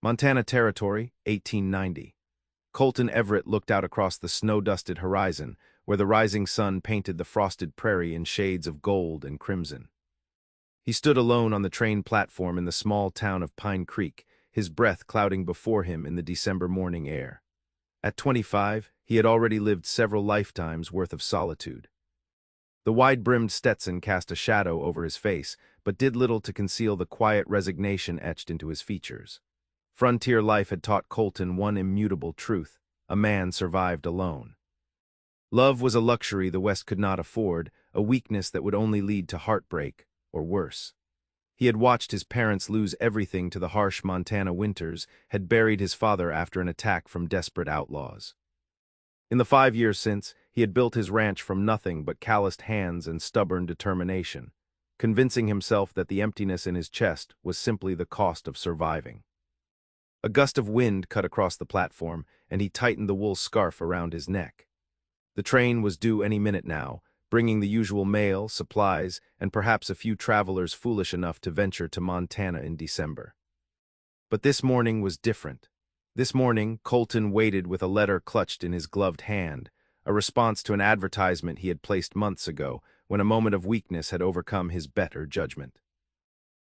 Montana Territory, 1890. Colton Everett looked out across the snow-dusted horizon, where the rising sun painted the frosted prairie in shades of gold and crimson. He stood alone on the train platform in the small town of Pine Creek, his breath clouding before him in the December morning air. At 25, he had already lived several lifetimes worth of solitude. The wide-brimmed Stetson cast a shadow over his face, but did little to conceal the quiet resignation etched into his features. Frontier life had taught Colton one immutable truth: a man survived alone. Love was a luxury the West could not afford, a weakness that would only lead to heartbreak, or worse. He had watched his parents lose everything to the harsh Montana winters, had buried his father after an attack from desperate outlaws. In the 5 years since, he had built his ranch from nothing but calloused hands and stubborn determination, convincing himself that the emptiness in his chest was simply the cost of surviving. A gust of wind cut across the platform, and he tightened the wool scarf around his neck. The train was due any minute now, bringing the usual mail, supplies, and perhaps a few travelers foolish enough to venture to Montana in December. But this morning was different. This morning, Colton waited with a letter clutched in his gloved hand, a response to an advertisement he had placed months ago, when a moment of weakness had overcome his better judgment.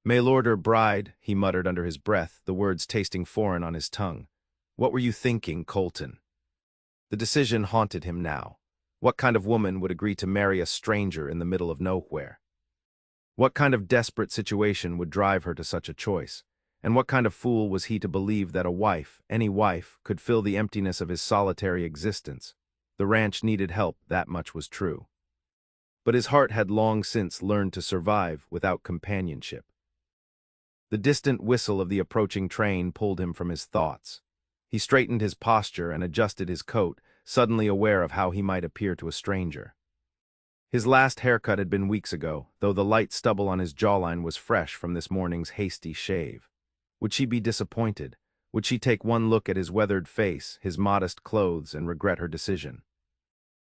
"Mail order bride," he muttered under his breath, the words tasting foreign on his tongue. "What were you thinking, Colton?" The decision haunted him now. What kind of woman would agree to marry a stranger in the middle of nowhere? What kind of desperate situation would drive her to such a choice? And what kind of fool was he to believe that a wife, any wife, could fill the emptiness of his solitary existence? The ranch needed help, that much was true. But his heart had long since learned to survive without companionship. The distant whistle of the approaching train pulled him from his thoughts. He straightened his posture and adjusted his coat, suddenly aware of how he might appear to a stranger. His last haircut had been weeks ago, though the light stubble on his jawline was fresh from this morning's hasty shave. Would she be disappointed? Would she take one look at his weathered face, his modest clothes, and regret her decision?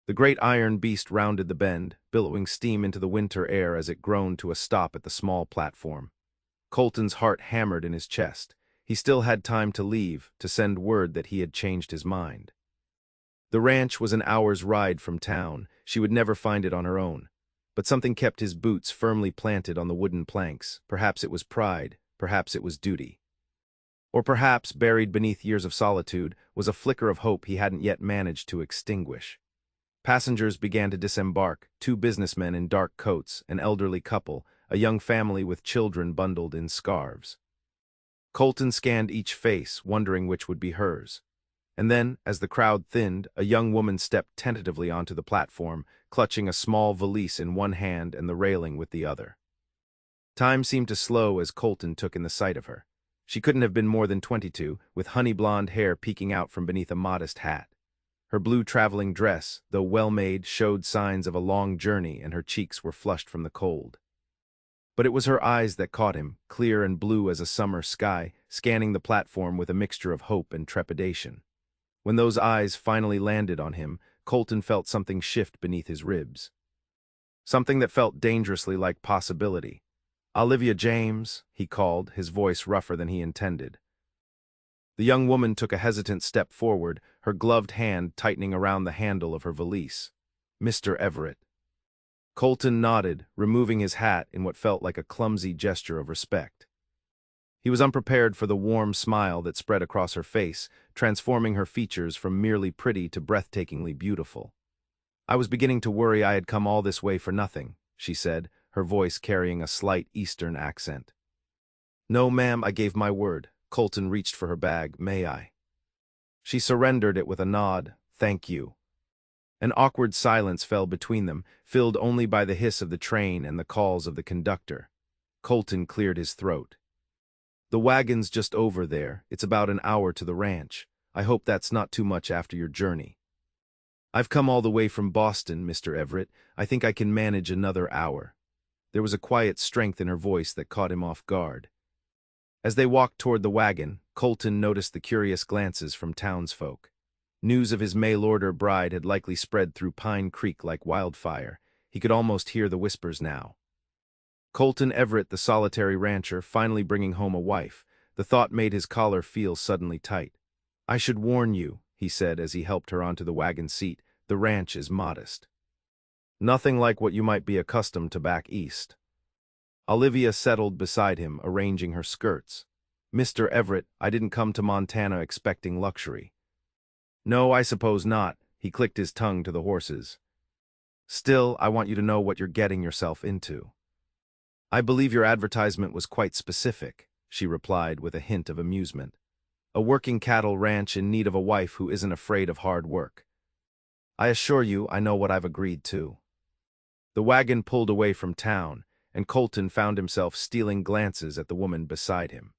The great iron beast rounded the bend, billowing steam into the winter air as it groaned to a stop at the small platform. Colton's heart hammered in his chest. He still had time to leave, to send word that he had changed his mind. The ranch was an hour's ride from town. She would never find it on her own. But something kept his boots firmly planted on the wooden planks. Perhaps it was pride, perhaps it was duty. Or perhaps, buried beneath years of solitude, was a flicker of hope he hadn't yet managed to extinguish. Passengers began to disembark, 2 businessmen in dark coats, an elderly couple, a young family with children bundled in scarves. Colton scanned each face, wondering which would be hers. And then, as the crowd thinned, a young woman stepped tentatively onto the platform, clutching a small valise in one hand and the railing with the other. Time seemed to slow as Colton took in the sight of her. She couldn't have been more than 22, with honey-blonde hair peeking out from beneath a modest hat. Her blue traveling dress, though well-made, showed signs of a long journey, and her cheeks were flushed from the cold. But it was her eyes that caught him, clear and blue as a summer sky, scanning the platform with a mixture of hope and trepidation. When those eyes finally landed on him, Colton felt something shift beneath his ribs. Something that felt dangerously like possibility. "Olivia James," he called, his voice rougher than he intended. The young woman took a hesitant step forward, her gloved hand tightening around the handle of her valise. "Mr. Everett." Colton nodded, removing his hat in what felt like a clumsy gesture of respect. He was unprepared for the warm smile that spread across her face, transforming her features from merely pretty to breathtakingly beautiful. "I was beginning to worry I had come all this way for nothing," she said, her voice carrying a slight Eastern accent. "No, ma'am, I gave my word." Colton reached for her bag. "May I?" She surrendered it with a nod. "Thank you." An awkward silence fell between them, filled only by the hiss of the train and the calls of the conductor. Colton cleared his throat. "The wagon's just over there. It's about an hour to the ranch. I hope that's not too much after your journey." "I've come all the way from Boston, Mr. Everett. I think I can manage another hour." There was a quiet strength in her voice that caught him off guard. As they walked toward the wagon, Colton noticed the curious glances from townsfolk. News of his mail-order bride had likely spread through Pine Creek like wildfire. He could almost hear the whispers now. Colton Everett, the solitary rancher, finally bringing home a wife. The thought made his collar feel suddenly tight. "I should warn you," he said as he helped her onto the wagon seat, "the ranch is modest. Nothing like what you might be accustomed to back east." Olivia settled beside him, arranging her skirts. "Mr. Everett, I didn't come to Montana expecting luxury." "No, I suppose not," he clicked his tongue to the horses. "Still, I want you to know what you're getting yourself into." "I believe your advertisement was quite specific," she replied with a hint of amusement. "A working cattle ranch in need of a wife who isn't afraid of hard work. I assure you I know what I've agreed to." The wagon pulled away from town, and Colton found himself stealing glances at the woman beside him.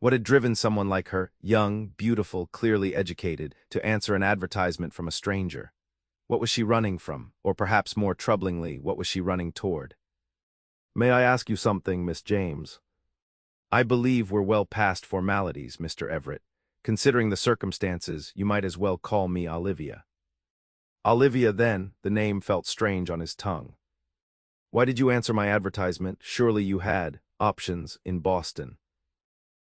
What had driven someone like her, young, beautiful, clearly educated, to answer an advertisement from a stranger? What was she running from, or perhaps more troublingly, what was she running toward? "May I ask you something, Miss James?" "I believe we're well past formalities, Mr. Everett. Considering the circumstances, you might as well call me Olivia." Olivia, then. The name felt strange on his tongue. "Why did you answer my advertisement? Surely you had options in Boston."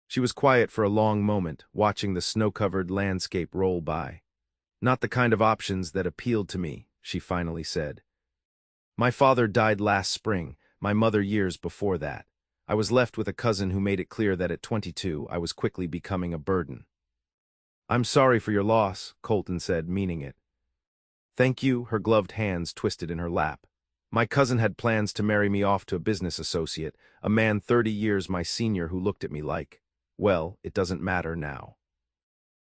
She was quiet for a long moment, watching the snow-covered landscape roll by. "Not the kind of options that appealed to me," she finally said. "My father died last spring, my mother years before that. I was left with a cousin who made it clear that at 22 I was quickly becoming a burden." "I'm sorry for your loss," Colton said, meaning it. "Thank you," her gloved hands twisted in her lap. "My cousin had plans to marry me off to a business associate, a man 30 years my senior who looked at me like, well, it doesn't matter now.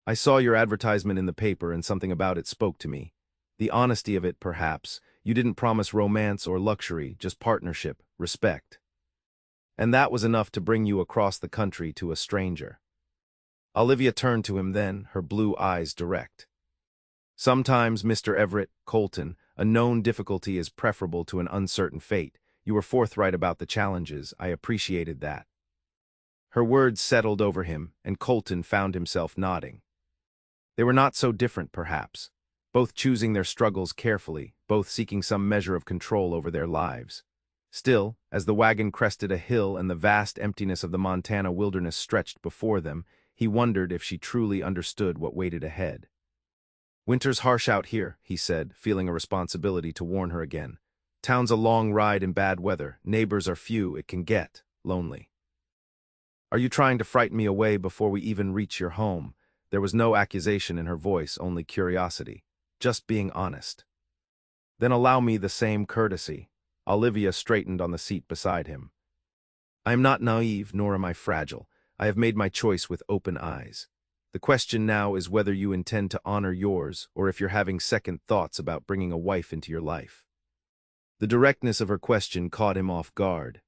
I saw your advertisement in the paper and something about it spoke to me. The honesty of it, perhaps. You didn't promise romance or luxury, just partnership, respect. And that was enough to bring you across the country to a stranger." Olivia turned to him then, her blue eyes direct. "Sometimes, Mr. Everett, Colton, a known difficulty is preferable to an uncertain fate. You were forthright about the challenges. I appreciated that." Her words settled over him, and Colton found himself nodding. They were not so different, perhaps. Both choosing their struggles carefully, both seeking some measure of control over their lives. Still, as the wagon crested a hill and the vast emptiness of the Montana wilderness stretched before them, he wondered if she truly understood what waited ahead. "Winter's harsh out here," he said, feeling a responsibility to warn her again. "Town's a long ride in bad weather. Neighbors are few. It can get lonely." "Are you trying to frighten me away before we even reach your home?" There was no accusation in her voice, only curiosity. "Just being honest." "Then allow me the same courtesy." Olivia straightened on the seat beside him. "I am not naive, nor am I fragile. I have made my choice with open eyes. The question now is whether you intend to honor yours, or if you're having second thoughts about bringing a wife into your life." The directness of her question caught him off guard.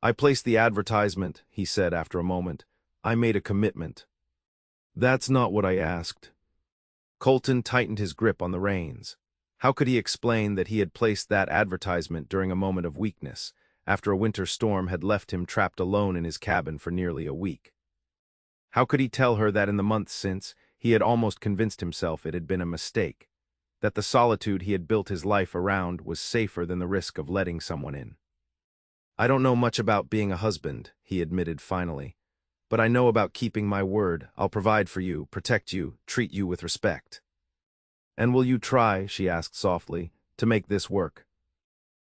"I placed the advertisement," he said after a moment. "I made a commitment." "That's not what I asked." Colton tightened his grip on the reins. How could he explain that he had placed that advertisement during a moment of weakness, after a winter storm had left him trapped alone in his cabin for nearly a week? How could he tell her that in the months since, he had almost convinced himself it had been a mistake, that the solitude he had built his life around was safer than the risk of letting someone in? "I don't know much about being a husband," he admitted finally, "but I know about keeping my word. I'll provide for you, protect you, treat you with respect." "And will you try," she asked softly, "to make this work?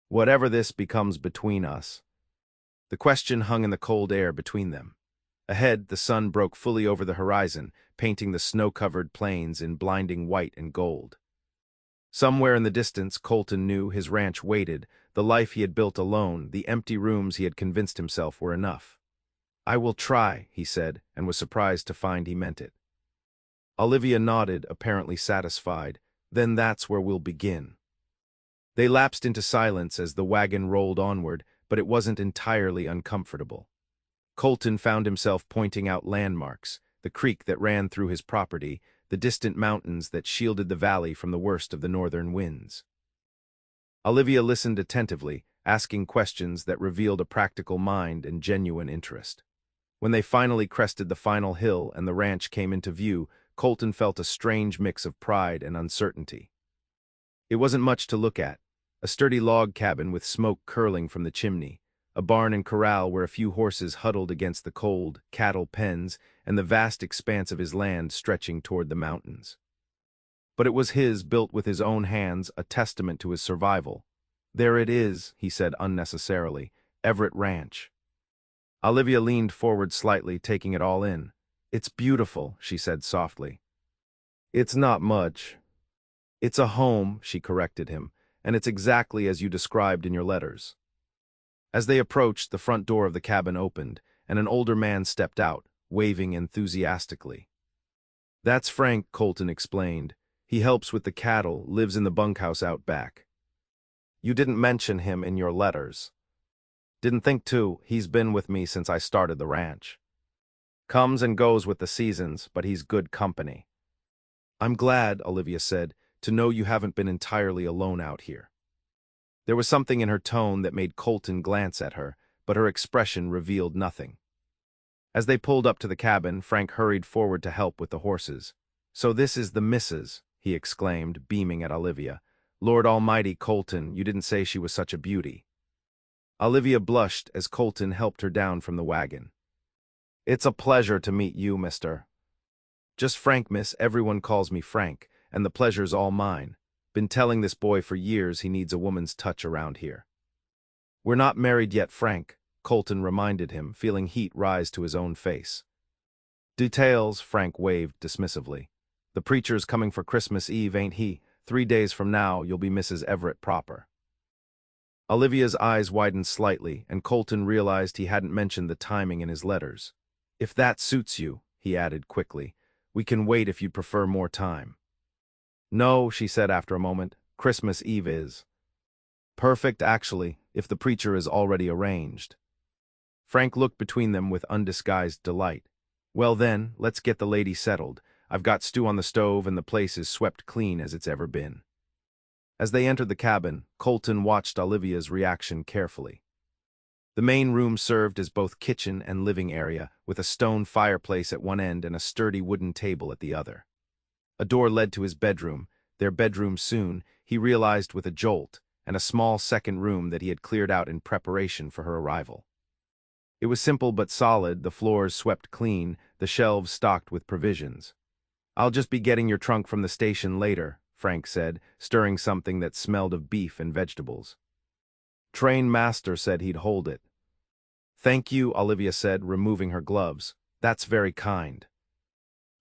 Whatever this becomes between us." The question hung in the cold air between them. Ahead, the sun broke fully over the horizon, painting the snow-covered plains in blinding white and gold. Somewhere in the distance, Colton knew, his ranch waited, the life he had built alone, the empty rooms he had convinced himself were enough. "I will try," he said, and was surprised to find he meant it. Olivia nodded, apparently satisfied. "Then that's where we'll begin." They lapsed into silence as the wagon rolled onward, but it wasn't entirely uncomfortable. Colton found himself pointing out landmarks, the creek that ran through his property, the distant mountains that shielded the valley from the worst of the northern winds. Olivia listened attentively, asking questions that revealed a practical mind and genuine interest. When they finally crested the final hill and the ranch came into view, Colton felt a strange mix of pride and uncertainty. It wasn't much to look at, a sturdy log cabin with smoke curling from the chimney, a barn and corral where a few horses huddled against the cold, cattle pens, and the vast expanse of his land stretching toward the mountains. But it was his, built with his own hands, a testament to his survival. "There it is," he said unnecessarily, "Everett Ranch." Olivia leaned forward slightly, taking it all in. "It's beautiful," she said softly. "It's not much." "It's a home," she corrected him, "and it's exactly as you described in your letters." As they approached, the front door of the cabin opened, and an older man stepped out, waving enthusiastically. "That's Frank," Colton explained. "He helps with the cattle, lives in the bunkhouse out back." "You didn't mention him in your letters." "Didn't think to. He's been with me since I started the ranch. Comes and goes with the seasons, but he's good company." "I'm glad," Olivia said, "to know you haven't been entirely alone out here." There was something in her tone that made Colton glance at her, but her expression revealed nothing. As they pulled up to the cabin, Frank hurried forward to help with the horses. "So this is the missus," he exclaimed, beaming at Olivia. "Lord Almighty, Colton, you didn't say she was such a beauty." Olivia blushed as Colton helped her down from the wagon. "It's a pleasure to meet you, mister." "Just Frank, miss. Everyone calls me Frank, and the pleasure's all mine. Been telling this boy for years he needs a woman's touch around here." "We're not married yet, Frank," Colton reminded him, feeling heat rise to his own face. "Details," Frank waved dismissively. "The preacher's coming for Christmas Eve, ain't he? 3 days from now, you'll be Mrs. Everett proper." Olivia's eyes widened slightly, and Colton realized he hadn't mentioned the timing in his letters. "If that suits you," he added quickly, "we can wait if you'd prefer more time." "No," she said after a moment, "Christmas Eve is perfect, actually, if the preacher is already arranged." Frank looked between them with undisguised delight. "Well then, let's get the lady settled. I've got stew on the stove and the place is swept clean as it's ever been." As they entered the cabin, Colton watched Olivia's reaction carefully. The main room served as both kitchen and living area, with a stone fireplace at one end and a sturdy wooden table at the other. A door led to his bedroom, their bedroom soon, he realized with a jolt, and a small second room that he had cleared out in preparation for her arrival. It was simple but solid, the floors swept clean, the shelves stocked with provisions. "I'll just be getting your trunk from the station later," Frank said, stirring something that smelled of beef and vegetables. "Train master said he'd hold it." "Thank you," Olivia said, removing her gloves. "That's very kind."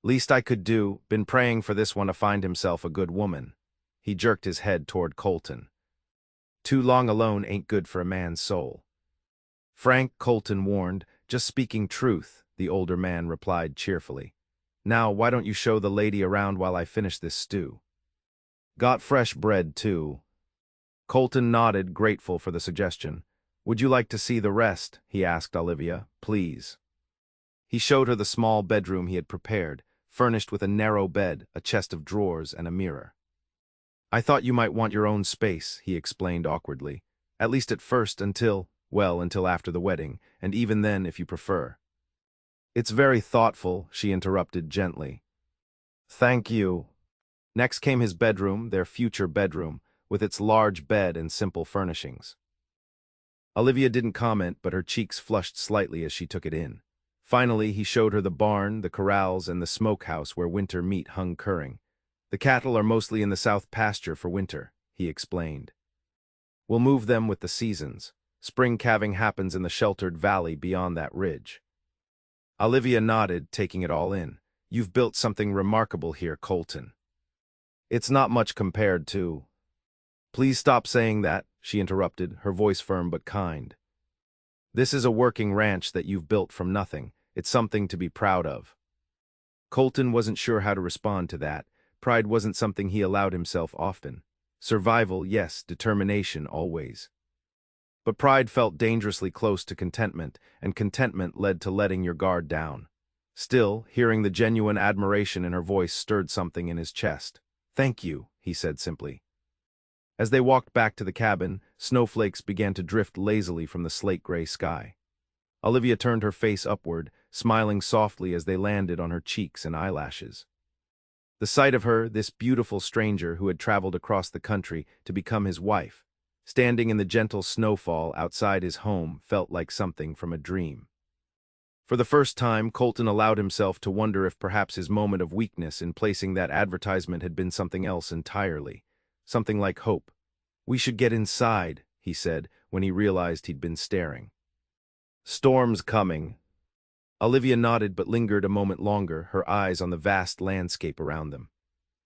"Least I could do, been praying for this one to find himself a good woman." He jerked his head toward Colton. "Too long alone ain't good for a man's soul." "Frank," Colton warned, "just speaking truth," the older man replied cheerfully. "Now, why don't you show the lady around while I finish this stew?" "Got fresh bread, too." Colton nodded, grateful for the suggestion. "Would you like to see the rest?" he asked Olivia. "Please." He showed her the small bedroom he had prepared, furnished with a narrow bed, a chest of drawers, and a mirror. "I thought you might want your own space," he explained awkwardly. "At least at first, until after the wedding, and even then if you prefer." "It's very thoughtful," she interrupted gently. "Thank you." Next came his bedroom, their future bedroom, with its large bed and simple furnishings. Olivia didn't comment, but her cheeks flushed slightly as she took it in. Finally, he showed her the barn, the corrals, and the smokehouse where winter meat hung curing. "The cattle are mostly in the south pasture for winter," he explained. "We'll move them with the seasons. Spring calving happens in the sheltered valley beyond that ridge." Olivia nodded, taking it all in. "You've built something remarkable here, Colton." "It's not much compared to—" "Please stop saying that," she interrupted, her voice firm but kind. "This is a working ranch that you've built from nothing. It's something to be proud of." Colton wasn't sure how to respond to that. Pride wasn't something he allowed himself often. Survival, yes, determination, always. But pride felt dangerously close to contentment, and contentment led to letting your guard down. Still, hearing the genuine admiration in her voice stirred something in his chest. "Thank you," he said simply. As they walked back to the cabin, snowflakes began to drift lazily from the slate-gray sky. Olivia turned her face upward, smiling softly as they landed on her cheeks and eyelashes. The sight of her, this beautiful stranger who had traveled across the country to become his wife, standing in the gentle snowfall outside his home felt like something from a dream. For the first time, Colton allowed himself to wonder if perhaps his moment of weakness in placing that advertisement had been something else entirely. Something like hope. "We should get inside," he said, when he realized he'd been staring. "Storm's coming." Olivia nodded but lingered a moment longer, her eyes on the vast landscape around them.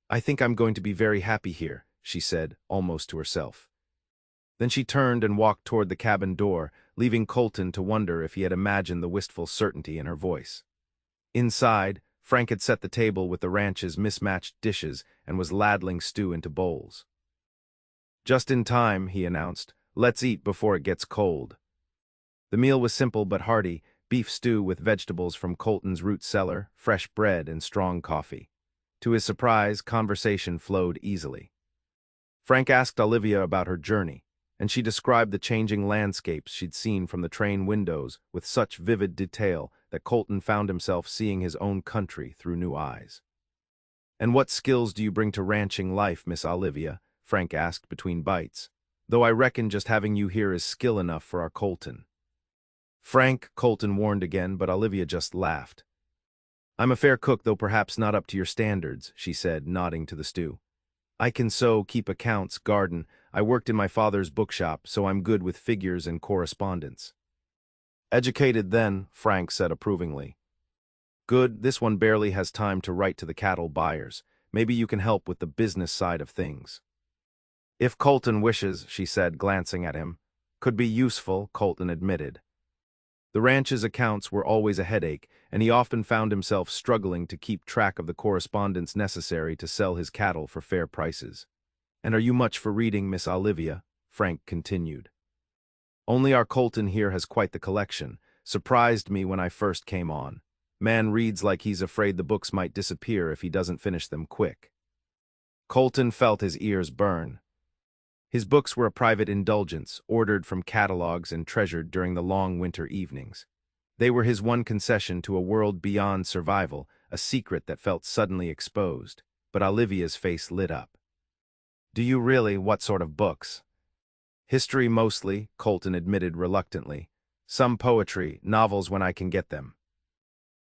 "I think I'm going to be very happy here," she said, almost to herself. Then she turned and walked toward the cabin door, leaving Colton to wonder if he had imagined the wistful certainty in her voice. Inside, Frank had set the table with the ranch's mismatched dishes and was ladling stew into bowls. "Just in time," he announced. "Let's eat before it gets cold." The meal was simple but hearty, beef stew with vegetables from Colton's root cellar, fresh bread, and strong coffee. To his surprise, conversation flowed easily. Frank asked Olivia about her journey, and she described the changing landscapes she'd seen from the train windows with such vivid detail that Colton found himself seeing his own country through new eyes. "And what skills do you bring to ranching life, Miss Olivia?" Frank asked between bites. "Though I reckon just having you here is skill enough for our Colton." "Frank," Colton warned again, but Olivia just laughed. "I'm a fair cook, though perhaps not up to your standards," she said, nodding to the stew. "I can sew, keep accounts, garden. I worked in my father's bookshop, so I'm good with figures and correspondence." "Educated then," Frank said approvingly. "Good, this one barely has time to write to the cattle buyers. Maybe you can help with the business side of things." "If Colton wishes," she said, glancing at him. "Could be useful," Colton admitted. The ranch's accounts were always a headache, and he often found himself struggling to keep track of the correspondence necessary to sell his cattle for fair prices. "And are you much for reading, Miss Olivia?" Frank continued. "Only our Colton here has quite the collection. Surprised me when I first came on. Man reads like he's afraid the books might disappear if he doesn't finish them quick." Colton felt his ears burn. His books were a private indulgence, ordered from catalogs and treasured during the long winter evenings. They were his one concession to a world beyond survival, a secret that felt suddenly exposed. But Olivia's face lit up. "Do you really? What sort of books?" "History mostly," Colton admitted reluctantly. "Some poetry, novels when I can get them."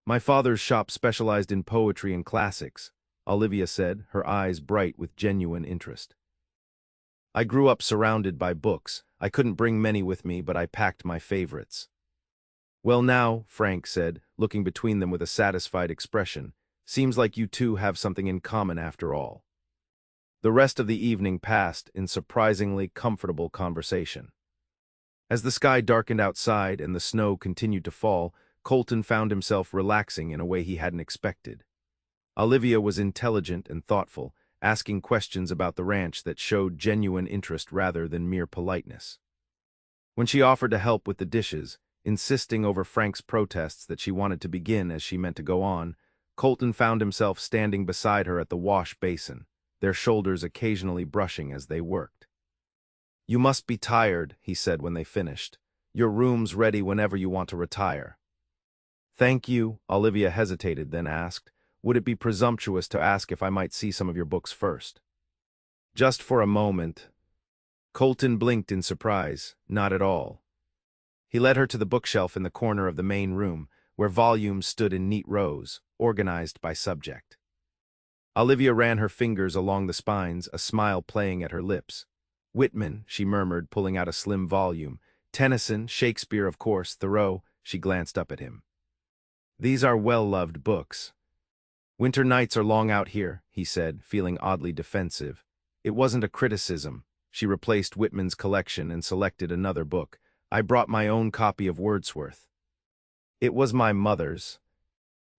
"My father's shop specialized in poetry and classics," Olivia said, her eyes bright with genuine interest. "I grew up surrounded by books. I couldn't bring many with me, but I packed my favorites." "Well now," Frank said, looking between them with a satisfied expression, "seems like you two have something in common after all." The rest of the evening passed in surprisingly comfortable conversation. As the sky darkened outside and the snow continued to fall, Colton found himself relaxing in a way he hadn't expected. Olivia was intelligent and thoughtful, asking questions about the ranch that showed genuine interest rather than mere politeness. When she offered to help with the dishes, insisting over Frank's protests that she wanted to begin as she meant to go on, Colton found himself standing beside her at the wash basin, their shoulders occasionally brushing as they worked. "You must be tired," he said when they finished. "Your room's ready whenever you want to retire." "Thank you," Olivia hesitated, then asked, "Would it be presumptuous to ask if I might see some of your books first?" "Just for a moment." Colton blinked in surprise. Not at all. He led her to the bookshelf in the corner of the main room, where volumes stood in neat rows, organized by subject. Olivia ran her fingers along the spines, a smile playing at her lips. "Whitman," she murmured, pulling out a slim volume. "Tennyson, Shakespeare, of course, Thoreau." She glanced up at him. "These are well-loved books." "Winter nights are long out here," he said, feeling oddly defensive. It wasn't a criticism. She replaced Whitman's collection and selected another book. "I brought my own copy of Wordsworth." "It was my mother's."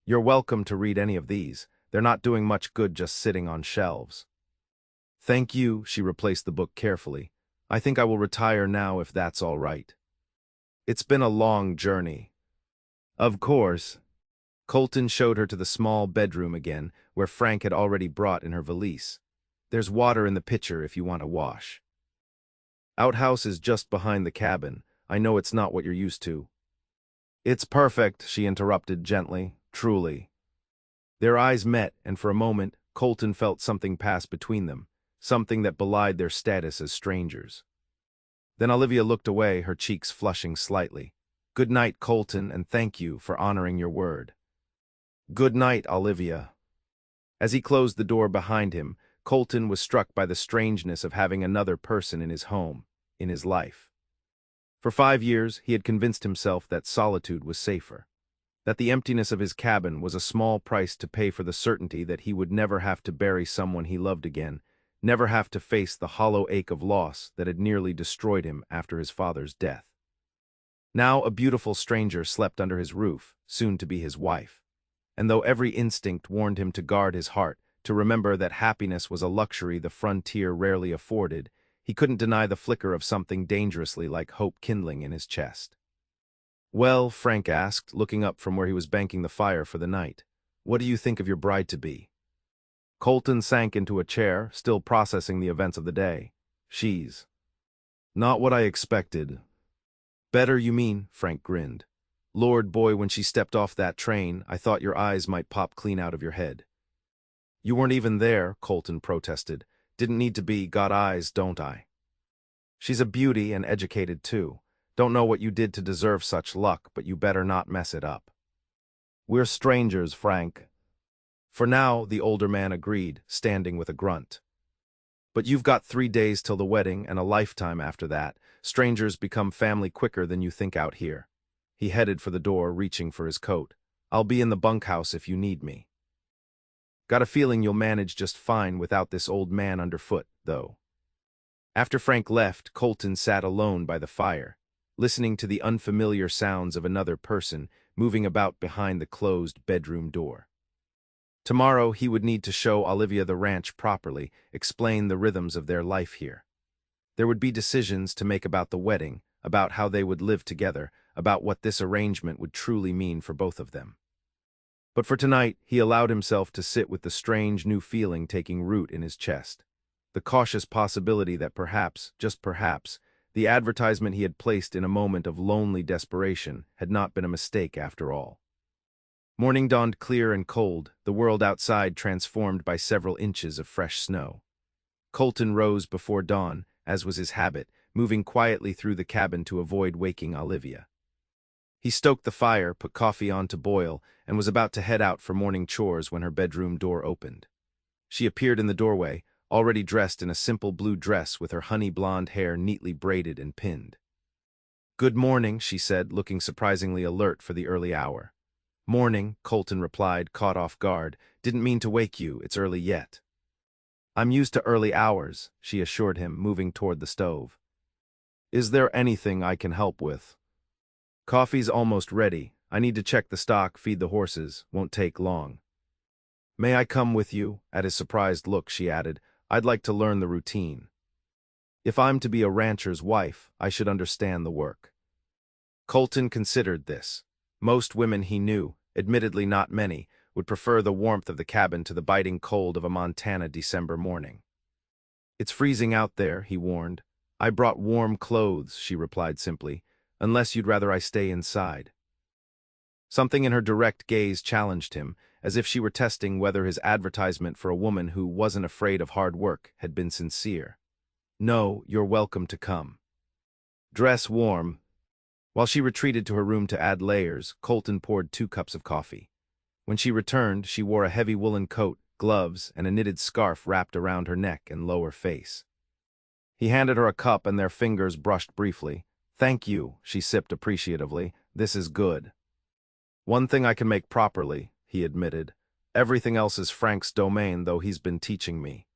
"You're welcome to read any of these. They're not doing much good just sitting on shelves." "Thank you," she replaced the book carefully. "I think I will retire now if that's all right. It's been a long journey." "Of course." Colton showed her to the small bedroom again, where Frank had already brought in her valise. "There's water in the pitcher if you want to wash." "Outhouse is just behind the cabin. I know it's not what you're used to." "It's perfect," she interrupted gently, "truly." Their eyes met, and for a moment, Colton felt something pass between them, something that belied their status as strangers. Then Olivia looked away, her cheeks flushing slightly. "Good night, Colton, and thank you for honoring your word." "Good night, Olivia." As he closed the door behind him, Colton was struck by the strangeness of having another person in his home, in his life. For 5 years, he had convinced himself that solitude was safer, that the emptiness of his cabin was a small price to pay for the certainty that he would never have to bury someone he loved again, never have to face the hollow ache of loss that had nearly destroyed him after his father's death. Now a beautiful stranger slept under his roof, soon to be his wife. And though every instinct warned him to guard his heart, to remember that happiness was a luxury the frontier rarely afforded, he couldn't deny the flicker of something dangerously like hope kindling in his chest. "Well," Frank asked, looking up from where he was banking the fire for the night, "what do you think of your bride-to-be?" Colton sank into a chair, still processing the events of the day. "She's not what I expected." "Better, you mean?" Frank grinned. "Lord, boy, when she stepped off that train, I thought your eyes might pop clean out of your head." "You weren't even there," Colton protested. "Didn't need to be, got eyes, don't I?" "She's a beauty and educated too. Don't know what you did to deserve such luck, but you better not mess it up." "We're strangers, Frank." "For now," the older man agreed, standing with a grunt. "But you've got 3 days till the wedding and a lifetime after that. Strangers become family quicker than you think out here." He headed for the door, reaching for his coat. "I'll be in the bunkhouse if you need me." "Got a feeling you'll manage just fine without this old man underfoot, though." After Frank left, Colton sat alone by the fire, listening to the unfamiliar sounds of another person moving about behind the closed bedroom door. Tomorrow he would need to show Olivia the ranch properly, explain the rhythms of their life here. There would be decisions to make about the wedding, about how they would live together, about what this arrangement would truly mean for both of them. But for tonight, he allowed himself to sit with the strange new feeling taking root in his chest. The cautious possibility that perhaps, just perhaps, the advertisement he had placed in a moment of lonely desperation had not been a mistake after all. Morning dawned clear and cold, the world outside transformed by several inches of fresh snow. Colton rose before dawn, as was his habit, moving quietly through the cabin to avoid waking Olivia. He stoked the fire, put coffee on to boil, and was about to head out for morning chores when her bedroom door opened. She appeared in the doorway, already dressed in a simple blue dress with her honey-blonde hair neatly braided and pinned. "Good morning," she said, looking surprisingly alert for the early hour. "Morning," Colton replied, caught off guard. "Didn't mean to wake you, it's early yet." "I'm used to early hours," she assured him, moving toward the stove. "Is there anything I can help with?" "Coffee's almost ready. I need to check the stock, feed the horses. Won't take long." "May I come with you?" At his surprised look, she added, "I'd like to learn the routine. If I'm to be a rancher's wife, I should understand the work." Colton considered this. Most women he knew, admittedly not many, would prefer the warmth of the cabin to the biting cold of a Montana December morning. "It's freezing out there," he warned. "I brought warm clothes," she replied simply, "unless you'd rather I stay inside." Something in her direct gaze challenged him, as if she were testing whether his advertisement for a woman who wasn't afraid of hard work had been sincere. "No, you're welcome to come. Dress warm." While she retreated to her room to add layers, Colton poured 2 cups of coffee. When she returned, she wore a heavy woolen coat, gloves, and a knitted scarf wrapped around her neck and lower face. He handed her a cup and their fingers brushed briefly. "Thank you," she sipped appreciatively. "This is good." "One thing I can make properly," he admitted. "Everything else is Frank's domain, though he's been teaching me.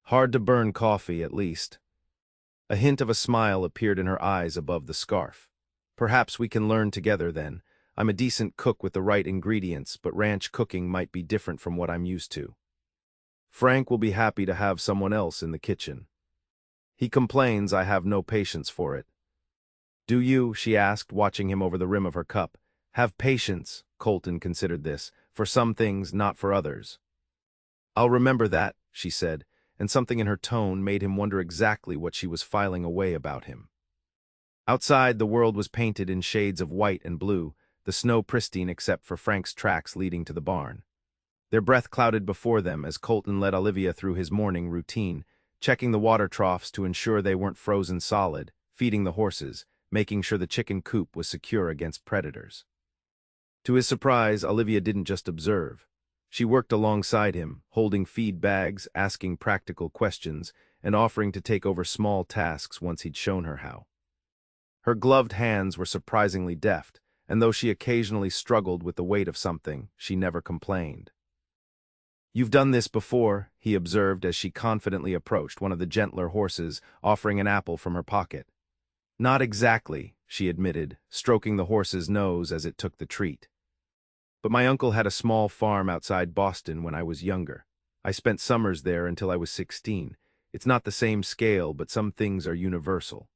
Hard to burn coffee, at least." A hint of a smile appeared in her eyes above the scarf. "Perhaps we can learn together then. I'm a decent cook with the right ingredients, but ranch cooking might be different from what I'm used to. Frank will be happy to have someone else in the kitchen. He complains I have no patience for it." "Do you?" she asked, watching him over the rim of her cup. "Have patience," Colton considered this, "for some things, not for others." "I'll remember that," she said, and something in her tone made him wonder exactly what she was filing away about him. Outside, the world was painted in shades of white and blue, the snow pristine except for Frank's tracks leading to the barn. Their breath clouded before them as Colton led Olivia through his morning routine, checking the water troughs to ensure they weren't frozen solid, feeding the horses, making sure the chicken coop was secure against predators. To his surprise, Olivia didn't just observe. She worked alongside him, holding feed bags, asking practical questions, and offering to take over small tasks once he'd shown her how. Her gloved hands were surprisingly deft, and though she occasionally struggled with the weight of something, she never complained. "You've done this before," he observed as she confidently approached one of the gentler horses, offering an apple from her pocket. "Not exactly," she admitted, stroking the horse's nose as it took the treat. "But my uncle had a small farm outside Boston when I was younger. I spent summers there until I was 16. It's not the same scale, but some things are universal."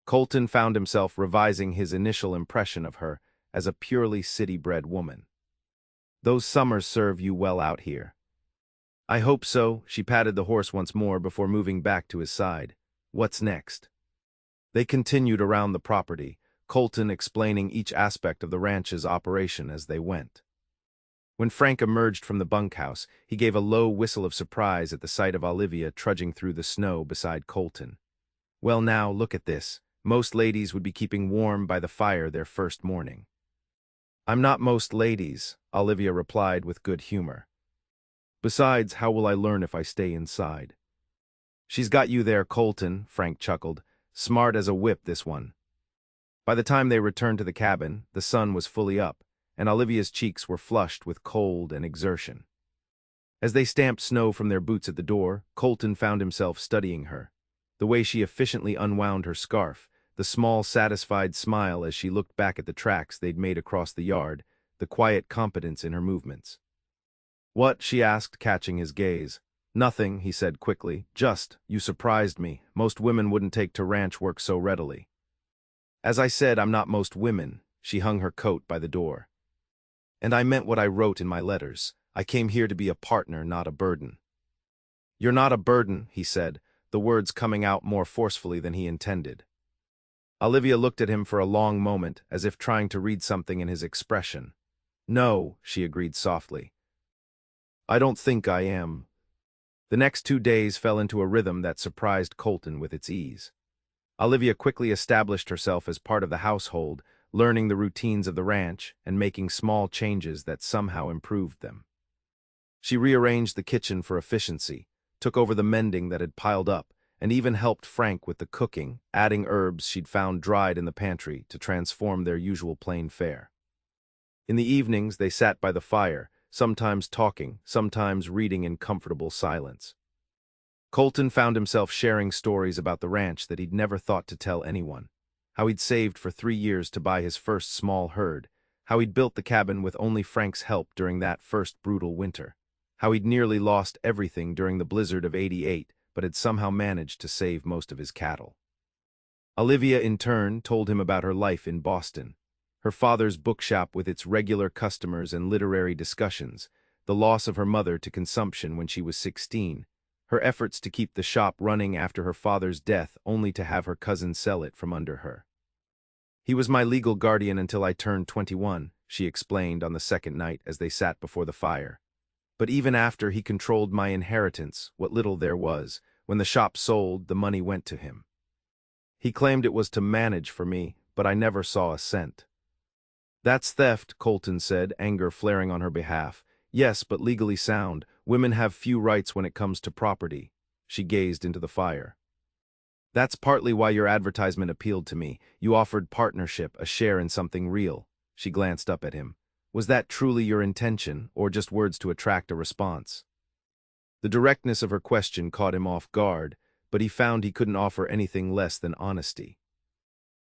Colton found himself revising his initial impression of her as a purely city-bred woman. "Those summers serve you well out here." "I hope so." She patted the horse once more before moving back to his side. "What's next?" They continued around the property, Colton explaining each aspect of the ranch's operation as they went. When Frank emerged from the bunkhouse, he gave a low whistle of surprise at the sight of Olivia trudging through the snow beside Colton. "Well now, look at this. Most ladies would be keeping warm by the fire their first morning." "I'm not most ladies," Olivia replied with good humor. "Besides, how will I learn if I stay inside?" "She's got you there, Colton," Frank chuckled. "Smart as a whip, this one." By the time they returned to the cabin, the sun was fully up, and Olivia's cheeks were flushed with cold and exertion. As they stamped snow from their boots at the door, Colton found himself studying her. The way she efficiently unwound her scarf, the small, satisfied smile as she looked back at the tracks they'd made across the yard, the quiet competence in her movements. "What?" she asked, catching his gaze. "Nothing," he said quickly. "Just, you surprised me. Most women wouldn't take to ranch work so readily." "As I said, I'm not most women." She hung her coat by the door. "And I meant what I wrote in my letters. I came here to be a partner, not a burden." "You're not a burden," he said, the words coming out more forcefully than he intended. Olivia looked at him for a long moment, as if trying to read something in his expression. "No," she agreed softly. "I don't think I am." The next 2 days fell into a rhythm that surprised Colton with its ease. Olivia quickly established herself as part of the household, learning the routines of the ranch and making small changes that somehow improved them. She rearranged the kitchen for efficiency, took over the mending that had piled up, and even helped Frank with the cooking, adding herbs she'd found dried in the pantry to transform their usual plain fare. In the evenings, they sat by the fire, sometimes talking, sometimes reading in comfortable silence. Colton found himself sharing stories about the ranch that he'd never thought to tell anyone. How he'd saved for 3 years to buy his first small herd. How he'd built the cabin with only Frank's help during that first brutal winter. How he'd nearly lost everything during the blizzard of '88, but had somehow managed to save most of his cattle. Olivia, in turn, told him about her life in Boston. Her father's bookshop with its regular customers and literary discussions, the loss of her mother to consumption when she was 16, her efforts to keep the shop running after her father's death only to have her cousin sell it from under her. "He was my legal guardian until I turned 21, she explained on the second night as they sat before the fire. "But even after he controlled my inheritance, what little there was, when the shop sold, the money went to him. He claimed it was to manage for me, but I never saw a cent." "That's theft," Colton said, anger flaring on her behalf. "Yes, but legally sound. Women have few rights when it comes to property." She gazed into the fire. "That's partly why your advertisement appealed to me. You offered partnership, a share in something real." She glanced up at him. "Was that truly your intention, or just words to attract a response?" The directness of her question caught him off guard, but he found he couldn't offer anything less than honesty.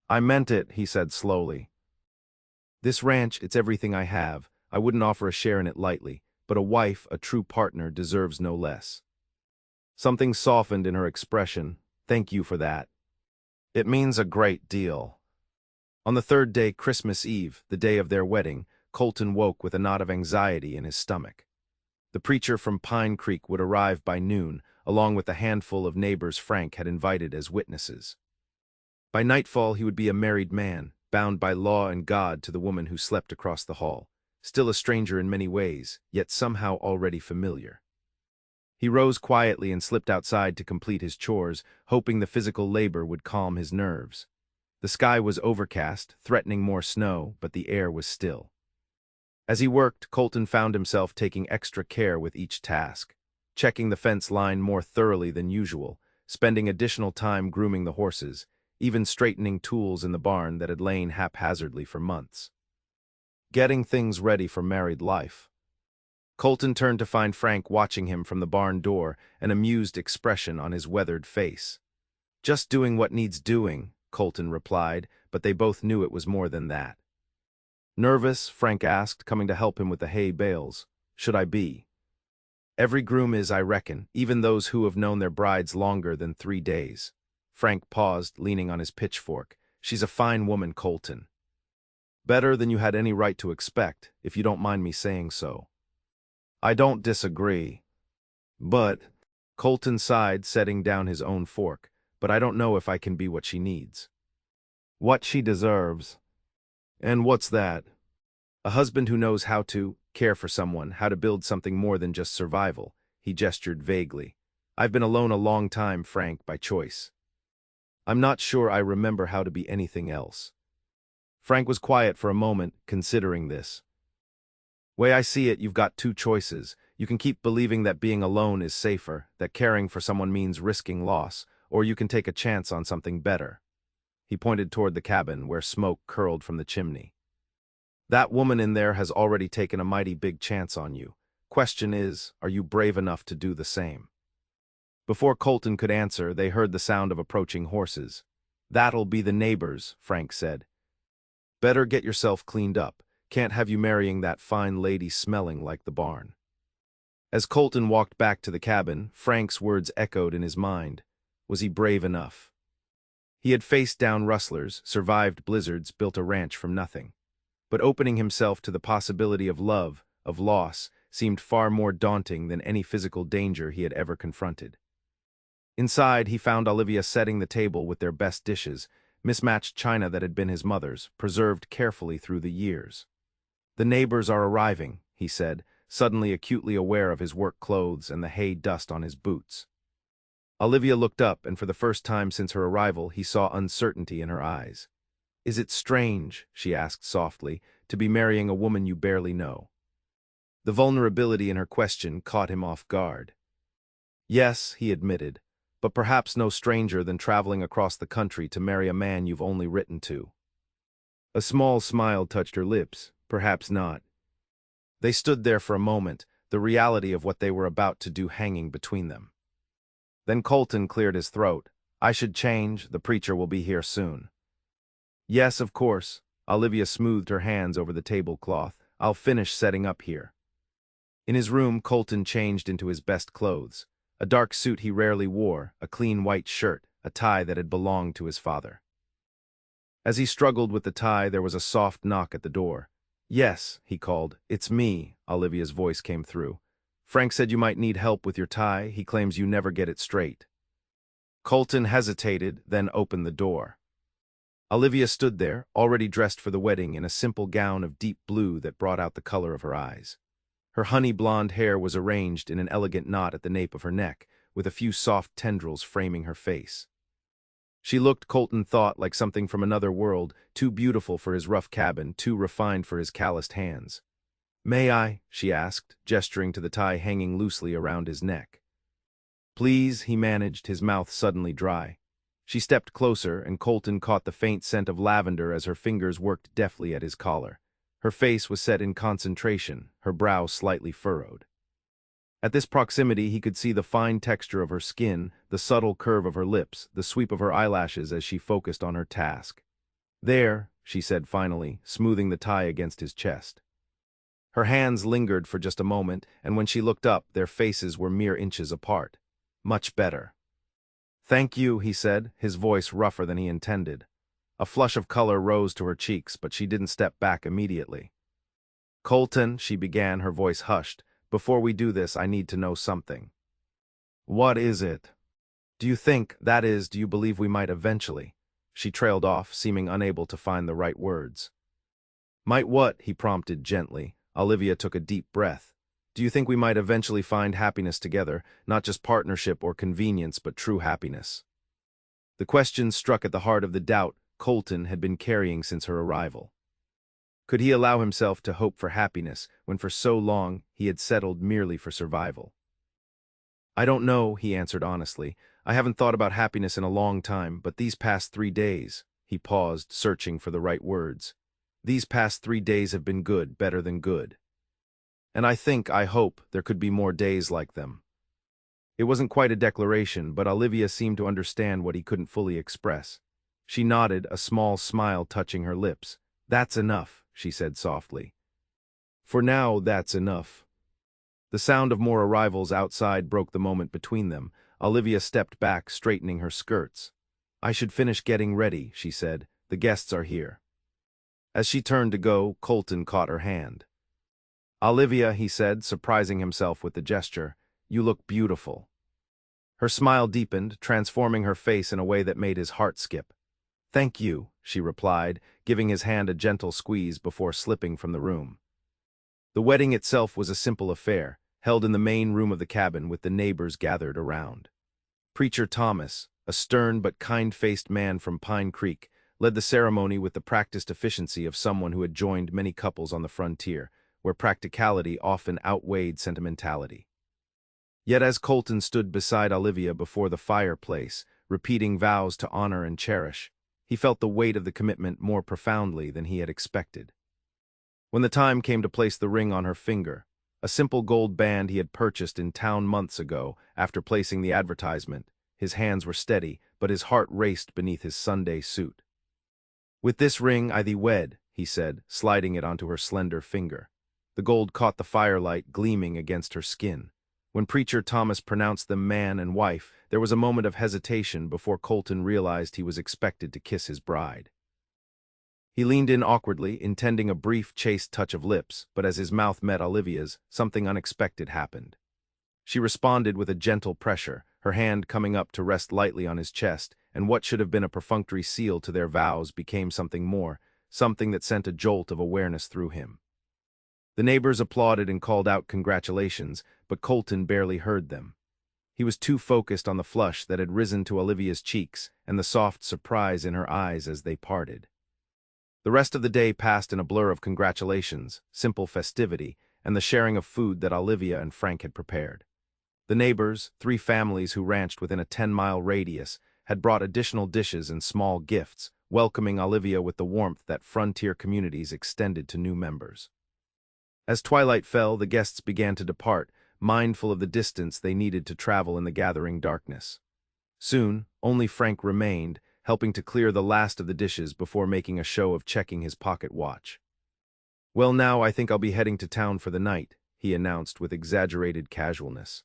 "I meant it," he said slowly. "This ranch, it's everything I have. I wouldn't offer a share in it lightly, but a wife, a true partner, deserves no less." Something softened in her expression. "Thank you for that. It means a great deal." On the third day, Christmas Eve, the day of their wedding, Colton woke with a knot of anxiety in his stomach. The preacher from Pine Creek would arrive by noon, along with a handful of neighbors Frank had invited as witnesses. By nightfall, he would be a married man, bound by law and God to the woman who slept across the hall, still a stranger in many ways, yet somehow already familiar. He rose quietly and slipped outside to complete his chores, hoping the physical labor would calm his nerves. The sky was overcast, threatening more snow, but the air was still. As he worked, Colton found himself taking extra care with each task, checking the fence line more thoroughly than usual, spending additional time grooming the horses, even straightening tools in the barn that had lain haphazardly for months. Getting things ready for married life. Colton turned to find Frank watching him from the barn door, an amused expression on his weathered face. "Just doing what needs doing," Colton replied, but they both knew it was more than that. "Nervous?" Frank asked, coming to help him with the hay bales. "Should I be?" "Every groom is, I reckon, even those who have known their brides longer than 3 days." Frank paused, leaning on his pitchfork. "She's a fine woman, Colton. Better than you had any right to expect, if you don't mind me saying so." "I don't disagree. But," Colton sighed, setting down his own fork, "but I don't know if I can be what she needs." "What she deserves." "And what's that?" "A husband who knows how to care for someone, how to build something more than just survival." He gestured vaguely. "I've been alone a long time, Frank, by choice. I'm not sure I remember how to be anything else." Frank was quiet for a moment, considering this. "Way I see it, you've got two choices. You can keep believing that being alone is safer, that caring for someone means risking loss, or you can take a chance on something better." He pointed toward the cabin, where smoke curled from the chimney. "That woman in there has already taken a mighty big chance on you. Question is, are you brave enough to do the same?" Before Colton could answer, they heard the sound of approaching horses. "That'll be the neighbors," Frank said. "Better get yourself cleaned up. Can't have you marrying that fine lady smelling like the barn." As Colton walked back to the cabin, Frank's words echoed in his mind. Was he brave enough? He had faced down rustlers, survived blizzards, built a ranch from nothing. But opening himself to the possibility of love, of loss, seemed far more daunting than any physical danger he had ever confronted. Inside, he found Olivia setting the table with their best dishes, mismatched china that had been his mother's, preserved carefully through the years. "The neighbors are arriving," he said, suddenly acutely aware of his work clothes and the hay dust on his boots. Olivia looked up, and for the first time since her arrival, he saw uncertainty in her eyes. "Is it strange," she asked softly, "to be marrying a woman you barely know?" The vulnerability in her question caught him off guard. "Yes," he admitted, "but perhaps no stranger than traveling across the country to marry a man you've only written to." A small smile touched her lips. "Perhaps not." They stood there for a moment, the reality of what they were about to do hanging between them. Then Colton cleared his throat. "I should change. The preacher will be here soon." "Yes, of course." Olivia smoothed her hands over the tablecloth. "I'll finish setting up here." In his room, Colton changed into his best clothes. A dark suit he rarely wore, a clean white shirt, a tie that had belonged to his father. As he struggled with the tie, there was a soft knock at the door. "Yes," he called. "It's me," Olivia's voice came through. "Frank said you might need help with your tie. He claims you never get it straight." Colton hesitated, then opened the door. Olivia stood there, already dressed for the wedding in a simple gown of deep blue that brought out the color of her eyes. Her honey blonde hair was arranged in an elegant knot at the nape of her neck, with a few soft tendrils framing her face. She looked, Colton thought, like something from another world, too beautiful for his rough cabin, too refined for his calloused hands. "May I?" she asked, gesturing to the tie hanging loosely around his neck. "Please," he managed, his mouth suddenly dry. She stepped closer, and Colton caught the faint scent of lavender as her fingers worked deftly at his collar. Her face was set in concentration, her brow slightly furrowed. At this proximity, he could see the fine texture of her skin, the subtle curve of her lips, the sweep of her eyelashes as she focused on her task. "There," she said finally, smoothing the tie against his chest. Her hands lingered for just a moment, and when she looked up, their faces were mere inches apart. "Much better." "Thank you," he said, his voice rougher than he intended. A flush of color rose to her cheeks, but she didn't step back immediately. "Colton," she began, her voice hushed, "before we do this, I need to know something." "What is it?" "Do you think, that is, do you believe we might eventually?" She trailed off, seeming unable to find the right words. "Might what?" he prompted gently. Olivia took a deep breath. Do you think we might eventually find happiness together, not just partnership or convenience, but true happiness? The question struck at the heart of the doubt Colton had been carrying since her arrival. Could he allow himself to hope for happiness when for so long he had settled merely for survival? I don't know, he answered honestly. I haven't thought about happiness in a long time, but these past 3 days, he paused, searching for the right words. These past 3 days have been good, better than good. And I hope, there could be more days like them. It wasn't quite a declaration, but Olivia seemed to understand what he couldn't fully express. She nodded, a small smile touching her lips. That's enough, she said softly. For now, that's enough. The sound of more arrivals outside broke the moment between them. Olivia stepped back, straightening her skirts. I should finish getting ready, she said. The guests are here. As she turned to go, Colton caught her hand. Olivia, he said, surprising himself with the gesture, you look beautiful. Her smile deepened, transforming her face in a way that made his heart skip. Thank you, she replied, giving his hand a gentle squeeze before slipping from the room. The wedding itself was a simple affair, held in the main room of the cabin with the neighbors gathered around. Preacher Thomas, a stern but kind-faced man from Pine Creek, led the ceremony with the practiced efficiency of someone who had joined many couples on the frontier, where practicality often outweighed sentimentality. Yet as Colton stood beside Olivia before the fireplace, repeating vows to honor and cherish, he felt the weight of the commitment more profoundly than he had expected. When the time came to place the ring on her finger, a simple gold band he had purchased in town months ago after placing the advertisement, his hands were steady, but his heart raced beneath his Sunday suit. With this ring I thee wed, he said, sliding it onto her slender finger. The gold caught the firelight, gleaming against her skin. When Preacher Thomas pronounced them man and wife, there was a moment of hesitation before Colton realized he was expected to kiss his bride. He leaned in awkwardly, intending a brief, chaste touch of lips, but as his mouth met Olivia's, something unexpected happened. She responded with a gentle pressure, her hand coming up to rest lightly on his chest, and what should have been a perfunctory seal to their vows became something more, something that sent a jolt of awareness through him. The neighbors applauded and called out congratulations, but Colton barely heard them. He was too focused on the flush that had risen to Olivia's cheeks and the soft surprise in her eyes as they parted. The rest of the day passed in a blur of congratulations, simple festivity, and the sharing of food that Olivia and Frank had prepared. The neighbors, 3 families who ranched within a 10-mile radius, had brought additional dishes and small gifts, welcoming Olivia with the warmth that frontier communities extended to new members. As twilight fell, the guests began to depart, mindful of the distance they needed to travel in the gathering darkness. Soon, only Frank remained, helping to clear the last of the dishes before making a show of checking his pocket watch. Well, now I think I'll be heading to town for the night, he announced with exaggerated casualness.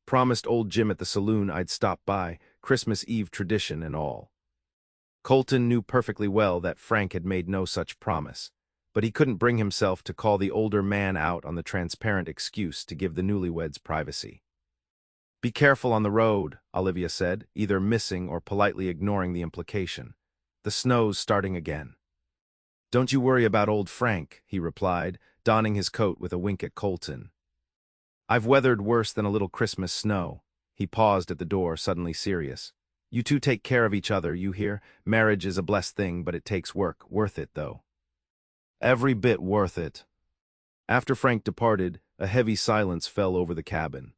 Promised old Jim at the saloon I'd stop by, Christmas Eve tradition and all. Colton knew perfectly well that Frank had made no such promise, but he couldn't bring himself to call the older man out on the transparent excuse to give the newlyweds privacy. Be careful on the road, Olivia said, either missing or politely ignoring the implication. The snow's starting again. Don't you worry about old Frank, he replied, donning his coat with a wink at Colton. I've weathered worse than a little Christmas snow. He paused at the door, suddenly serious. You two take care of each other, you hear? Marriage is a blessed thing, but it takes work. Worth it, though. Every bit worth it. After Frank departed, a heavy silence fell over the cabin.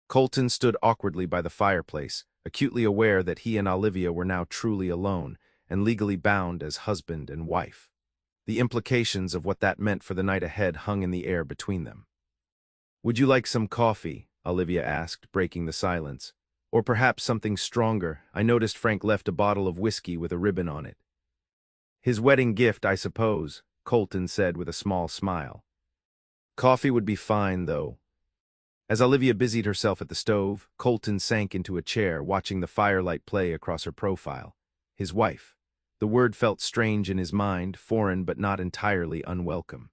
Colton stood awkwardly by the fireplace, acutely aware that he and Olivia were now truly alone, and legally bound as husband and wife. The implications of what that meant for the night ahead hung in the air between them. Would you like some coffee? Olivia asked, breaking the silence. Or perhaps something stronger. I noticed Frank left a bottle of whiskey with a ribbon on it. His wedding gift, I suppose, Colton said with a small smile. Coffee would be fine, though. As Olivia busied herself at the stove, Colton sank into a chair, watching the firelight play across her profile. His wife. The word felt strange in his mind, foreign but not entirely unwelcome.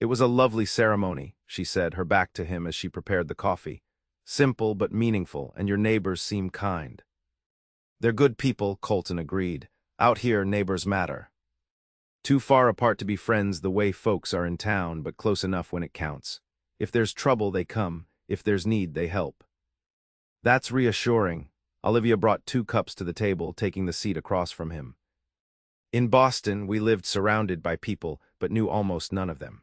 It was a lovely ceremony, she said, her back to him as she prepared the coffee. Simple but meaningful, and your neighbors seem kind. They're good people, Colton agreed. Out here, neighbors matter. Too far apart to be friends the way folks are in town, but close enough when it counts. If there's trouble, they come. If there's need, they help. That's reassuring. Olivia brought 2 cups to the table, taking the seat across from him. In Boston, we lived surrounded by people, but knew almost none of them.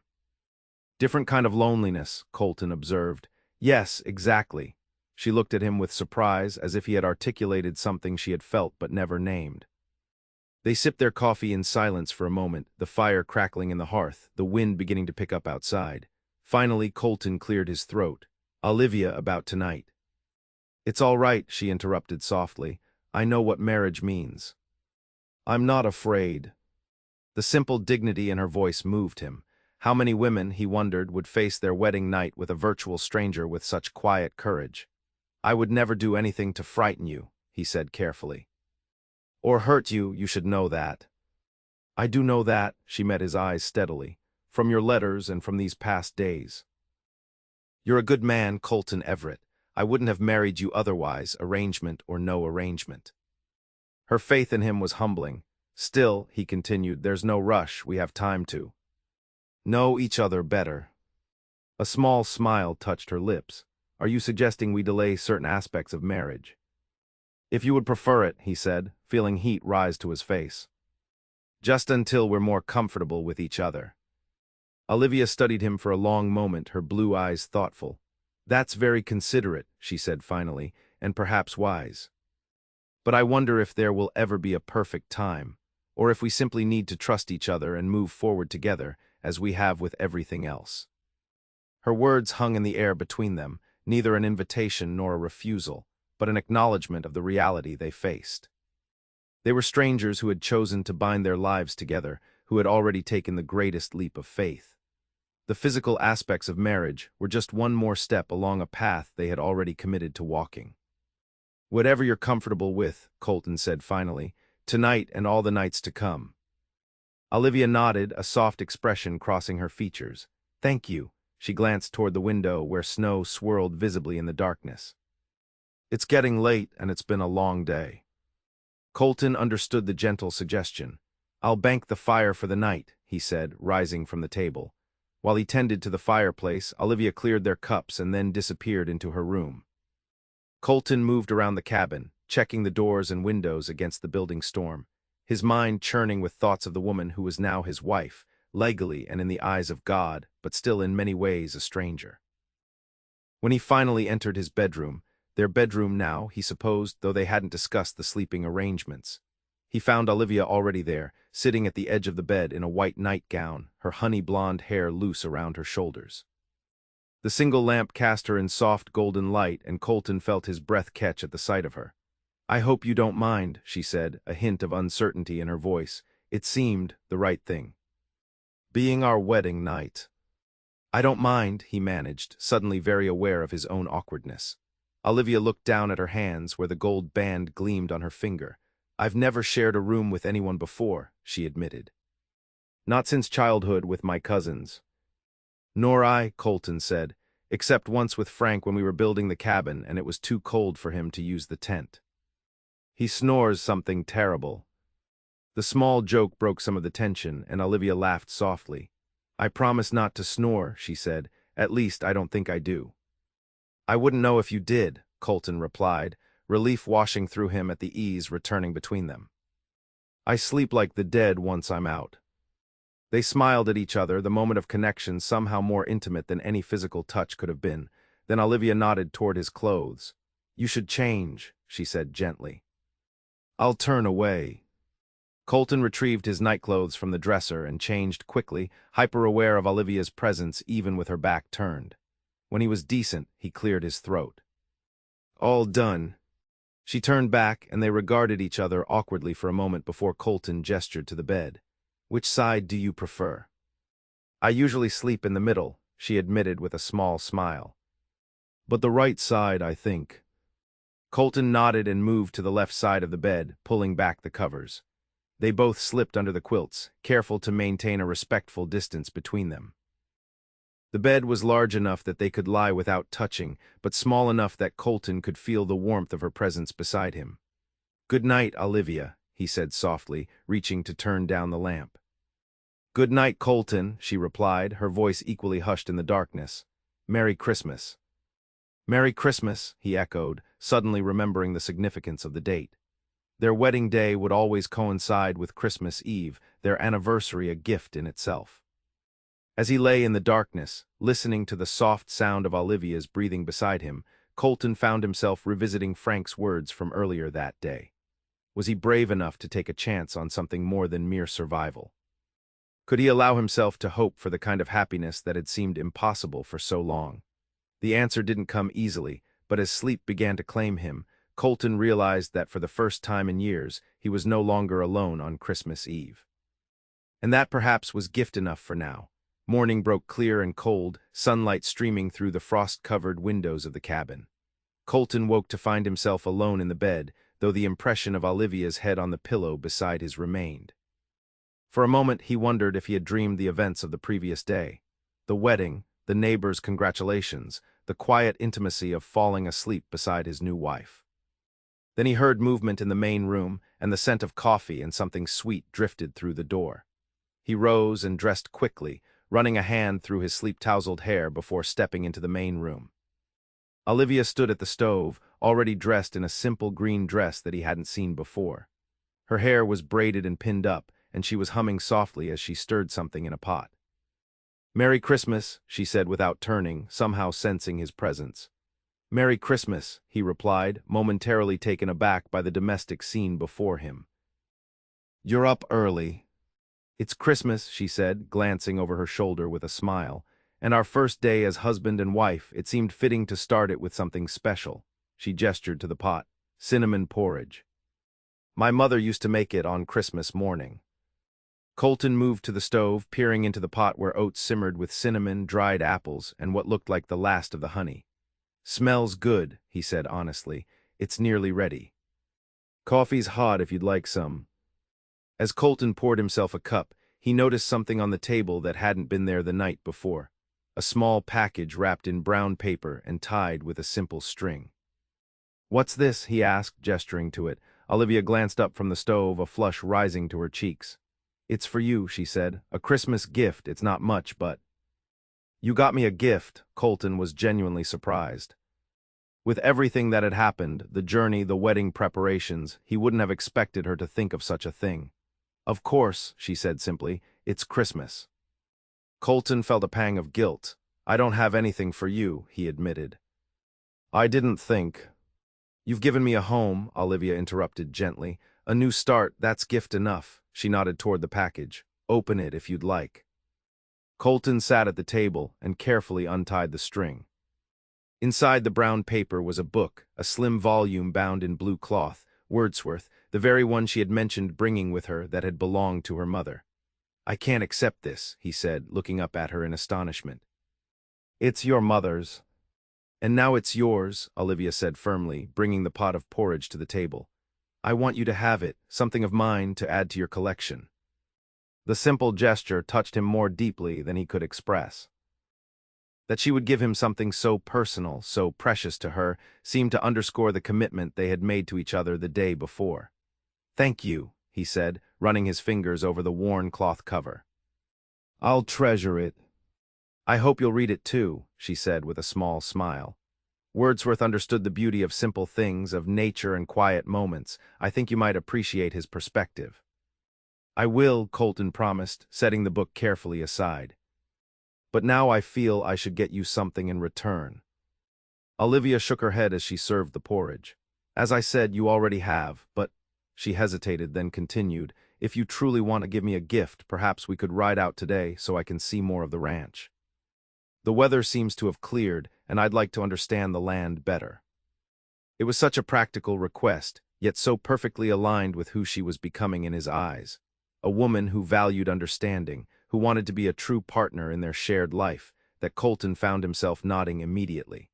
Different kind of loneliness, Colton observed. Yes, exactly. She looked at him with surprise, as if he had articulated something she had felt but never named. They sipped their coffee in silence for a moment, the fire crackling in the hearth, the wind beginning to pick up outside. Finally, Colton cleared his throat. Olivia, about tonight. It's all right, she interrupted softly. I know what marriage means. I'm not afraid. The simple dignity in her voice moved him. How many women, he wondered, would face their wedding night with a virtual stranger with such quiet courage? I would never do anything to frighten you, he said carefully. Or hurt you, you should know that. I do know that, she met his eyes steadily, from your letters and from these past days. You're a good man, Colton Everett. I wouldn't have married you otherwise, arrangement or no arrangement. Her faith in him was humbling. Still, he continued, there's no rush, we have time to know each other better. A small smile touched her lips. Are you suggesting we delay certain aspects of marriage? If you would prefer it, he said, feeling heat rise to his face. Just until we're more comfortable with each other. Olivia studied him for a long moment, her blue eyes thoughtful. That's very considerate, she said finally, and perhaps wise. But I wonder if there will ever be a perfect time, or if we simply need to trust each other and move forward together, as we have with everything else. Her words hung in the air between them, neither an invitation nor a refusal, but an acknowledgement of the reality they faced. They were strangers who had chosen to bind their lives together, who had already taken the greatest leap of faith. The physical aspects of marriage were just one more step along a path they had already committed to walking. Whatever you're comfortable with, Colton said finally, tonight and all the nights to come. Olivia nodded, a soft expression crossing her features. Thank you. She glanced toward the window where snow swirled visibly in the darkness. It's getting late and it's been a long day. Colton understood the gentle suggestion. I'll bank the fire for the night, he said, rising from the table. While he tended to the fireplace, Olivia cleared their cups and then disappeared into her room. Colton moved around the cabin, checking the doors and windows against the building storm, his mind churning with thoughts of the woman who was now his wife, legally and in the eyes of God, but still in many ways a stranger. When he finally entered his bedroom, their bedroom now, he supposed, though they hadn't discussed the sleeping arrangements, he found Olivia already there, sitting at the edge of the bed in a white nightgown, her honey-blonde hair loose around her shoulders. The single lamp cast her in soft golden light, and Colton felt his breath catch at the sight of her. I hope you don't mind, she said, a hint of uncertainty in her voice. It seemed the right thing. Being our wedding night. I don't mind, he managed, suddenly very aware of his own awkwardness. Olivia looked down at her hands where the gold band gleamed on her finger. I've never shared a room with anyone before, she admitted. Not since childhood with my cousins. Nor I, Colton said, except once with Frank when we were building the cabin and it was too cold for him to use the tent. He snores something terrible. The small joke broke some of the tension, and Olivia laughed softly. I promise not to snore, she said. At least, I don't think I do. I wouldn't know if you did, Colton replied, relief washing through him at the ease returning between them. I sleep like the dead once I'm out. They smiled at each other, the moment of connection somehow more intimate than any physical touch could have been. Then Olivia nodded toward his clothes. You should change, she said gently. I'll turn away. Colton retrieved his nightclothes from the dresser and changed quickly, hyper-aware of Olivia's presence even with her back turned. When he was decent, he cleared his throat. All done. She turned back, and they regarded each other awkwardly for a moment before Colton gestured to the bed. Which side do you prefer? I usually sleep in the middle, she admitted with a small smile. But the right side, I think. Colton nodded and moved to the left side of the bed, pulling back the covers. They both slipped under the quilts, careful to maintain a respectful distance between them. The bed was large enough that they could lie without touching, but small enough that Colton could feel the warmth of her presence beside him. Good night, Olivia, he said softly, reaching to turn down the lamp. Good night, Colton, she replied, her voice equally hushed in the darkness. Merry Christmas. Merry Christmas, he echoed, suddenly remembering the significance of the date. Their wedding day would always coincide with Christmas Eve, their anniversary a gift in itself. As he lay in the darkness, listening to the soft sound of Olivia's breathing beside him, Colton found himself revisiting Frank's words from earlier that day. Was he brave enough to take a chance on something more than mere survival? Could he allow himself to hope for the kind of happiness that had seemed impossible for so long? The answer didn't come easily, but as sleep began to claim him, Colton realized that for the first time in years, he was no longer alone on Christmas Eve. And that perhaps was gift enough for now. Morning broke clear and cold, sunlight streaming through the frost-covered windows of the cabin. Colton woke to find himself alone in the bed, though the impression of Olivia's head on the pillow beside his remained. For a moment he wondered if he had dreamed the events of the previous day. The wedding, the neighbors' congratulations, the quiet intimacy of falling asleep beside his new wife. Then he heard movement in the main room, and the scent of coffee and something sweet drifted through the door. He rose and dressed quickly, running a hand through his sleep-tousled hair before stepping into the main room. Olivia stood at the stove, already dressed in a simple green dress that he hadn't seen before. Her hair was braided and pinned up, and she was humming softly as she stirred something in a pot. "Merry Christmas," she said without turning, somehow sensing his presence. "Merry Christmas," he replied, momentarily taken aback by the domestic scene before him. "You're up early." "It's Christmas," she said, glancing over her shoulder with a smile. "And our first day as husband and wife, it seemed fitting to start it with something special." She gestured to the pot. "Cinnamon porridge. My mother used to make it on Christmas morning." Colton moved to the stove, peering into the pot where oats simmered with cinnamon, dried apples, and what looked like the last of the honey. "Smells good," he said honestly. "It's nearly ready. Coffee's hot if you'd like some." As Colton poured himself a cup, he noticed something on the table that hadn't been there the night before. A small package wrapped in brown paper and tied with a simple string. "What's this?" he asked, gesturing to it. Olivia glanced up from the stove, a flush rising to her cheeks. "It's for you," she said. "A Christmas gift. It's not much, but—" "You got me a gift." Colton was genuinely surprised. With everything that had happened, the journey, the wedding preparations, he wouldn't have expected her to think of such a thing. "Of course," she said simply, "it's Christmas." Colton felt a pang of guilt. "I don't have anything for you," he admitted. "I didn't think—" "You've given me a home," Olivia interrupted gently. "A new start, that's gift enough." She nodded toward the package. "Open it if you'd like." Colton sat at the table and carefully untied the string. Inside the brown paper was a book, a slim volume bound in blue cloth, Wordsworth, the very one she had mentioned bringing with her that had belonged to her mother. "I can't accept this," he said, looking up at her in astonishment. "It's your mother's." "And now it's yours," Olivia said firmly, bringing the pot of porridge to the table. "I want you to have it, something of mine to add to your collection." The simple gesture touched him more deeply than he could express. That she would give him something so personal, so precious to her, seemed to underscore the commitment they had made to each other the day before. "Thank you," he said, running his fingers over the worn cloth cover. "I'll treasure it." "I hope you'll read it too," she said with a small smile. Wordsworth understood the beauty of simple things, of nature and quiet moments. "I think you might appreciate his perspective." "I will," Colton promised, setting the book carefully aside. "But now I feel I should get you something in return." Olivia shook her head as she served the porridge. "As I said, you already have, but—" She hesitated, then continued, "If you truly want to give me a gift, perhaps we could ride out today so I can see more of the ranch. The weather seems to have cleared, and I'd like to understand the land better." It was such a practical request, yet so perfectly aligned with who she was becoming in his eyes. A woman who valued understanding, who wanted to be a true partner in their shared life, that Colton found himself nodding immediately.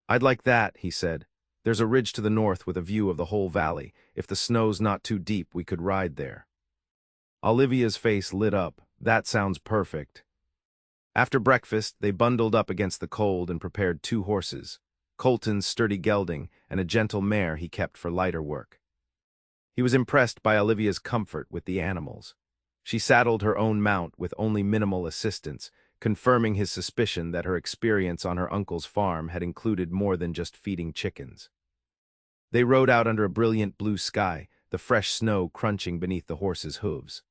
"I'd like that," he said. "There's a ridge to the north with a view of the whole valley. If the snow's not too deep, we could ride there." Olivia's face lit up. "That sounds perfect." After breakfast, they bundled up against the cold and prepared 2 horses, Colton's sturdy gelding and a gentle mare he kept for lighter work. He was impressed by Olivia's comfort with the animals. She saddled her own mount with only minimal assistance, confirming his suspicion that her experience on her uncle's farm had included more than just feeding chickens. They rode out under a brilliant blue sky, the fresh snow crunching beneath the horses' hooves.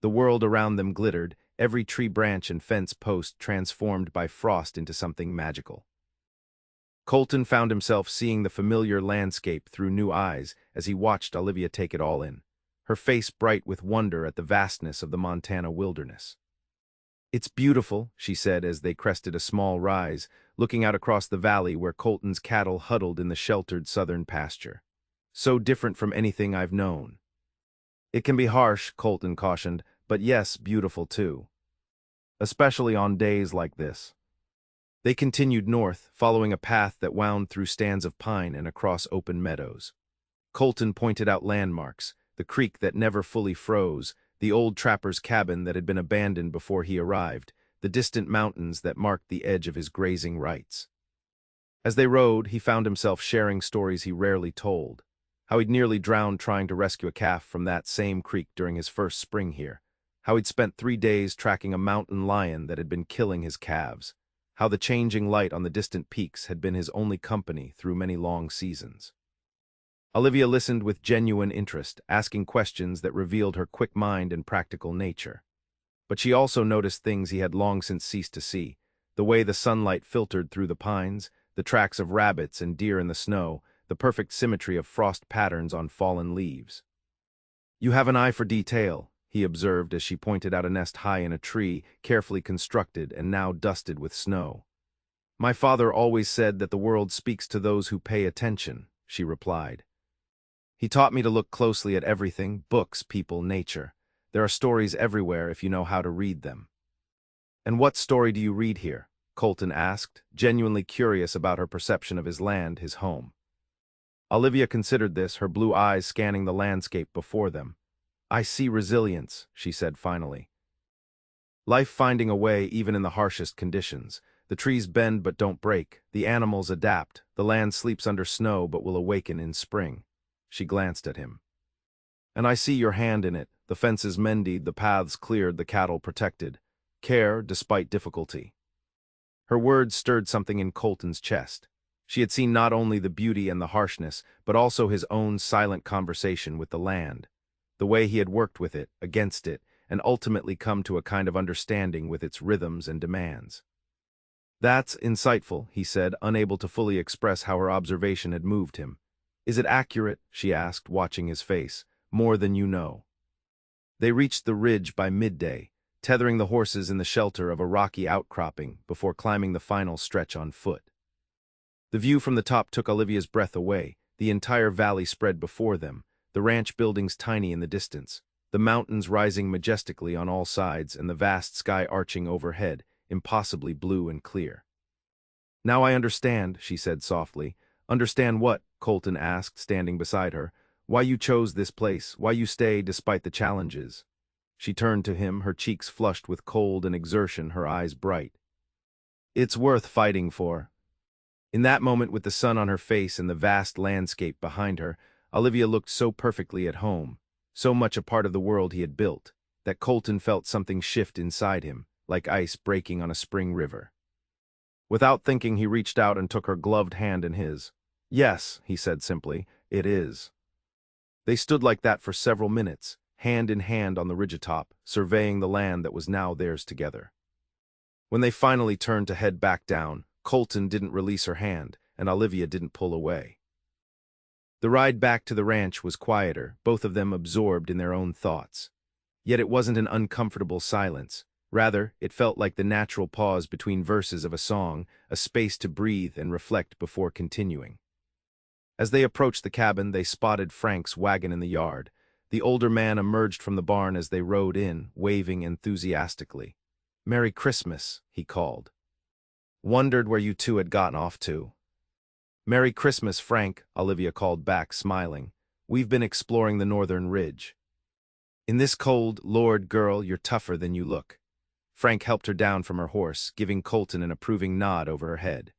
The world around them glittered, every tree branch and fence post transformed by frost into something magical. Colton found himself seeing the familiar landscape through new eyes as he watched Olivia take it all in, her face bright with wonder at the vastness of the Montana wilderness. "It's beautiful," she said as they crested a small rise, looking out across the valley where Colton's cattle huddled in the sheltered southern pasture. "So different from anything I've known." "It can be harsh," Colton cautioned, "but yes, beautiful too. Especially on days like this." They continued north, following a path that wound through stands of pine and across open meadows. Colton pointed out landmarks, the creek that never fully froze, the old trapper's cabin that had been abandoned before he arrived, the distant mountains that marked the edge of his grazing rights. As they rode, he found himself sharing stories he rarely told. How he'd nearly drowned trying to rescue a calf from that same creek during his first spring here. How he'd spent 3 days tracking a mountain lion that had been killing his calves. How the changing light on the distant peaks had been his only company through many long seasons. Olivia listened with genuine interest, asking questions that revealed her quick mind and practical nature. But she also noticed things he had long since ceased to see, the way the sunlight filtered through the pines, the tracks of rabbits and deer in the snow, the perfect symmetry of frost patterns on fallen leaves. "You have an eye for detail," he observed as she pointed out a nest high in a tree, carefully constructed and now dusted with snow. "My father always said that the world speaks to those who pay attention," she replied. "He taught me to look closely at everything, books, people, nature. There are stories everywhere if you know how to read them." "And what story do you read here?" Colton asked, genuinely curious about her perception of his land, his home. Olivia considered this, her blue eyes scanning the landscape before them. "I see resilience," she said finally. "Life finding a way even in the harshest conditions. The trees bend but don't break, the animals adapt, the land sleeps under snow but will awaken in spring." She glanced at him. "And I see your hand in it, the fences mended, the paths cleared, the cattle protected. Care despite difficulty." Her words stirred something in Colton's chest. She had seen not only the beauty and the harshness, but also his own silent conversation with the land. The way he had worked with it, against it, and ultimately come to a kind of understanding with its rhythms and demands. "That's insightful," he said, unable to fully express how her observation had moved him. "Is it accurate?" she asked, watching his face. "More than you know." They reached the ridge by midday, tethering the horses in the shelter of a rocky outcropping before climbing the final stretch on foot. The view from the top took Olivia's breath away. The entire valley spread before them, the ranch buildings tiny in the distance, the mountains rising majestically on all sides, and the vast sky arching overhead, impossibly blue and clear. "Now I understand," she said softly. "Understand what?" Colton asked, standing beside her. "Why you chose this place, why you stay despite the challenges." She turned to him, her cheeks flushed with cold and exertion, her eyes bright. "It's worth fighting for." In that moment, with the sun on her face and the vast landscape behind her, Olivia looked so perfectly at home, so much a part of the world he had built, that Colton felt something shift inside him, like ice breaking on a spring river. Without thinking, he reached out and took her gloved hand in his. "Yes," he said simply, "it is." They stood like that for several minutes, hand in hand on the ridgetop, surveying the land that was now theirs together. When they finally turned to head back down, Colton didn't release her hand, and Olivia didn't pull away. The ride back to the ranch was quieter, both of them absorbed in their own thoughts. Yet it wasn't an uncomfortable silence. Rather, it felt like the natural pause between verses of a song, a space to breathe and reflect before continuing. As they approached the cabin, they spotted Frank's wagon in the yard. The older man emerged from the barn as they rode in, waving enthusiastically. "Merry Christmas," he called. "Wondered where you two had gotten off to." "Merry Christmas, Frank," Olivia called back, smiling. "We've been exploring the northern ridge." "In this cold, Lord, girl, you're tougher than you look." Frank helped her down from her horse, giving Colton an approving nod over her head.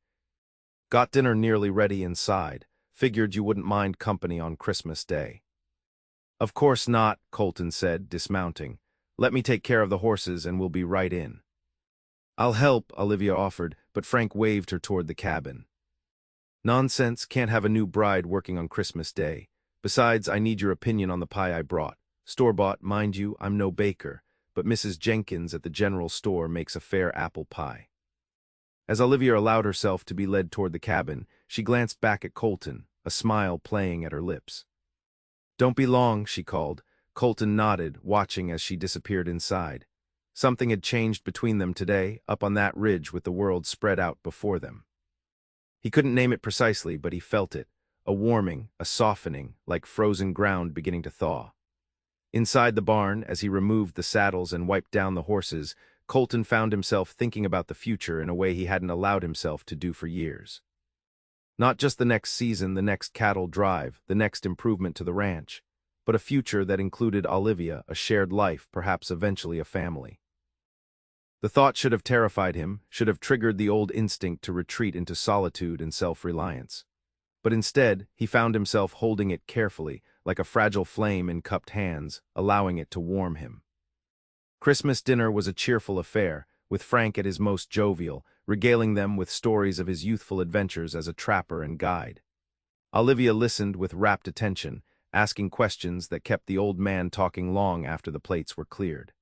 "Got dinner nearly ready inside. Figured you wouldn't mind company on Christmas Day." "Of course not," Colton said, dismounting. "Let me take care of the horses and we'll be right in." I'll help, Olivia offered, but Frank waved her toward the cabin. Nonsense, can't have a new bride working on Christmas Day. Besides, I need your opinion on the pie I brought. Store-bought, mind you, I'm no baker, but Mrs. Jenkins at the general store makes a fair apple pie. As Olivia allowed herself to be led toward the cabin, she glanced back at Colton, a smile playing at her lips. "Don't be long," she called. Colton nodded, watching as she disappeared inside. Something had changed between them today, up on that ridge with the world spread out before them. He couldn't name it precisely, but he felt it, a warming, a softening, like frozen ground beginning to thaw. Inside the barn, as he removed the saddles and wiped down the horses, Colton found himself thinking about the future in a way he hadn't allowed himself to do for years. Not just the next season, the next cattle drive, the next improvement to the ranch, but a future that included Olivia, a shared life, perhaps eventually a family. The thought should have terrified him, should have triggered the old instinct to retreat into solitude and self-reliance. But instead, he found himself holding it carefully, like a fragile flame in cupped hands, allowing it to warm him. Christmas dinner was a cheerful affair, with Frank at his most jovial, regaling them with stories of his youthful adventures as a trapper and guide. Olivia listened with rapt attention, asking questions that kept the old man talking long after the plates were cleared.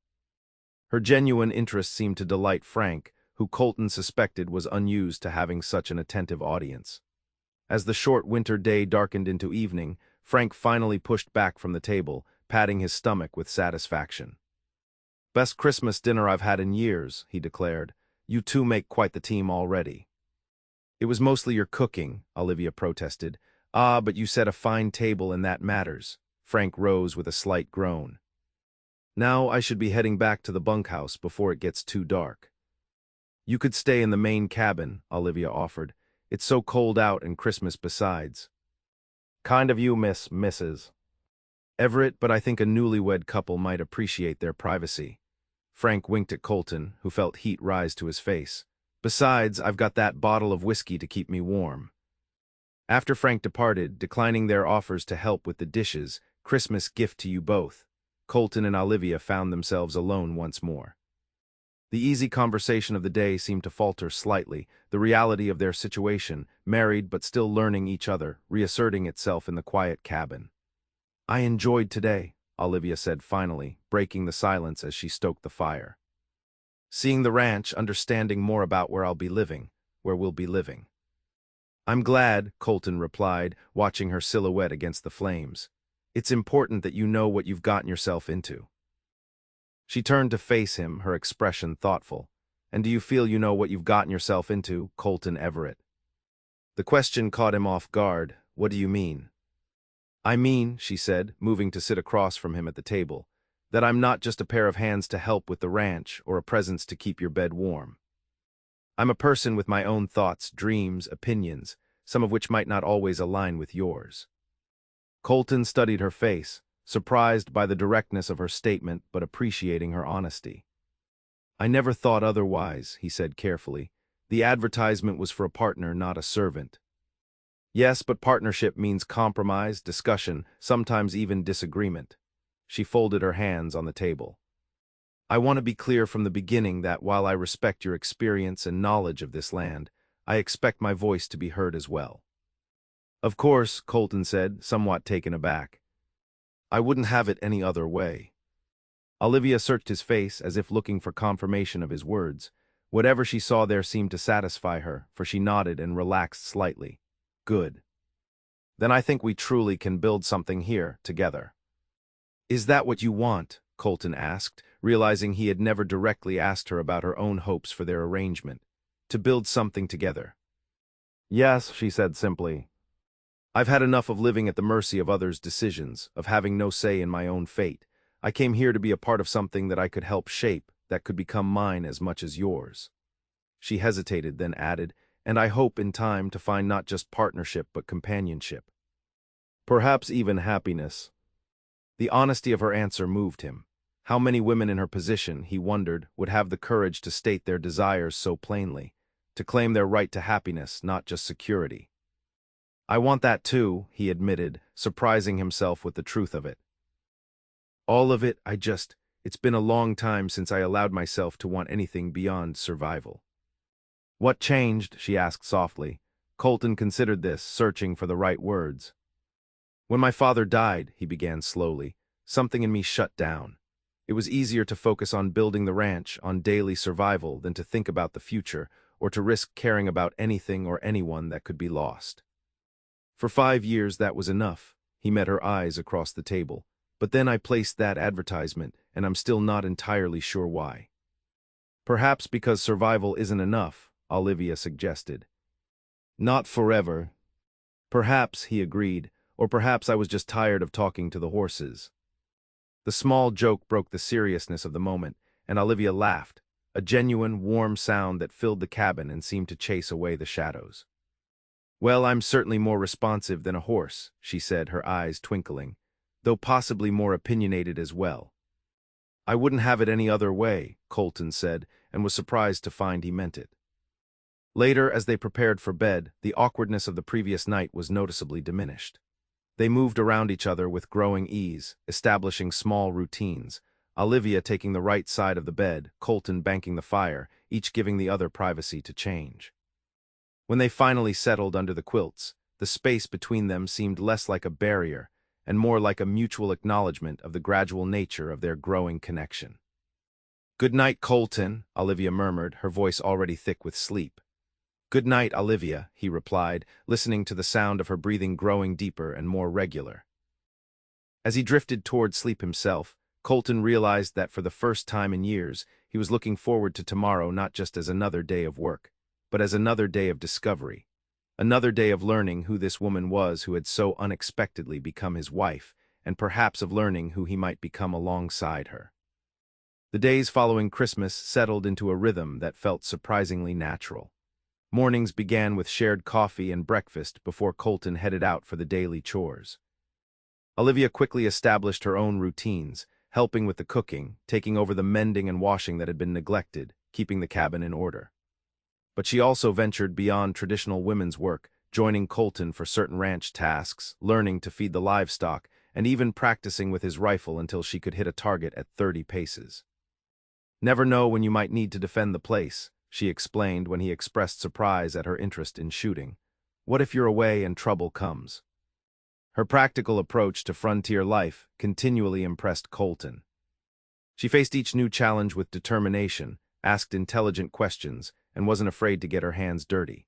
Her genuine interest seemed to delight Frank, who Colton suspected was unused to having such an attentive audience. As the short winter day darkened into evening, Frank finally pushed back from the table, patting his stomach with satisfaction. "Best Christmas dinner I've had in years," he declared. "You two make quite the team already." "It was mostly your cooking," Olivia protested. "Ah, but you set a fine table and that matters." Frank rose with a slight groan. "Now I should be heading back to the bunkhouse before it gets too dark." "You could stay in the main cabin," Olivia offered. "It's so cold out and Christmas besides." "Kind of you, Mrs. Everett, but I think a newlywed couple might appreciate their privacy." Frank winked at Colton, who felt heat rise to his face. "Besides, I've got that bottle of whiskey to keep me warm." After Frank departed, declining their offers to help with the dishes, "Christmas gift to you both," Colton and Olivia found themselves alone once more. The easy conversation of the day seemed to falter slightly, the reality of their situation, married but still learning each other, reasserting itself in the quiet cabin. "I enjoyed today," Olivia said finally, breaking the silence as she stoked the fire. "Seeing the ranch, understanding more about where I'll be living, where we'll be living." "I'm glad," Colton replied, watching her silhouette against the flames. "It's important that you know what you've gotten yourself into." She turned to face him, her expression thoughtful. "And do you feel you know what you've gotten yourself into, Colton Everett?" The question caught him off guard. "What do you mean?" "I mean," she said, moving to sit across from him at the table, "that I'm not just a pair of hands to help with the ranch or a presence to keep your bed warm. I'm a person with my own thoughts, dreams, opinions, some of which might not always align with yours." Colton studied her face, surprised by the directness of her statement but appreciating her honesty. "I never thought otherwise," he said carefully. "The advertisement was for a partner, not a servant." "Yes, but partnership means compromise, discussion, sometimes even disagreement." She folded her hands on the table. "I want to be clear from the beginning that while I respect your experience and knowledge of this land, I expect my voice to be heard as well." "Of course," Colton said, somewhat taken aback. "I wouldn't have it any other way." Olivia searched his face as if looking for confirmation of his words. Whatever she saw there seemed to satisfy her, for she nodded and relaxed slightly. "Good. Then I think we truly can build something here, together." "Is that what you want?" Colton asked, realizing he had never directly asked her about her own hopes for their arrangement. "To build something together." "Yes," she said simply. "I've had enough of living at the mercy of others' decisions, of having no say in my own fate. I came here to be a part of something that I could help shape, that could become mine as much as yours." She hesitated, then added, "And I hope in time to find not just partnership but companionship. Perhaps even happiness." The honesty of her answer moved him. How many women in her position, he wondered, would have the courage to state their desires so plainly, to claim their right to happiness, not just security? "I want that too," he admitted, surprising himself with the truth of it. "All of it, It's been a long time since I allowed myself to want anything beyond survival. What changed? She asked softly. Colton considered this, searching for the right words. When my father died, he began slowly, something in me shut down. It was easier to focus on building the ranch, on daily survival, than to think about the future, or to risk caring about anything or anyone that could be lost. For 5 years that was enough. He met her eyes across the table. But then I placed that advertisement, and I'm still not entirely sure why. Perhaps because survival isn't enough, Olivia suggested. Not forever. Perhaps, he agreed, or perhaps I was just tired of talking to the horses. The small joke broke the seriousness of the moment, and Olivia laughed, a genuine, warm sound that filled the cabin and seemed to chase away the shadows. Well, I'm certainly more responsive than a horse, she said, her eyes twinkling, though possibly more opinionated as well. I wouldn't have it any other way, Colton said, and was surprised to find he meant it. Later, as they prepared for bed, the awkwardness of the previous night was noticeably diminished. They moved around each other with growing ease, establishing small routines, Olivia taking the right side of the bed, Colton banking the fire, each giving the other privacy to change. When they finally settled under the quilts, the space between them seemed less like a barrier and more like a mutual acknowledgement of the gradual nature of their growing connection. "Good night, Colton," Olivia murmured, her voice already thick with sleep. "Good night, Olivia," he replied, listening to the sound of her breathing growing deeper and more regular. As he drifted toward sleep himself, Colton realized that for the first time in years, he was looking forward to tomorrow not just as another day of work, but as another day of discovery, another day of learning who this woman was who had so unexpectedly become his wife, and perhaps of learning who he might become alongside her. The days following Christmas settled into a rhythm that felt surprisingly natural. Mornings began with shared coffee and breakfast before Colton headed out for the daily chores. Olivia quickly established her own routines, helping with the cooking, taking over the mending and washing that had been neglected, keeping the cabin in order. But she also ventured beyond traditional women's work, joining Colton for certain ranch tasks, learning to feed the livestock, and even practicing with his rifle until she could hit a target at 30 paces. "Never know when you might need to defend the place," she explained when he expressed surprise at her interest in shooting. "What if you're away and trouble comes?" Her practical approach to frontier life continually impressed Colton. She faced each new challenge with determination, asked intelligent questions, and wasn't afraid to get her hands dirty.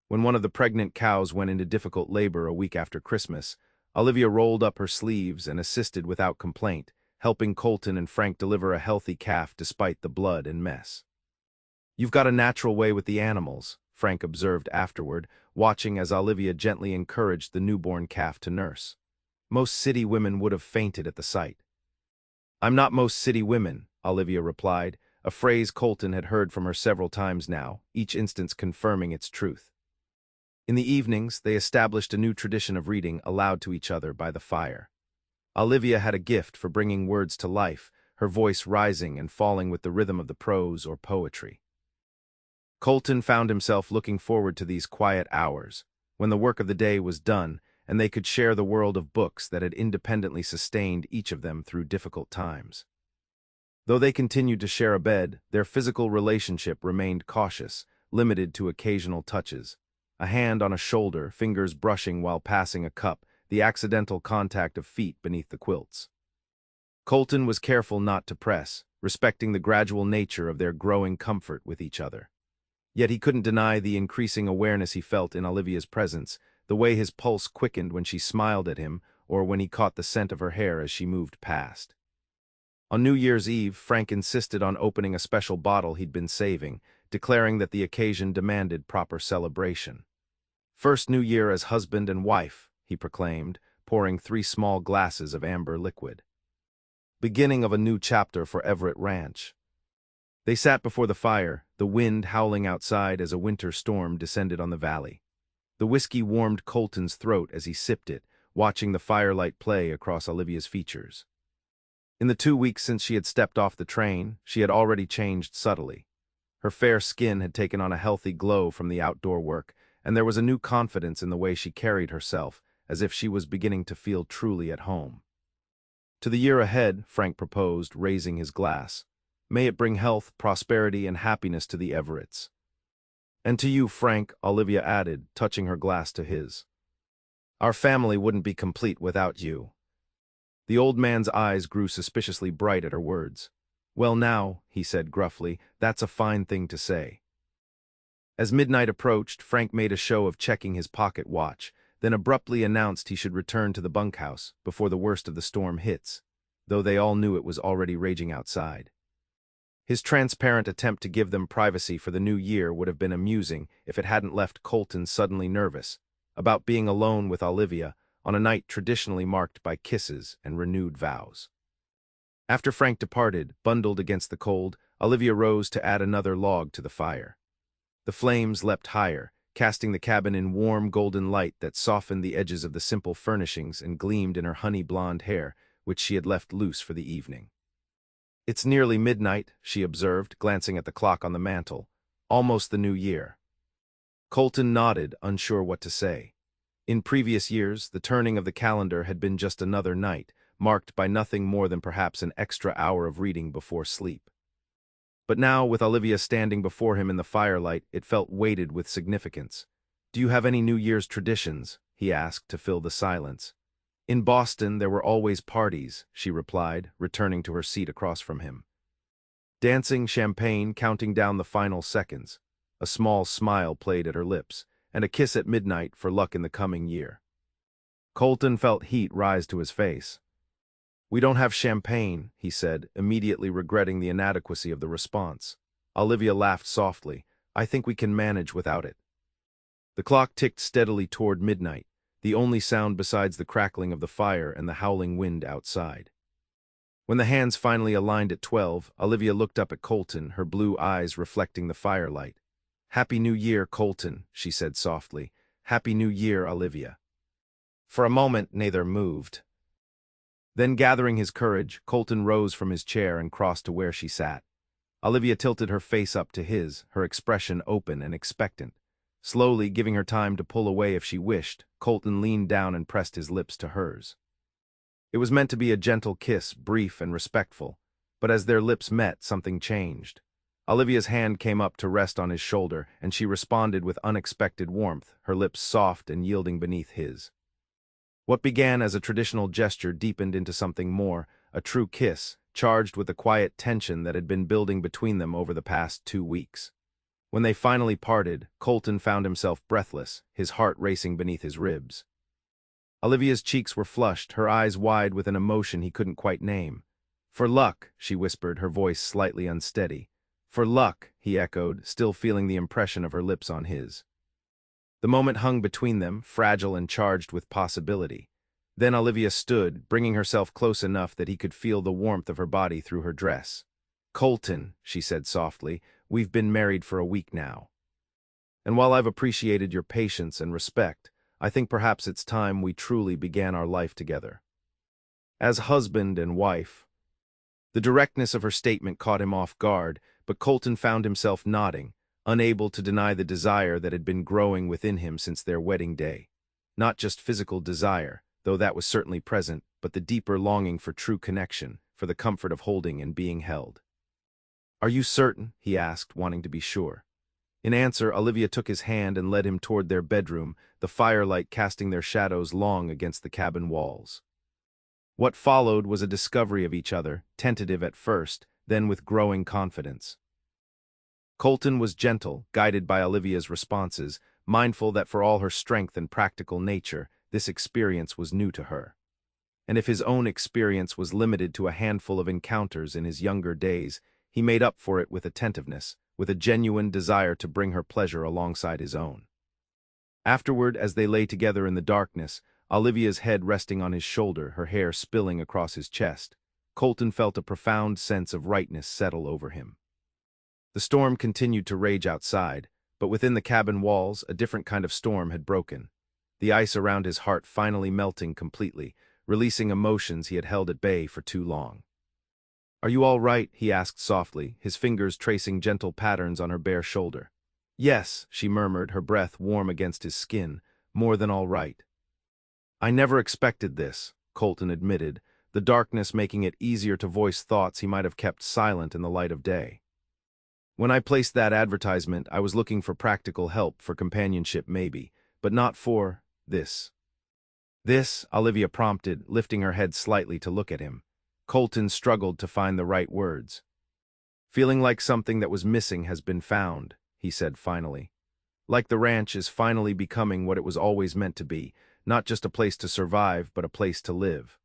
When one of the pregnant cows went into difficult labor a week after Christmas, Olivia rolled up her sleeves and assisted without complaint, helping Colton and Frank deliver a healthy calf despite the blood and mess. "You've got a natural way with the animals," Frank observed afterward, watching as Olivia gently encouraged the newborn calf to nurse. "Most city women would have fainted at the sight." "I'm not most city women," Olivia replied, a phrase Colton had heard from her several times now, each instance confirming its truth. In the evenings, they established a new tradition of reading aloud to each other by the fire. Olivia had a gift for bringing words to life, her voice rising and falling with the rhythm of the prose or poetry. Colton found himself looking forward to these quiet hours, when the work of the day was done and they could share the world of books that had independently sustained each of them through difficult times. Though they continued to share a bed, their physical relationship remained cautious, limited to occasional touches. A hand on a shoulder, fingers brushing while passing a cup, the accidental contact of feet beneath the quilts. Colton was careful not to press, respecting the gradual nature of their growing comfort with each other. Yet he couldn't deny the increasing awareness he felt in Olivia's presence, the way his pulse quickened when she smiled at him or when he caught the scent of her hair as she moved past. On New Year's Eve, Frank insisted on opening a special bottle he'd been saving, declaring that the occasion demanded proper celebration. "First New Year as husband and wife," he proclaimed, pouring 3 small glasses of amber liquid. "Beginning of a new chapter for Everett Ranch." They sat before the fire, the wind howling outside as a winter storm descended on the valley. The whiskey warmed Colton's throat as he sipped it, watching the firelight play across Olivia's features. In the 2 weeks since she had stepped off the train, she had already changed subtly. Her fair skin had taken on a healthy glow from the outdoor work, and there was a new confidence in the way she carried herself, as if she was beginning to feel truly at home. To the year ahead, Frank proposed, raising his glass. May it bring health, prosperity, and happiness to the Everetts. And to you, Frank, Olivia added, touching her glass to his. Our family wouldn't be complete without you. The old man's eyes grew suspiciously bright at her words. Well now, he said gruffly, that's a fine thing to say. As midnight approached, Frank made a show of checking his pocket watch, then abruptly announced he should return to the bunkhouse before the worst of the storm hits, though they all knew it was already raging outside. His transparent attempt to give them privacy for the new year would have been amusing if it hadn't left Colton suddenly nervous about being alone with Olivia on a night traditionally marked by kisses and renewed vows. After Frank departed, bundled against the cold, Olivia rose to add another log to the fire. The flames leapt higher, casting the cabin in warm golden light that softened the edges of the simple furnishings and gleamed in her honey-blonde hair, which she had left loose for the evening. It's nearly midnight, she observed, glancing at the clock on the mantel. Almost the new year. Colton nodded, unsure what to say. In previous years, the turning of the calendar had been just another night, marked by nothing more than perhaps an extra hour of reading before sleep. But now, with Olivia standing before him in the firelight, it felt weighted with significance. Do you have any New Year's traditions? He asked to fill the silence. In Boston, there were always parties, she replied, returning to her seat across from him. Dancing, champagne, counting down the final seconds. A small smile played at her lips, and a kiss at midnight for luck in the coming year. Colton felt heat rise to his face. We don't have champagne, he said, immediately regretting the inadequacy of the response. Olivia laughed softly. I think we can manage without it. The clock ticked steadily toward midnight, the only sound besides the crackling of the fire and the howling wind outside. When the hands finally aligned at 12, Olivia looked up at Colton, her blue eyes reflecting the firelight. Happy New Year, Colton, she said softly. Happy New Year, Olivia. For a moment, neither moved. Then, gathering his courage, Colton rose from his chair and crossed to where she sat. Olivia tilted her face up to his, her expression open and expectant. Slowly, giving her time to pull away if she wished, Colton leaned down and pressed his lips to hers. It was meant to be a gentle kiss, brief and respectful, but as their lips met, something changed. Olivia's hand came up to rest on his shoulder, and she responded with unexpected warmth, her lips soft and yielding beneath his. What began as a traditional gesture deepened into something more, a true kiss, charged with the quiet tension that had been building between them over the past 2 weeks. When they finally parted, Colton found himself breathless, his heart racing beneath his ribs. Olivia's cheeks were flushed, her eyes wide with an emotion he couldn't quite name. For luck, she whispered, her voice slightly unsteady. For luck, he echoed, still feeling the impression of her lips on his. The moment hung between them, fragile and charged with possibility. Then Olivia stood, bringing herself close enough that he could feel the warmth of her body through her dress. Colton, she said softly, we've been married for a week now. And while I've appreciated your patience and respect, I think perhaps it's time we truly began our life together. As husband and wife. The directness of her statement caught him off guard, but Colton found himself nodding, unable to deny the desire that had been growing within him since their wedding day. Not just physical desire, though that was certainly present, but the deeper longing for true connection, for the comfort of holding and being held. Are you certain? He asked, wanting to be sure. In answer, Olivia took his hand and led him toward their bedroom, the firelight casting their shadows long against the cabin walls. What followed was a discovery of each other, tentative at first, then with growing confidence. Colton was gentle, guided by Olivia's responses, mindful that for all her strength and practical nature, this experience was new to her. And if his own experience was limited to a handful of encounters in his younger days, he made up for it with attentiveness, with a genuine desire to bring her pleasure alongside his own. Afterward, as they lay together in the darkness, Olivia's head resting on his shoulder, her hair spilling across his chest, Colton felt a profound sense of rightness settle over him. The storm continued to rage outside, but within the cabin walls, a different kind of storm had broken. The ice around his heart finally melting completely, releasing emotions he had held at bay for too long. Are you all right? He asked softly, his fingers tracing gentle patterns on her bare shoulder. Yes, she murmured, her breath warm against his skin, more than all right. I never expected this, Colton admitted, the darkness making it easier to voice thoughts he might have kept silent in the light of day. When I placed that advertisement, I was looking for practical help, for companionship maybe, but not for this. This, Olivia prompted, lifting her head slightly to look at him. Colton struggled to find the right words. Feeling like something that was missing has been found, he said finally. Like the ranch is finally becoming what it was always meant to be, not just a place to survive, but a place to live.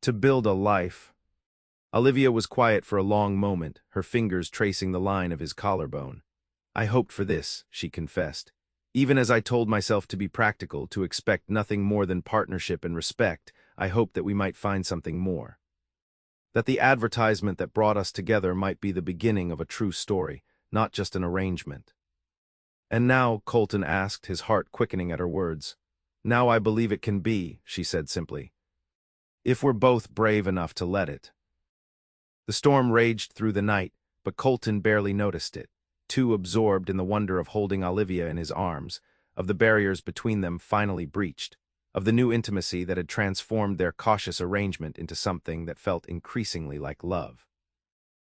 To build a life. Olivia was quiet for a long moment, her fingers tracing the line of his collarbone. I hoped for this, she confessed. Even as I told myself to be practical, to expect nothing more than partnership and respect, I hoped that we might find something more. That the advertisement that brought us together might be the beginning of a true story, not just an arrangement. And now, Colton asked, his heart quickening at her words. Now I believe it can be, she said simply. If we're both brave enough to let it. The storm raged through the night, but Colton barely noticed it, too absorbed in the wonder of holding Olivia in his arms, of the barriers between them finally breached, of the new intimacy that had transformed their cautious arrangement into something that felt increasingly like love.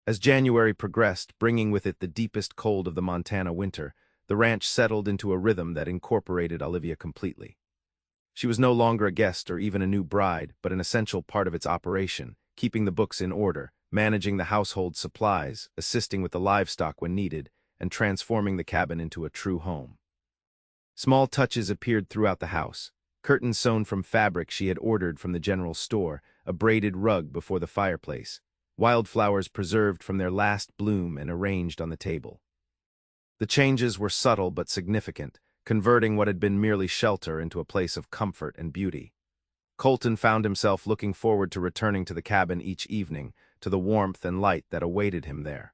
As January progressed, bringing with it the deepest cold of the Montana winter, the ranch settled into a rhythm that incorporated Olivia completely. She was no longer a guest or even a new bride, but an essential part of its operation, keeping the books in order, managing the household supplies, assisting with the livestock when needed, and transforming the cabin into a true home. Small touches appeared throughout the house. Curtains sewn from fabric she had ordered from the general store, a braided rug before the fireplace, wildflowers preserved from their last bloom and arranged on the table. The changes were subtle but significant, converting what had been merely shelter into a place of comfort and beauty. Colton found himself looking forward to returning to the cabin each evening, to the warmth and light that awaited him there.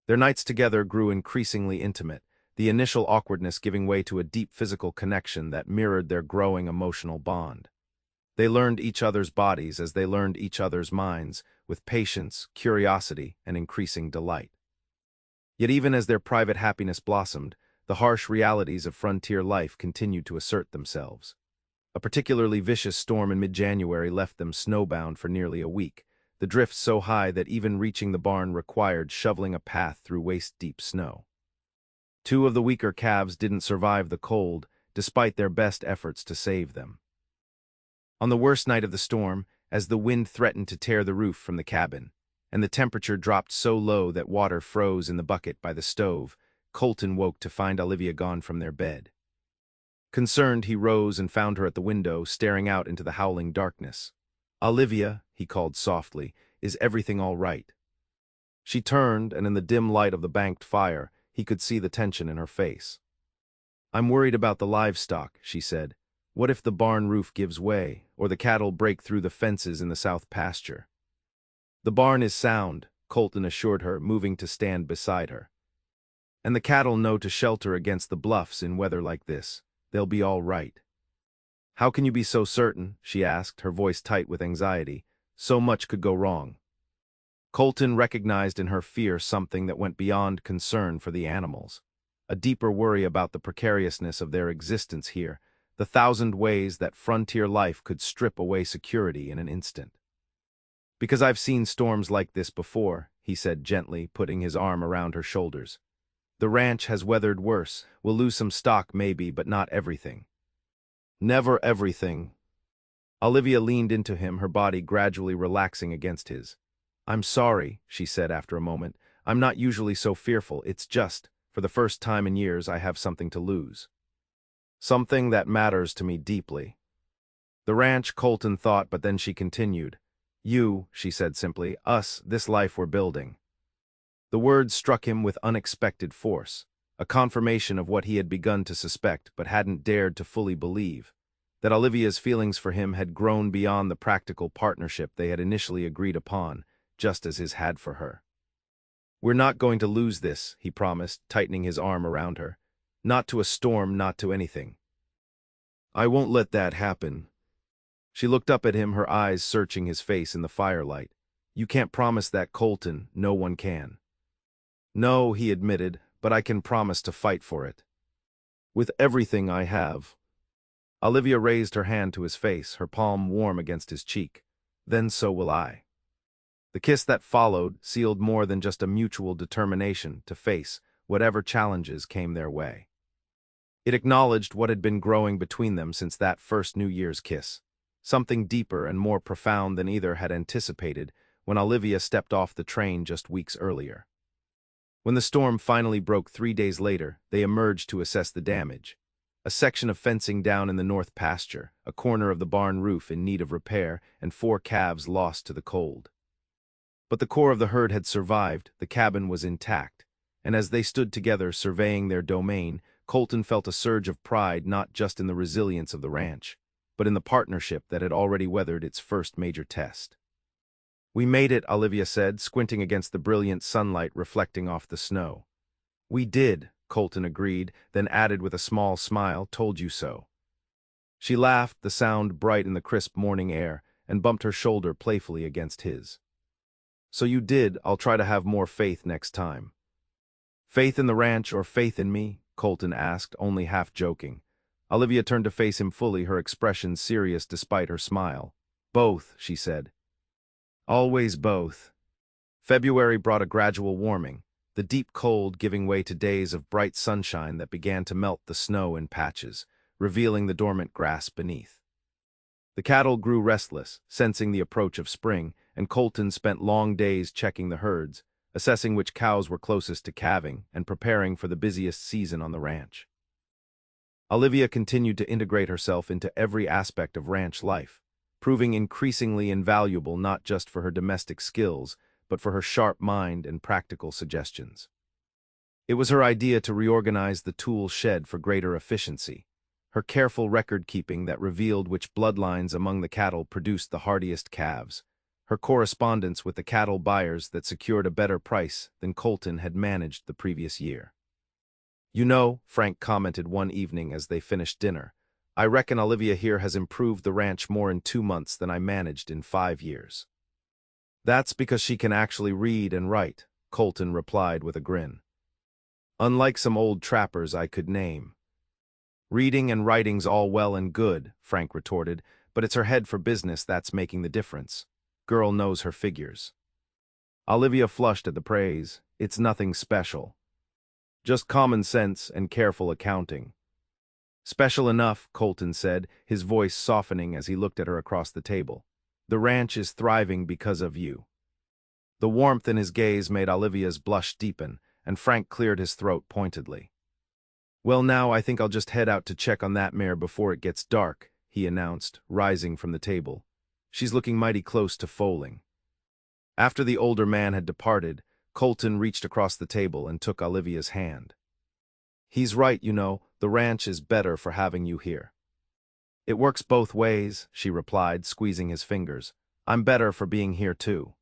Their nights together grew increasingly intimate, the initial awkwardness giving way to a deep physical connection that mirrored their growing emotional bond. They learned each other's bodies as they learned each other's minds, with patience, curiosity, and increasing delight. Yet even as their private happiness blossomed, the harsh realities of frontier life continued to assert themselves. A particularly vicious storm in mid-January left them snowbound for nearly a week, the drifts so high that even reaching the barn required shoveling a path through waist-deep snow. Two of the weaker calves didn't survive the cold, despite their best efforts to save them. On the worst night of the storm, as the wind threatened to tear the roof from the cabin, and the temperature dropped so low that water froze in the bucket by the stove, Colton woke to find Olivia gone from their bed. Concerned, he rose and found her at the window, staring out into the howling darkness. "Olivia," he called softly, "is everything all right?" She turned, and in the dim light of the banked fire, he could see the tension in her face. "I'm worried about the livestock," she said. "What if the barn roof gives way, or the cattle break through the fences in the south pasture?" "The barn is sound," Colton assured her, moving to stand beside her. "And the cattle know to shelter against the bluffs in weather like this. They'll be all right." "How can you be so certain?" she asked, her voice tight with anxiety. "So much could go wrong." Colton recognized in her fear something that went beyond concern for the animals, a deeper worry about the precariousness of their existence here, the thousand ways that frontier life could strip away security in an instant. "Because I've seen storms like this before," he said gently, putting his arm around her shoulders. "The ranch has weathered worse. We'll lose some stock maybe, but not everything." "Never everything." Olivia leaned into him, her body gradually relaxing against his. "I'm sorry," she said after a moment. "I'm not usually so fearful. It's just, for the first time in years, I have something to lose. Something that matters to me deeply." "The ranch," Colton thought, but then she continued. "You," she said simply, "us, this life we're building." The words struck him with unexpected force, a confirmation of what he had begun to suspect but hadn't dared to fully believe, that Olivia's feelings for him had grown beyond the practical partnership they had initially agreed upon, just as his had for her. "We're not going to lose this," he promised, tightening his arm around her. "Not to a storm, not to anything." "I won't let that happen." She looked up at him, her eyes searching his face in the firelight. "You can't promise that, Colton. No one can." "No," he admitted, "but I can promise to fight for it. With everything I have." Olivia raised her hand to his face, her palm warm against his cheek. then so will I. The kiss that followed sealed more than just a mutual determination to face whatever challenges came their way. It acknowledged what had been growing between them since that first New Year's kiss, something deeper and more profound than either had anticipated when Olivia stepped off the train just weeks earlier. When the storm finally broke 3 days later, they emerged to assess the damage. A section of fencing down in the north pasture, a corner of the barn roof in need of repair, and 4 calves lost to the cold. But the core of the herd had survived, the cabin was intact, and as they stood together surveying their domain, Colton felt a surge of pride not just in the resilience of the ranch, but in the partnership that had already weathered its first major test. "We made it," Olivia said, squinting against the brilliant sunlight reflecting off the snow. "We did," Colton agreed, then added with a small smile, "Told you so." She laughed, the sound bright in the crisp morning air, and bumped her shoulder playfully against his. "So you did. I'll try to have more faith next time." "Faith in the ranch or faith in me?" Colton asked, only half joking. Olivia turned to face him fully, her expression serious despite her smile. "Both," she said. "Always both." February brought a gradual warming, the deep cold giving way to days of bright sunshine that began to melt the snow in patches, revealing the dormant grass beneath. The cattle grew restless, sensing the approach of spring, and Colton spent long days checking the herds, assessing which cows were closest to calving, and preparing for the busiest season on the ranch. Olivia continued to integrate herself into every aspect of ranch life, proving increasingly invaluable not just for her domestic skills, but for her sharp mind and practical suggestions. It was her idea to reorganize the tool shed for greater efficiency, her careful record-keeping that revealed which bloodlines among the cattle produced the hardiest calves, her correspondence with the cattle buyers that secured a better price than Colton had managed the previous year. "You know," Frank commented one evening as they finished dinner, "I reckon Olivia here has improved the ranch more in 2 months than I managed in 5 years." "That's because she can actually read and write," Colton replied with a grin. "Unlike some old trappers I could name." "Reading and writing's all well and good," Frank retorted, "but it's her head for business that's making the difference. Girl knows her figures." Olivia flushed at the praise. "It's nothing special. Just common sense and careful accounting." "Special enough," Colton said, his voice softening as he looked at her across the table. "The ranch is thriving because of you." The warmth in his gaze made Olivia's blush deepen, and Frank cleared his throat pointedly. "Well, now I think I'll just head out to check on that mare before it gets dark," he announced, rising from the table. "She's looking mighty close to foaling." After the older man had departed, Colton reached across the table and took Olivia's hand. "He's right, you know, the ranch is better for having you here." "It works both ways," she replied, squeezing his fingers. "I'm better for being here too."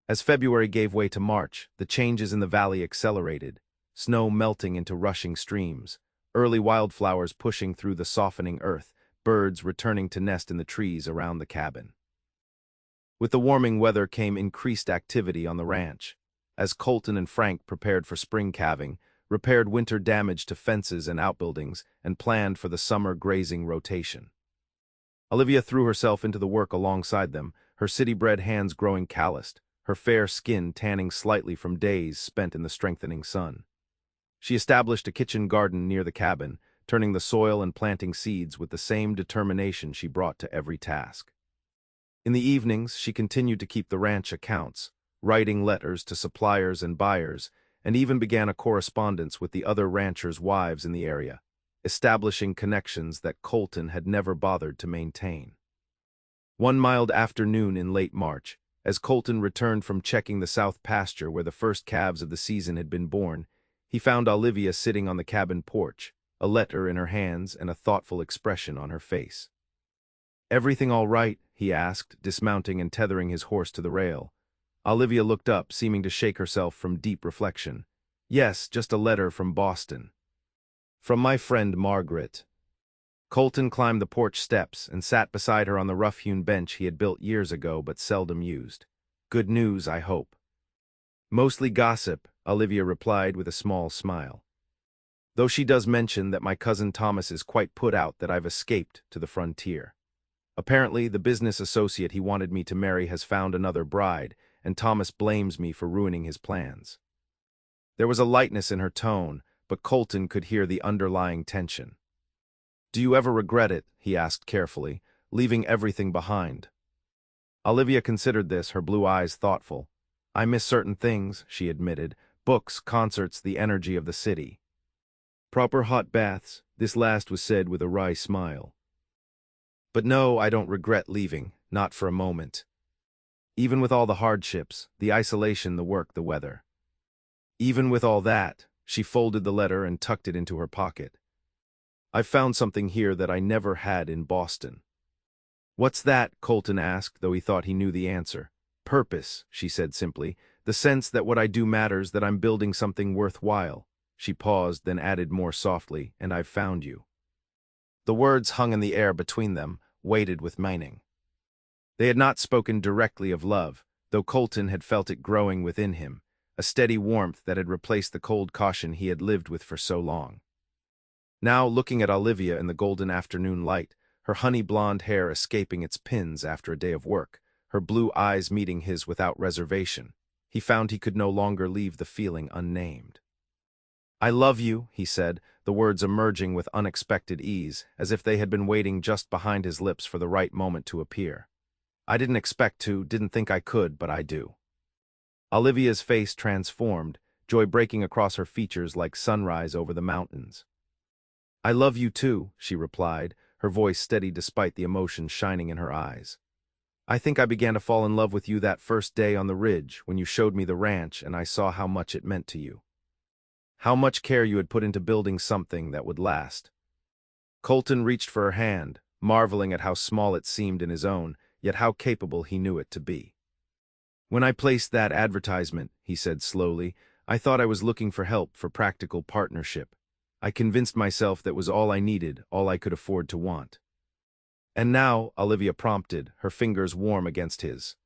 As February gave way to March, the changes in the valley accelerated, snow melting into rushing streams, early wildflowers pushing through the softening earth, birds returning to nest in the trees around the cabin. With the warming weather came increased activity on the ranch, as Colton and Frank prepared for spring calving, repaired winter damage to fences and outbuildings, and planned for the summer grazing rotation. Olivia threw herself into the work alongside them, her city-bred hands growing calloused, her fair skin tanning slightly from days spent in the strengthening sun. She established a kitchen garden near the cabin, turning the soil and planting seeds with the same determination she brought to every task. In the evenings, she continued to keep the ranch accounts, writing letters to suppliers and buyers, and even began a correspondence with the other ranchers' wives in the area, establishing connections that Colton had never bothered to maintain. One mild afternoon in late March, as Colton returned from checking the south pasture where the first calves of the season had been born, he found Olivia sitting on the cabin porch, a letter in her hands and a thoughtful expression on her face. "Everything all right?" he asked, dismounting and tethering his horse to the rail. Olivia looked up, seeming to shake herself from deep reflection. "Yes, just a letter from Boston. From my friend Margaret." Colton climbed the porch steps and sat beside her on the rough-hewn bench he had built years ago but seldom used. "Good news, I hope." "Mostly gossip," Olivia replied with a small smile. "Though she does mention that my cousin Thomas is quite put out that I've escaped to the frontier." Apparently, the business associate he wanted me to marry has found another bride, and Thomas blames me for ruining his plans." There was a lightness in her tone, but Colton could hear the underlying tension. "Do you ever regret it?" he asked carefully, "leaving everything behind?" Olivia considered this, her blue eyes thoughtful. "I miss certain things," she admitted. "Books, concerts, the energy of the city. Proper hot baths." This last was said with a wry smile. "But no, I don't regret leaving, not for a moment. Even with all the hardships, the isolation, the work, the weather. Even with all that," she folded the letter and tucked it into her pocket. "I've found something here that I never had in Boston." "What's that?" Colton asked, though he thought he knew the answer. "Purpose," she said simply. "The sense that what I do matters, that I'm building something worthwhile." She paused, then added more softly, "And I've found you." The words hung in the air between them, weighted with meaning. They had not spoken directly of love, though Colton had felt it growing within him, a steady warmth that had replaced the cold caution he had lived with for so long. Now, looking at Olivia in the golden afternoon light, her honey-blonde hair escaping its pins after a day of work, her blue eyes meeting his without reservation, he found he could no longer leave the feeling unnamed. "I love you," he said, the words emerging with unexpected ease, as if they had been waiting just behind his lips for the right moment to appear. "I didn't expect to, didn't think I could, but I do." Olivia's face transformed, joy breaking across her features like sunrise over the mountains. "I love you too," she replied, her voice steady despite the emotion shining in her eyes. "I think I began to fall in love with you that first day on the ridge when you showed me the ranch and I saw how much it meant to you. How much care you had put into building something that would last." Colton reached for her hand, marveling at how small it seemed in his own, yet how capable he knew it to be. "When I placed that advertisement," he said slowly, "I thought I was looking for help, for practical partnership. I convinced myself that was all I needed, all I could afford to want." "And now," Olivia prompted, her fingers warm against his.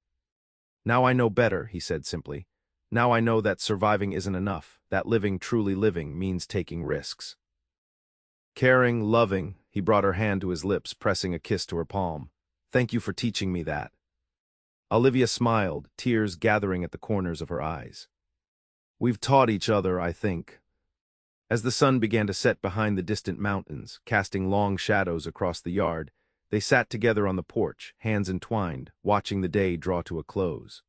"Now I know better," he said simply. "Now I know that surviving isn't enough, that living, truly living, means taking risks. Caring, loving." He brought her hand to his lips, pressing a kiss to her palm. "Thank you for teaching me that." Olivia smiled, tears gathering at the corners of her eyes. "We've taught each other, I think." As the sun began to set behind the distant mountains, casting long shadows across the yard, they sat together on the porch, hands entwined, watching the day draw to a close.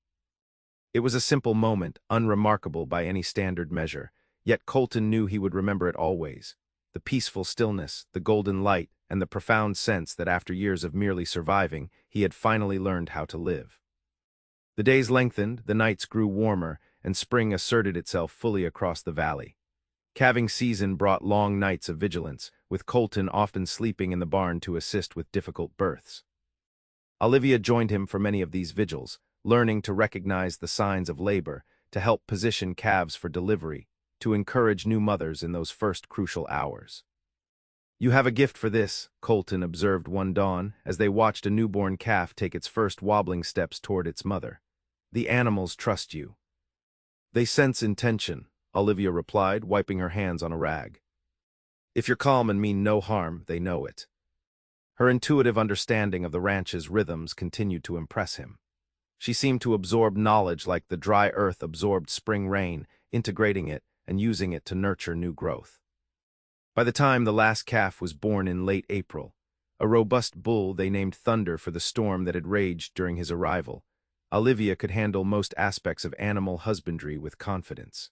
It was a simple moment, unremarkable by any standard measure, yet Colton knew he would remember it always. The peaceful stillness, the golden light, and the profound sense that after years of merely surviving, he had finally learned how to live. The days lengthened, the nights grew warmer, and spring asserted itself fully across the valley. Calving season brought long nights of vigilance, with Colton often sleeping in the barn to assist with difficult births. Olivia joined him for many of these vigils, learning to recognize the signs of labor, to help position calves for delivery, to encourage new mothers in those first crucial hours. "You have a gift for this," Colton observed one dawn, as they watched a newborn calf take its first wobbling steps toward its mother. "The animals trust you." "They sense intention," Olivia replied, wiping her hands on a rag. "If you're calm and mean no harm, they know it." Her intuitive understanding of the ranch's rhythms continued to impress him. She seemed to absorb knowledge like the dry earth absorbed spring rain, integrating it and using it to nurture new growth. By the time the last calf was born in late April, a robust bull they named Thunder for the storm that had raged during his arrival, Olivia could handle most aspects of animal husbandry with confidence.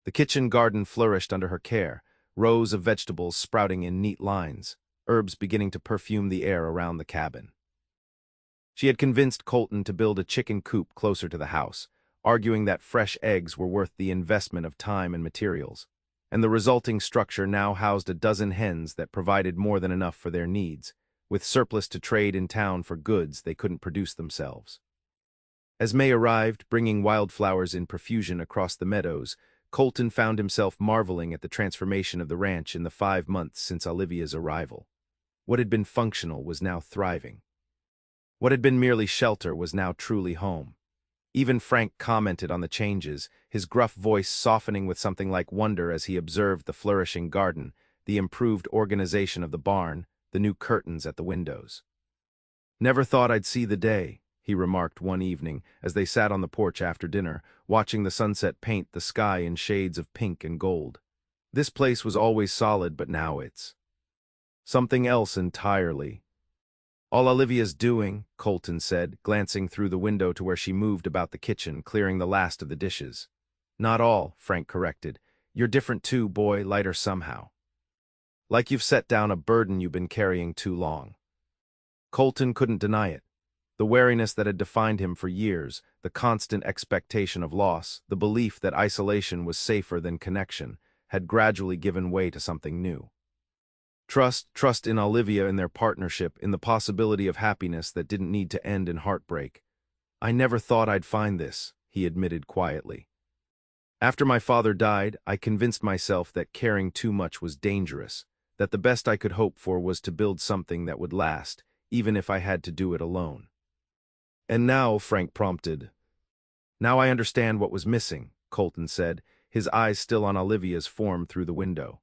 The kitchen garden flourished under her care, rows of vegetables sprouting in neat lines, herbs beginning to perfume the air around the cabin. She had convinced Colton to build a chicken coop closer to the house, arguing that fresh eggs were worth the investment of time and materials, and the resulting structure now housed a dozen hens that provided more than enough for their needs, with surplus to trade in town for goods they couldn't produce themselves. As May arrived, bringing wildflowers in profusion across the meadows, Colton found himself marveling at the transformation of the ranch in the 5 months since Olivia's arrival. What had been functional was now thriving. What had been merely shelter was now truly home. Even Frank commented on the changes, his gruff voice softening with something like wonder as he observed the flourishing garden, the improved organization of the barn, the new curtains at the windows. Never thought I'd see the day, he remarked one evening as they sat on the porch after dinner, watching the sunset paint the sky in shades of pink and gold. This place was always solid, but now it's something else entirely. All Olivia's doing, Colton said, glancing through the window to where she moved about the kitchen, clearing the last of the dishes. Not all, Frank corrected. You're different too, boy, lighter somehow. Like you've set down a burden you've been carrying too long. Colton couldn't deny it. The wariness that had defined him for years, the constant expectation of loss, the belief that isolation was safer than connection, had gradually given way to something new. Trust in Olivia, in their partnership, in the possibility of happiness that didn't need to end in heartbreak. I never thought I'd find this, he admitted quietly. After my father died, I convinced myself that caring too much was dangerous, that the best I could hope for was to build something that would last, even if I had to do it alone. And now, Frank prompted. Now I understand what was missing, Colton said, his eyes still on Olivia's form through the window.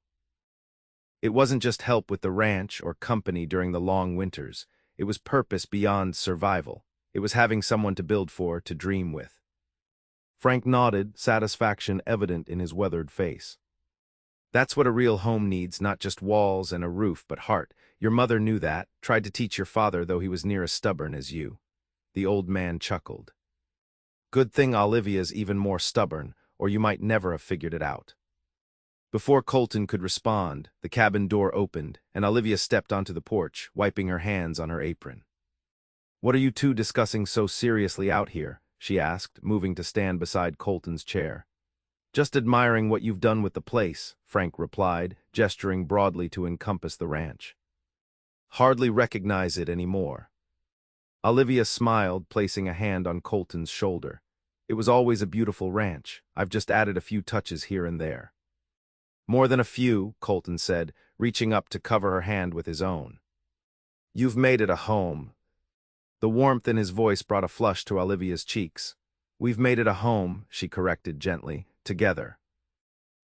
It wasn't just help with the ranch or company during the long winters. It was purpose beyond survival. It was having someone to build for, to dream with. Frank nodded, satisfaction evident in his weathered face. That's what a real home needs, not just walls and a roof, but heart. Your mother knew that, tried to teach your father, though he was near as stubborn as you. The old man chuckled. Good thing Olivia's even more stubborn, or you might never have figured it out. Before Colton could respond, the cabin door opened, and Olivia stepped onto the porch, wiping her hands on her apron. What are you two discussing so seriously out here? She asked, moving to stand beside Colton's chair. Just admiring what you've done with the place, Frank replied, gesturing broadly to encompass the ranch. Hardly recognize it anymore. Olivia smiled, placing a hand on Colton's shoulder. It was always a beautiful ranch. I've just added a few touches here and there. More than a few, Colton said, reaching up to cover her hand with his own. You've made it a home. The warmth in his voice brought a flush to Olivia's cheeks. We've made it a home, she corrected gently, together.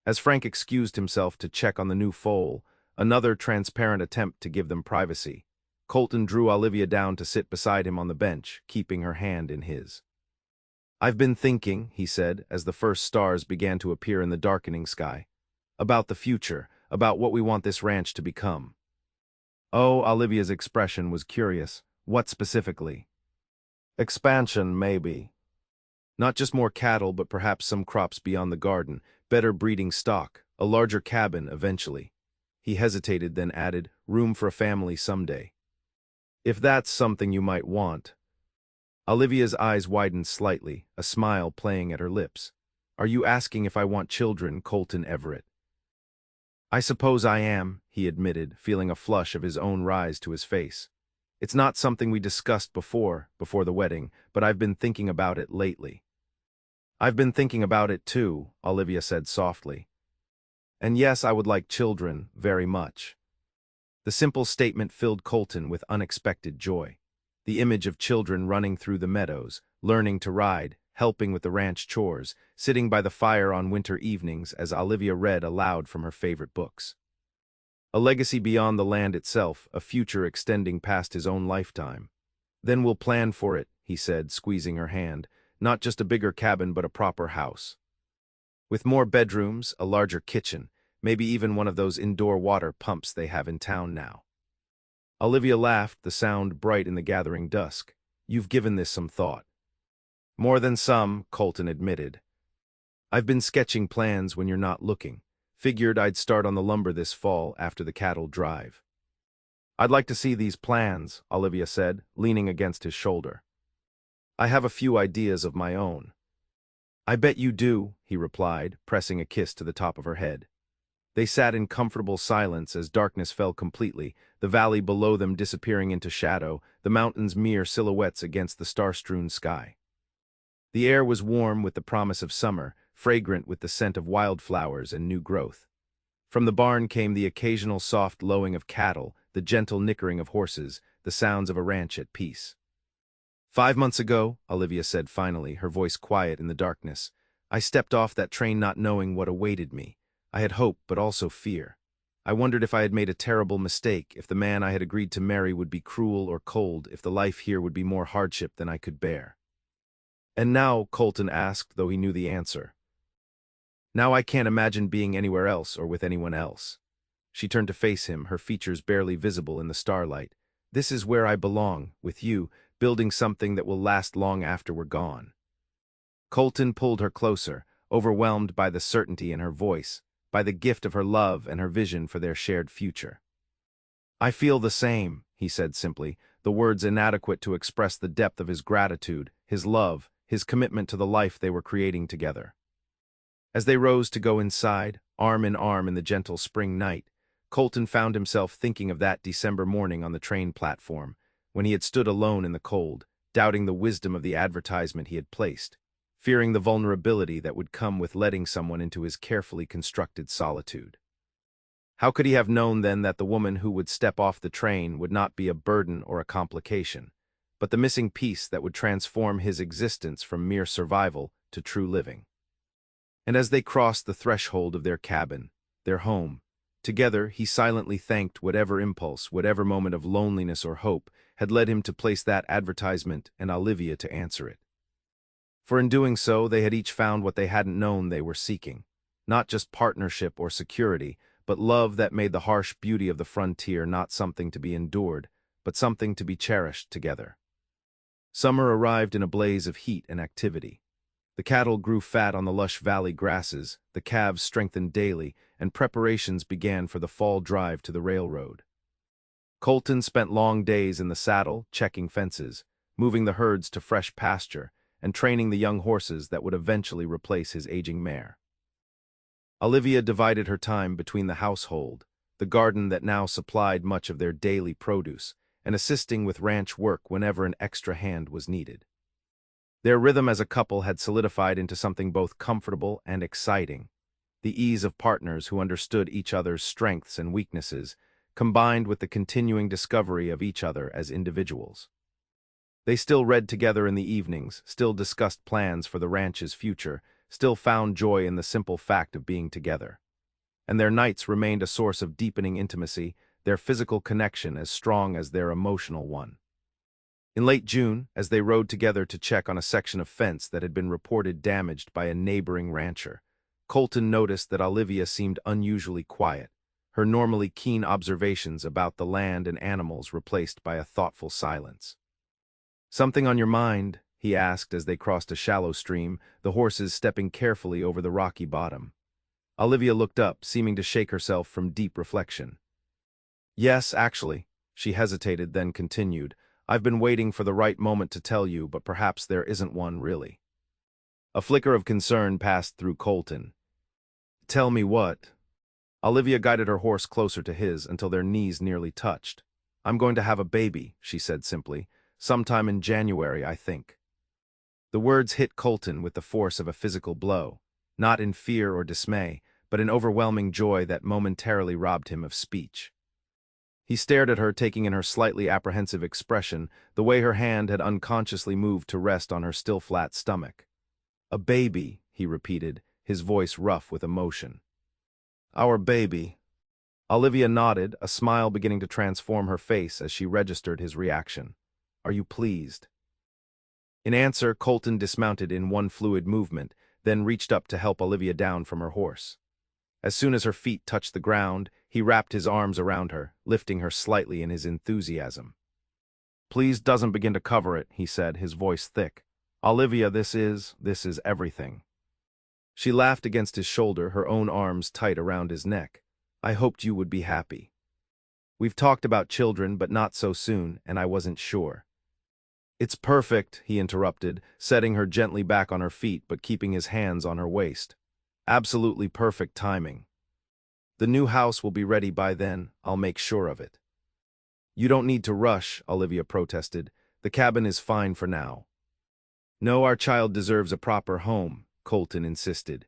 As Frank excused himself to check on the new foal, another transparent attempt to give them privacy, Colton drew Olivia down to sit beside him on the bench, keeping her hand in his. I've been thinking, he said, as the first stars began to appear in the darkening sky. About the future, about what we want this ranch to become. Oh, Olivia's expression was curious. What specifically? Expansion, maybe. Not just more cattle, but perhaps some crops beyond the garden, better breeding stock, a larger cabin eventually. He hesitated, then added, room for a family someday. If that's something you might want. Olivia's eyes widened slightly, a smile playing at her lips. Are you asking if I want children, Colton Everett? I suppose I am, he admitted, feeling a flush of his own rise to his face. It's not something we discussed before the wedding, but I've been thinking about it lately. I've been thinking about it too, Olivia said softly. And yes, I would like children, very much. The simple statement filled Colton with unexpected joy. The image of children running through the meadows, learning to ride, helping with the ranch chores, sitting by the fire on winter evenings as Olivia read aloud from her favorite books. A legacy beyond the land itself, a future extending past his own lifetime. Then we'll plan for it, he said, squeezing her hand. Not just a bigger cabin, but a proper house. With more bedrooms, a larger kitchen, maybe even one of those indoor water pumps they have in town now. Olivia laughed, the sound bright in the gathering dusk. You've given this some thought. More than some, Colton admitted. I've been sketching plans when you're not looking. Figured I'd start on the lumber this fall after the cattle drive. I'd like to see these plans, Olivia said, leaning against his shoulder. I have a few ideas of my own. I bet you do, he replied, pressing a kiss to the top of her head. They sat in comfortable silence as darkness fell completely, the valley below them disappearing into shadow, the mountains mere silhouettes against the star-strewn sky. The air was warm with the promise of summer, fragrant with the scent of wildflowers and new growth. From the barn came the occasional soft lowing of cattle, the gentle nickering of horses, the sounds of a ranch at peace. 5 months ago, Olivia said finally, her voice quiet in the darkness, I stepped off that train not knowing what awaited me. I had hope, but also fear. I wondered if I had made a terrible mistake, if the man I had agreed to marry would be cruel or cold, if the life here would be more hardship than I could bear. And now, Colton asked, though he knew the answer. Now I can't imagine being anywhere else or with anyone else. She turned to face him, her features barely visible in the starlight. This is where I belong, with you, building something that will last long after we're gone. Colton pulled her closer, overwhelmed by the certainty in her voice, by the gift of her love and her vision for their shared future. I feel the same, he said simply, the words inadequate to express the depth of his gratitude, his love, his commitment to the life they were creating together. As they rose to go inside, arm in arm in the gentle spring night, Colton found himself thinking of that December morning on the train platform, when he had stood alone in the cold, doubting the wisdom of the advertisement he had placed, fearing the vulnerability that would come with letting someone into his carefully constructed solitude. How could he have known then that the woman who would step off the train would not be a burden or a complication, but the missing piece that would transform his existence from mere survival to true living? And as they crossed the threshold of their cabin, their home, together he silently thanked whatever impulse, whatever moment of loneliness or hope had led him to place that advertisement and Olivia to answer it. For in doing so, they had each found what they hadn't known they were seeking, not just partnership or security, but love that made the harsh beauty of the frontier not something to be endured, but something to be cherished together. Summer arrived in a blaze of heat and activity. The cattle grew fat on the lush valley grasses, the calves strengthened daily, and preparations began for the fall drive to the railroad. Colton spent long days in the saddle, checking fences, moving the herds to fresh pasture, and training the young horses that would eventually replace his aging mare. Olivia divided her time between the household, the garden that now supplied much of their daily produce, and assisting with ranch work whenever an extra hand was needed. Their rhythm as a couple had solidified into something both comfortable and exciting, the ease of partners who understood each other's strengths and weaknesses, combined with the continuing discovery of each other as individuals. They still read together in the evenings, still discussed plans for the ranch's future, still found joy in the simple fact of being together. And their nights remained a source of deepening intimacy, their physical connection as strong as their emotional one. In late June, as they rode together to check on a section of fence that had been reported damaged by a neighboring rancher, Colton noticed that Olivia seemed unusually quiet, her normally keen observations about the land and animals replaced by a thoughtful silence. "Something on your mind?" he asked as they crossed a shallow stream, the horses stepping carefully over the rocky bottom. Olivia looked up, seeming to shake herself from deep reflection. "Yes, actually." She hesitated, then continued, "I've been waiting for the right moment to tell you, but perhaps there isn't one really." A flicker of concern passed through Colton. "Tell me what?" Olivia guided her horse closer to his until their knees nearly touched. "I'm going to have a baby," she said simply. "Sometime in January, I think." The words hit Colton with the force of a physical blow, not in fear or dismay, but in overwhelming joy that momentarily robbed him of speech. He stared at her, taking in her slightly apprehensive expression, the way her hand had unconsciously moved to rest on her still flat stomach. "A baby," he repeated, his voice rough with emotion. "Our baby." Olivia nodded, a smile beginning to transform her face as she registered his reaction. "Are you pleased?" In answer, Colton dismounted in one fluid movement, then reached up to help Olivia down from her horse. As soon as her feet touched the ground, he wrapped his arms around her, lifting her slightly in his enthusiasm. "Please doesn't begin to cover it," he said, his voice thick. "Olivia, this is everything." She laughed against his shoulder, her own arms tight around his neck. "I hoped you would be happy. We've talked about children, but not so soon, and I wasn't sure." "It's perfect," he interrupted, setting her gently back on her feet but keeping his hands on her waist. "Absolutely perfect timing. The new house will be ready by then, I'll make sure of it." "You don't need to rush," Olivia protested. "The cabin is fine for now." "No, our child deserves a proper home," Colton insisted.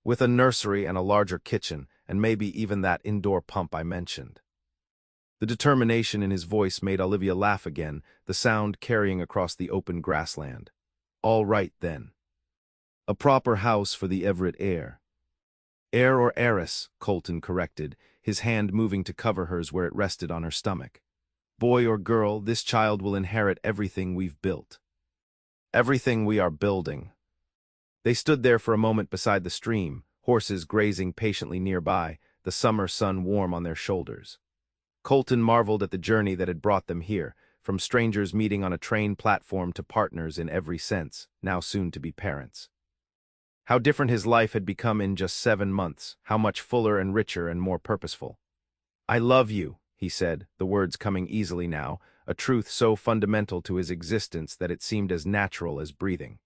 "With a nursery and a larger kitchen, and maybe even that indoor pump I mentioned." The determination in his voice made Olivia laugh again, the sound carrying across the open grassland. "All right, then. A proper house for the Everett heir." "Heir or heiress," Colton corrected, his hand moving to cover hers where it rested on her stomach. Boy or girl, this child will inherit everything we've built. Everything we are building. They stood there for a moment beside the stream, horses grazing patiently nearby, the summer sun warm on their shoulders. Colton marveled at the journey that had brought them here, from strangers meeting on a train platform to partners in every sense, now soon to be parents. How different his life had become in just 7 months, how much fuller and richer and more purposeful. "I love you," he said, the words coming easily now, a truth so fundamental to his existence that it seemed as natural as breathing.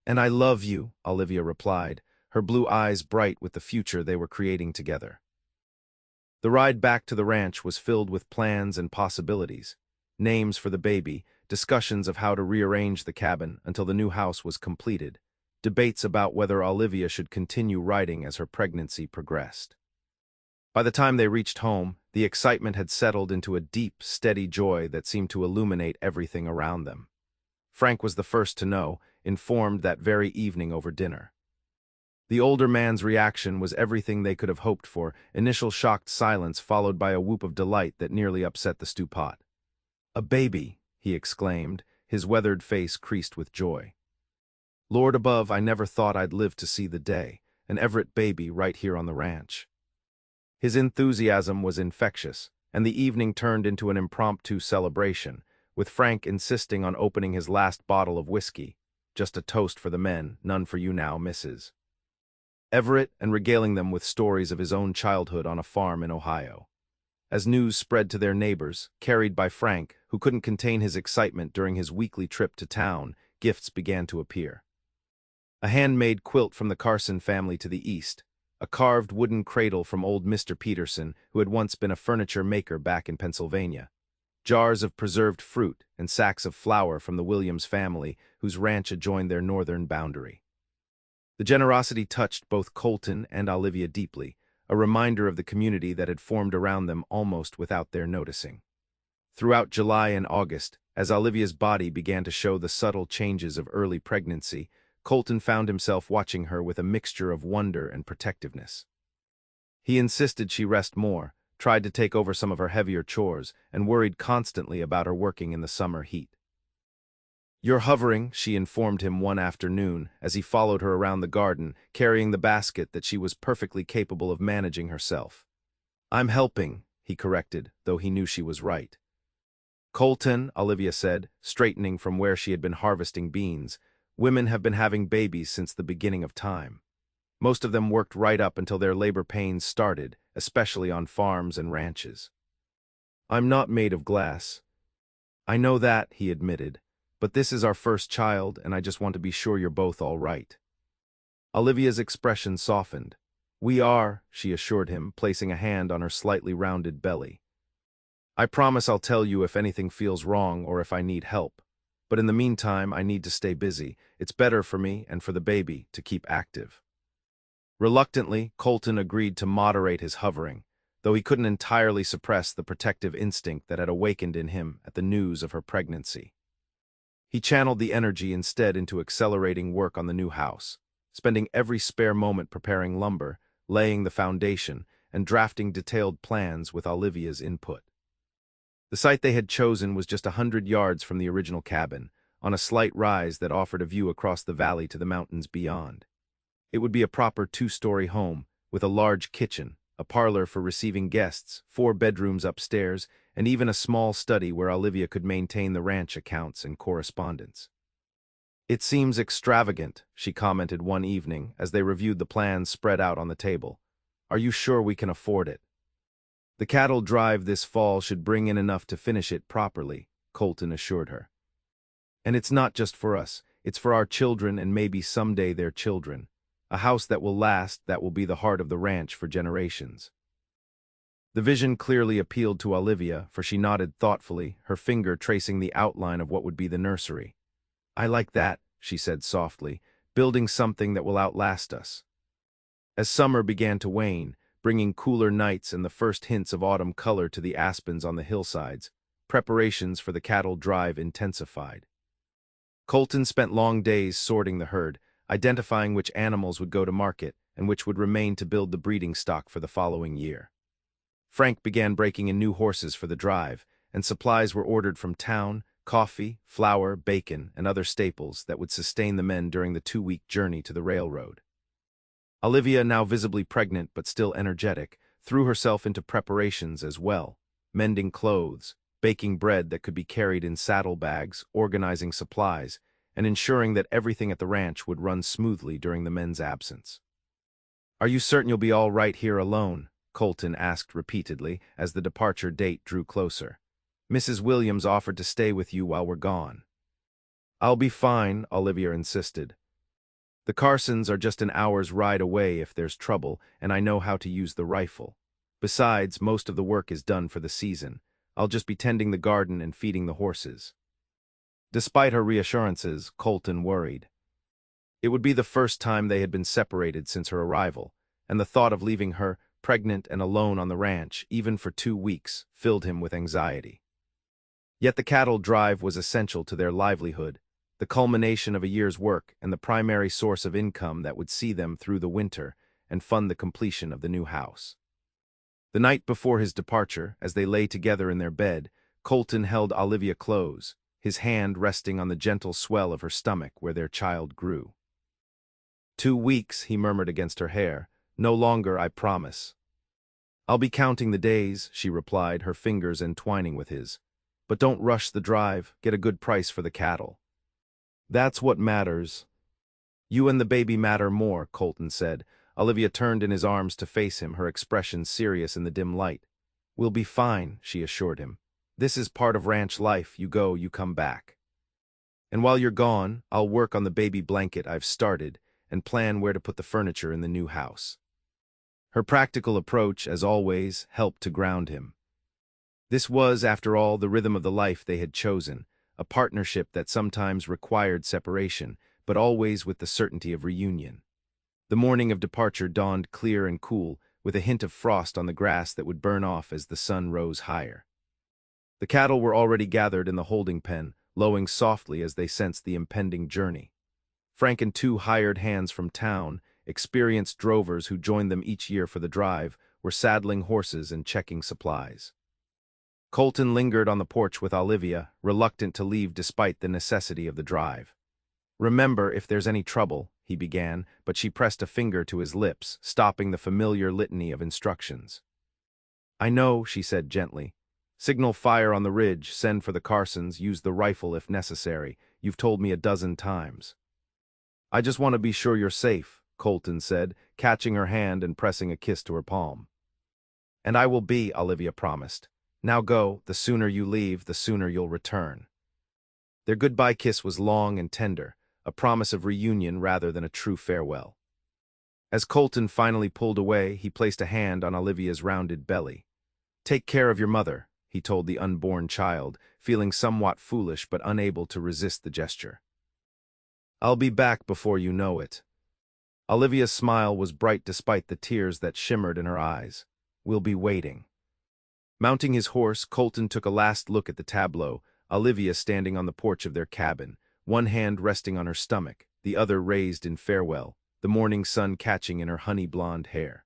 "And I love you," Olivia replied, her blue eyes bright with the future they were creating together. The ride back to the ranch was filled with plans and possibilities, names for the baby, discussions of how to rearrange the cabin until the new house was completed, debates about whether Olivia should continue writing as her pregnancy progressed. By the time they reached home, the excitement had settled into a deep, steady joy that seemed to illuminate everything around them. Frank was the first to know, informed that very evening over dinner. The older man's reaction was everything they could have hoped for, initial shocked silence followed by a whoop of delight that nearly upset the stew pot. "A baby," he exclaimed, his weathered face creased with joy. "Lord above, I never thought I'd live to see the day, an Everett baby right here on the ranch." His enthusiasm was infectious, and the evening turned into an impromptu celebration, with Frank insisting on opening his last bottle of whiskey. "Just a toast for the men, none for you now, Mrs. Everett," and regaling them with stories of his own childhood on a farm in Ohio. As news spread to their neighbors, carried by Frank, who couldn't contain his excitement during his weekly trip to town, gifts began to appear. A handmade quilt from the Carson family to the east, a carved wooden cradle from old Mr. Peterson, who had once been a furniture maker back in Pennsylvania, jars of preserved fruit and sacks of flour from the Williams family, whose ranch adjoined their northern boundary. The generosity touched both Colton and Olivia deeply, a reminder of the community that had formed around them almost without their noticing. Throughout July and August, as Olivia's body began to show the subtle changes of early pregnancy, Colton found himself watching her with a mixture of wonder and protectiveness. He insisted she rest more, tried to take over some of her heavier chores, and worried constantly about her working in the summer heat. "You're hovering," she informed him one afternoon as he followed her around the garden, carrying the basket that she was perfectly capable of managing herself. "I'm helping," he corrected, though he knew she was right. "Colton," Olivia said, straightening from where she had been harvesting beans, "women have been having babies since the beginning of time. Most of them worked right up until their labor pains started, especially on farms and ranches. I'm not made of glass." "I know that," he admitted, "but this is our first child, and I just want to be sure you're both all right." Olivia's expression softened. "We are," she assured him, placing a hand on her slightly rounded belly. "I promise I'll tell you if anything feels wrong or if I need help. But in the meantime, I need to stay busy. It's better for me and for the baby to keep active." Reluctantly, Colton agreed to moderate his hovering, though he couldn't entirely suppress the protective instinct that had awakened in him at the news of her pregnancy. He channeled the energy instead into accelerating work on the new house, spending every spare moment preparing lumber, laying the foundation, and drafting detailed plans with Olivia's input. The site they had chosen was just 100 yards from the original cabin, on a slight rise that offered a view across the valley to the mountains beyond. It would be a proper 2-story home, with a large kitchen, a parlor for receiving guests, 4 bedrooms upstairs, and even a small study where Olivia could maintain the ranch accounts and correspondence. "It seems extravagant," she commented one evening as they reviewed the plans spread out on the table. "Are you sure we can afford it?" "The cattle drive this fall should bring in enough to finish it properly," Colton assured her. "And it's not just for us, it's for our children and maybe someday their children. A house that will last, that will be the heart of the ranch for generations." The vision clearly appealed to Olivia, for she nodded thoughtfully, her finger tracing the outline of what would be the nursery. "I like that," she said softly, "building something that will outlast us." As summer began to wane, bringing cooler nights and the first hints of autumn color to the aspens on the hillsides, preparations for the cattle drive intensified. Colton spent long days sorting the herd, identifying which animals would go to market and which would remain to build the breeding stock for the following year. Frank began breaking in new horses for the drive, and supplies were ordered from town: coffee, flour, bacon, and other staples that would sustain the men during the 2-week journey to the railroad. Olivia, now visibly pregnant but still energetic, threw herself into preparations as well, mending clothes, baking bread that could be carried in saddlebags, organizing supplies, and ensuring that everything at the ranch would run smoothly during the men's absence. "Are you certain you'll be all right here alone?" Colton asked repeatedly as the departure date drew closer. "Mrs. Williams offered to stay with you while we're gone." "I'll be fine," Olivia insisted. "The Carsons are just an hour's ride away if there's trouble, and I know how to use the rifle. Besides, most of the work is done for the season. I'll just be tending the garden and feeding the horses." Despite her reassurances, Colton worried. It would be the first time they had been separated since her arrival, and the thought of leaving her, pregnant and alone on the ranch, even for 2 weeks, filled him with anxiety. Yet the cattle drive was essential to their livelihood, the culmination of a year's work and the primary source of income that would see them through the winter and fund the completion of the new house. The night before his departure, as they lay together in their bed, Colton held Olivia close, his hand resting on the gentle swell of her stomach where their child grew. "2 weeks," he murmured against her hair. "No longer, I promise." "I'll be counting the days," she replied, her fingers entwining with his. "But don't rush the drive. Get a good price for the cattle." "That's what matters." "You and the baby matter more," Colton said. Olivia turned in his arms to face him, her expression serious in the dim light. "We'll be fine," she assured him. "This is part of ranch life. You go, you come back. And while you're gone, I'll work on the baby blanket I've started and plan where to put the furniture in the new house." Her practical approach, as always, helped to ground him. This was, after all, the rhythm of the life they had chosen, a partnership that sometimes required separation, but always with the certainty of reunion. The morning of departure dawned clear and cool, with a hint of frost on the grass that would burn off as the sun rose higher. The cattle were already gathered in the holding pen, lowing softly as they sensed the impending journey. Frank and 2 hired hands from town, experienced drovers who joined them each year for the drive, were saddling horses and checking supplies. Colton lingered on the porch with Olivia, reluctant to leave despite the necessity of the drive. "Remember, if there's any trouble," he began, but she pressed a finger to his lips, stopping the familiar litany of instructions. "I know," she said gently. "Signal fire on the ridge, send for the Carsons, use the rifle if necessary. You've told me a dozen times." "I just want to be sure you're safe," Colton said, catching her hand and pressing a kiss to her palm. "And I will be," Olivia promised. "Now go. The sooner you leave, the sooner you'll return." Their goodbye kiss was long and tender, a promise of reunion rather than a true farewell. As Colton finally pulled away, he placed a hand on Olivia's rounded belly. "Take care of your mother," he told the unborn child, feeling somewhat foolish but unable to resist the gesture. "I'll be back before you know it." Olivia's smile was bright despite the tears that shimmered in her eyes. "We'll be waiting." Mounting his horse, Colton took a last look at the tableau, Olivia standing on the porch of their cabin, one hand resting on her stomach, the other raised in farewell, the morning sun catching in her honey-blonde hair.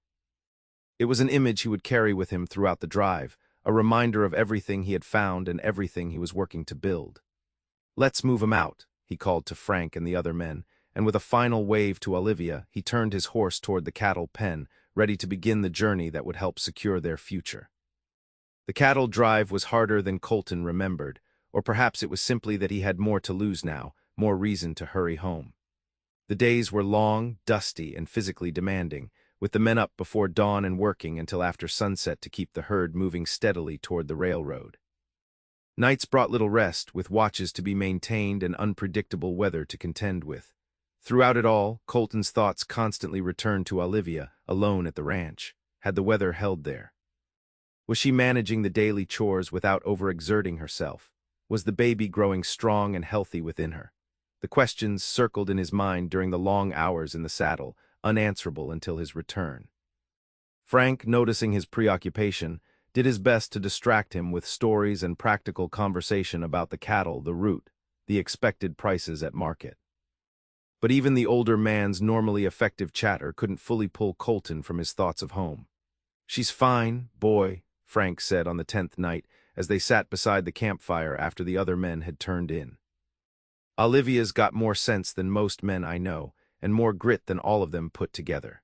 It was an image he would carry with him throughout the drive, a reminder of everything he had found and everything he was working to build. "Let's move him out," he called to Frank and the other men, and with a final wave to Olivia, he turned his horse toward the cattle pen, ready to begin the journey that would help secure their future. The cattle drive was harder than Colton remembered, or perhaps it was simply that he had more to lose now, more reason to hurry home. The days were long, dusty, and physically demanding, with the men up before dawn and working until after sunset to keep the herd moving steadily toward the railroad. Nights brought little rest, with watches to be maintained and unpredictable weather to contend with. Throughout it all, Colton's thoughts constantly returned to Olivia, alone at the ranch. Had the weather held there? Was she managing the daily chores without overexerting herself? Was the baby growing strong and healthy within her? The questions circled in his mind during the long hours in the saddle, unanswerable until his return. Frank, noticing his preoccupation, did his best to distract him with stories and practical conversation about the cattle, the route, the expected prices at market. But even the older man's normally effective chatter couldn't fully pull Colton from his thoughts of home. "She's fine, boy," Frank said on the 10th night as they sat beside the campfire after the other men had turned in. Olivia's got more sense than most men I know, and more grit than all of them put together.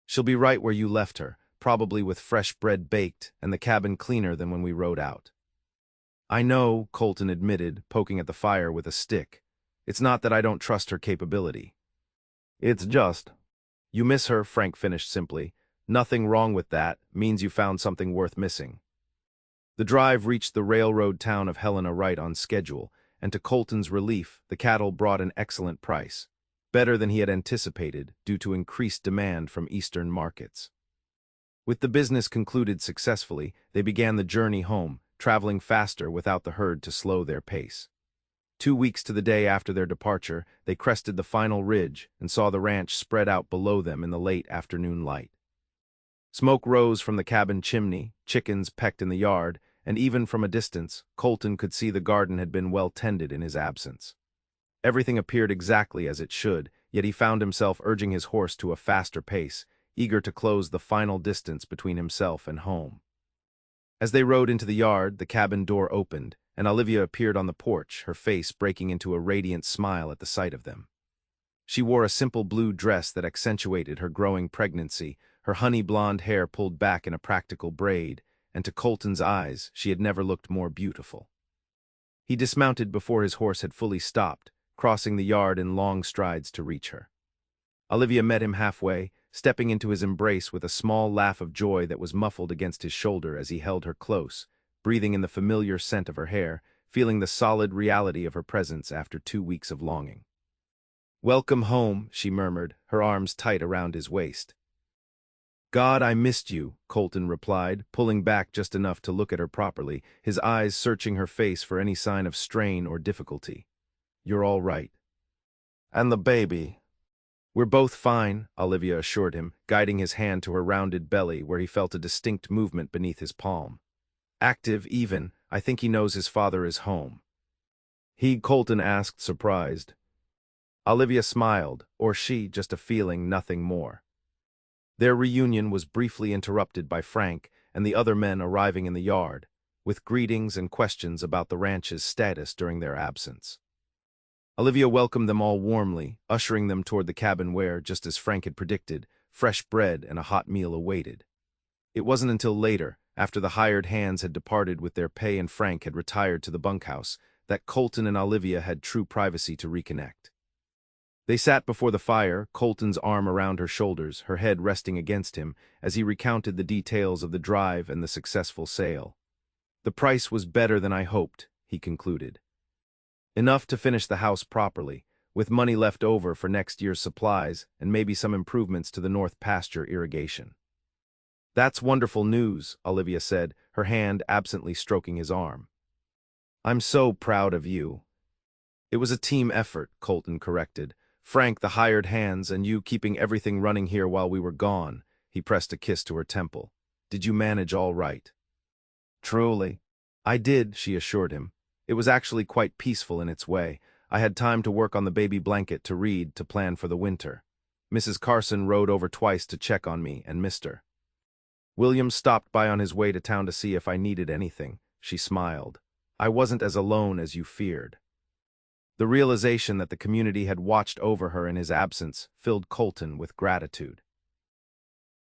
She'll be right where you left her, probably with fresh bread baked and the cabin cleaner than when we rode out. I know, Colton admitted, poking at the fire with a stick. It's not that I don't trust her capability. It's just. You miss her, Frank finished simply. Nothing wrong with that, means you found something worth missing. The drive reached the railroad town of Helena right on schedule, and to Colton's relief, the cattle brought an excellent price, better than he had anticipated due to increased demand from eastern markets. With the business concluded successfully, they began the journey home, traveling faster without the herd to slow their pace. 2 weeks to the day after their departure, they crested the final ridge and saw the ranch spread out below them in the late afternoon light. Smoke rose from the cabin chimney, chickens pecked in the yard, and even from a distance, Colton could see the garden had been well tended in his absence. Everything appeared exactly as it should, yet he found himself urging his horse to a faster pace, eager to close the final distance between himself and home. As they rode into the yard, the cabin door opened, and Olivia appeared on the porch, her face breaking into a radiant smile at the sight of them. She wore a simple blue dress that accentuated her growing pregnancy, her honey blonde hair pulled back in a practical braid, and to Colton's eyes, she had never looked more beautiful. He dismounted before his horse had fully stopped, crossing the yard in long strides to reach her. Olivia met him halfway, stepping into his embrace with a small laugh of joy that was muffled against his shoulder as he held her close, breathing in the familiar scent of her hair, feeling the solid reality of her presence after 2 weeks of longing. "Welcome home," she murmured, her arms tight around his waist. "God, I missed you," Colton replied, pulling back just enough to look at her properly, his eyes searching her face for any sign of strain or difficulty. "You're all right." "And the baby?" "We're both fine," Olivia assured him, guiding his hand to her rounded belly where he felt a distinct movement beneath his palm. "Active, even. I think he knows his father is home." Colton asked, surprised. Olivia smiled, or she, just a feeling, nothing more. Their reunion was briefly interrupted by Frank and the other men arriving in the yard, with greetings and questions about the ranch's status during their absence. Olivia welcomed them all warmly, ushering them toward the cabin where, just as Frank had predicted, fresh bread and a hot meal awaited. It wasn't until later, after the hired hands had departed with their pay and Frank had retired to the bunkhouse, that Colton and Olivia had true privacy to reconnect. They sat before the fire, Colton's arm around her shoulders, her head resting against him, as he recounted the details of the drive and the successful sale. "The price was better than I hoped," he concluded. "Enough to finish the house properly, with money left over for next year's supplies and maybe some improvements to the north pasture irrigation." "That's wonderful news," Olivia said, her hand absently stroking his arm. "I'm so proud of you." "It was a team effort," Colton corrected. "Frank, the hired hands, and you keeping everything running here while we were gone." He pressed a kiss to her temple. "Did you manage all right?" "Truly." "I did," she assured him. "It was actually quite peaceful in its way. I had time to work on the baby blanket, to read, to plan for the winter. Mrs. Carson rode over twice to check on me and Mr. William stopped by on his way to town to see if I needed anything." She smiled. "I wasn't as alone as you feared." The realization that the community had watched over her in his absence filled Colton with gratitude.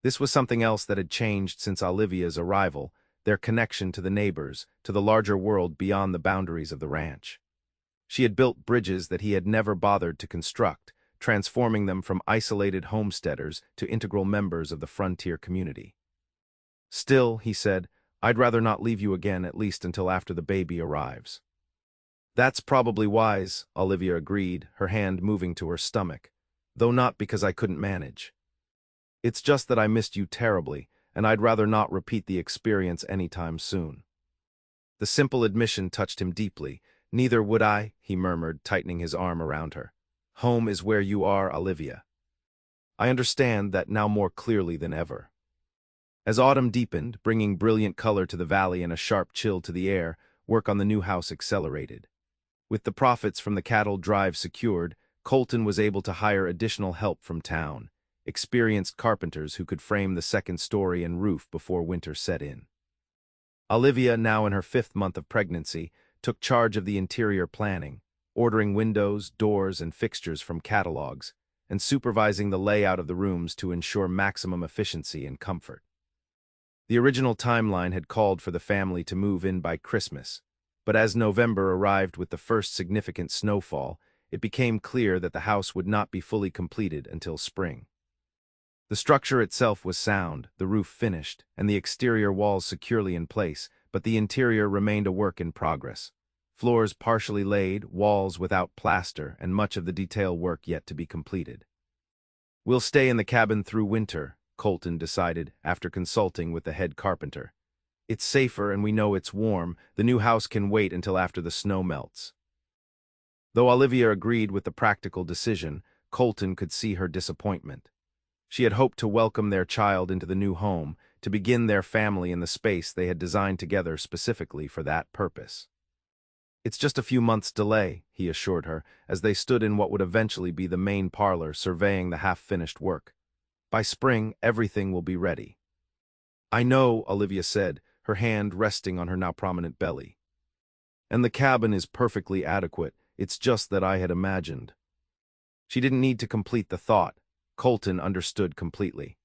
This was something else that had changed since Olivia's arrival, their connection to the neighbors, to the larger world beyond the boundaries of the ranch. She had built bridges that he had never bothered to construct, transforming them from isolated homesteaders to integral members of the frontier community. "Still," he said, "I'd rather not leave you again, at least until after the baby arrives." "That's probably wise," Olivia agreed, her hand moving to her stomach, "though not because I couldn't manage. It's just that I missed you terribly, and I'd rather not repeat the experience anytime soon." The simple admission touched him deeply. "Neither would I," he murmured, tightening his arm around her. "Home is where you are, Olivia. I understand that now more clearly than ever." As autumn deepened, bringing brilliant color to the valley and a sharp chill to the air, work on the new house accelerated. With the profits from the cattle drive secured, Colton was able to hire additional help from town, experienced carpenters who could frame the second story and roof before winter set in. Olivia, now in her 5th month of pregnancy, took charge of the interior planning, ordering windows, doors, and fixtures from catalogs, and supervising the layout of the rooms to ensure maximum efficiency and comfort. The original timeline had called for the family to move in by Christmas, but as November arrived with the first significant snowfall, it became clear that the house would not be fully completed until spring. The structure itself was sound, the roof finished, and the exterior walls securely in place, but the interior remained a work in progress. Floors partially laid, walls without plaster, and much of the detail work yet to be completed. "We'll stay in the cabin through winter," Colton decided after consulting with the head carpenter. "It's safer and we know it's warm. The new house can wait until after the snow melts." Though Olivia agreed with the practical decision, Colton could see her disappointment. She had hoped to welcome their child into the new home, to begin their family in the space they had designed together specifically for that purpose. "It's just a few months' delay," he assured her, as they stood in what would eventually be the main parlor surveying the half-finished work. "By spring, everything will be ready." "I know," Olivia said, her hand resting on her now prominent belly. "And the cabin is perfectly adequate. It's just that I had imagined." She didn't need to complete the thought. Colton understood completely.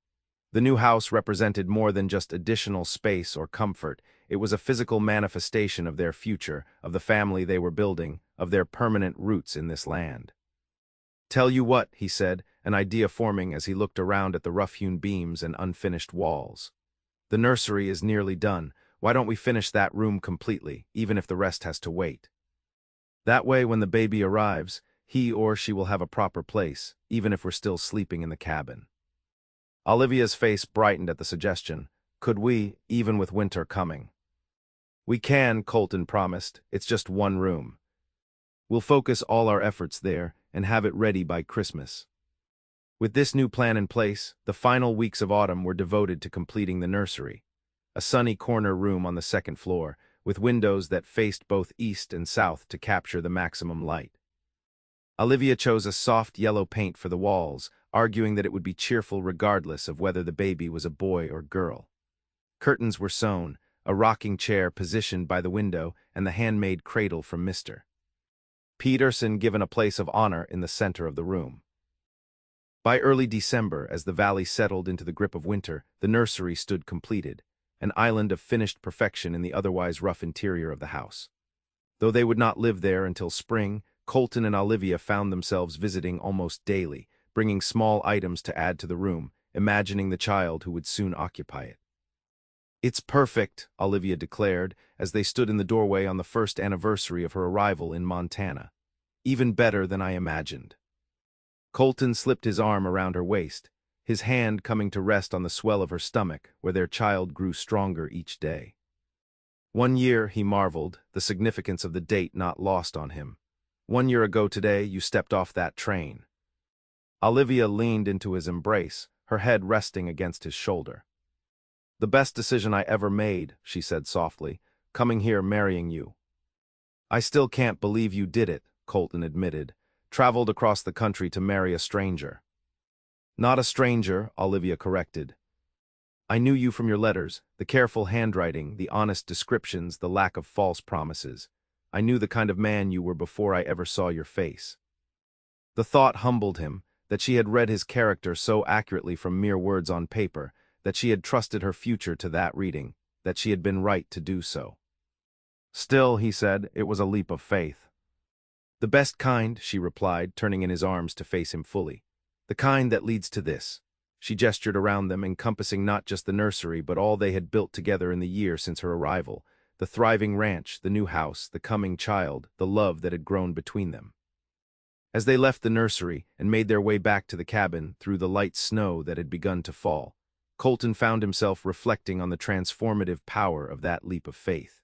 The new house represented more than just additional space or comfort. It was a physical manifestation of their future, of the family they were building, of their permanent roots in this land. "Tell you what," he said, an idea forming as he looked around at the rough-hewn beams and unfinished walls. "The nursery is nearly done. Why don't we finish that room completely, even if the rest has to wait? That way, when the baby arrives, he or she will have a proper place, even if we're still sleeping in the cabin." Olivia's face brightened at the suggestion. "Could we, even with winter coming?" "We can," Colton promised. "It's just one room. We'll focus all our efforts there and have it ready by Christmas." With this new plan in place, the final weeks of autumn were devoted to completing the nursery, a sunny corner room on the 2nd floor, with windows that faced both east and south to capture the maximum light. Olivia chose a soft yellow paint for the walls, arguing that it would be cheerful regardless of whether the baby was a boy or girl. Curtains were sewn, a rocking chair positioned by the window, and the handmade cradle from Mr. Peterson given a place of honor in the center of the room. By early December, as the valley settled into the grip of winter, the nursery stood completed, an island of finished perfection in the otherwise rough interior of the house. Though they would not live there until spring, Colton and Olivia found themselves visiting almost daily, bringing small items to add to the room, imagining the child who would soon occupy it. "It's perfect," Olivia declared, as they stood in the doorway on the first anniversary of her arrival in Montana. "Even better than I imagined." Colton slipped his arm around her waist, his hand coming to rest on the swell of her stomach, where their child grew stronger each day. 1 year, he marveled, the significance of the date not lost on him. 1 year ago today, you stepped off that train. Olivia leaned into his embrace, her head resting against his shoulder. "The best decision I ever made," she said softly, "coming here, marrying you." "I still can't believe you did it," Colton admitted. "Traveled across the country to marry a stranger." "Not a stranger," Olivia corrected. "I knew you from your letters, the careful handwriting, the honest descriptions, the lack of false promises. I knew the kind of man you were before I ever saw your face." The thought humbled him, that she had read his character so accurately from mere words on paper, that she had trusted her future to that reading, that she had been right to do so. "Still," he said, "it was a leap of faith." "The best kind," she replied, turning in his arms to face him fully. "The kind that leads to this." She gestured around them, encompassing not just the nursery, but all they had built together in the year since her arrival. The thriving ranch, the new house, the coming child, the love that had grown between them. As they left the nursery and made their way back to the cabin through the light snow that had begun to fall, Colton found himself reflecting on the transformative power of that leap of faith.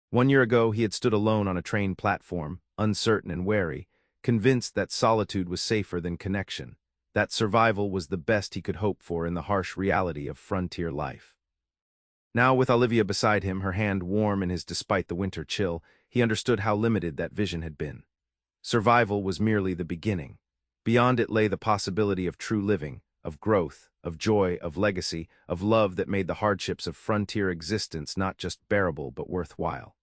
1 year ago, he had stood alone on a train platform, uncertain and wary, convinced that solitude was safer than connection, that survival was the best he could hope for in the harsh reality of frontier life. Now, with Olivia beside him, her hand warm in his despite the winter chill, he understood how limited that vision had been. Survival was merely the beginning. Beyond it lay the possibility of true living, of growth, of joy, of legacy, of love that made the hardships of frontier existence not just bearable but worthwhile.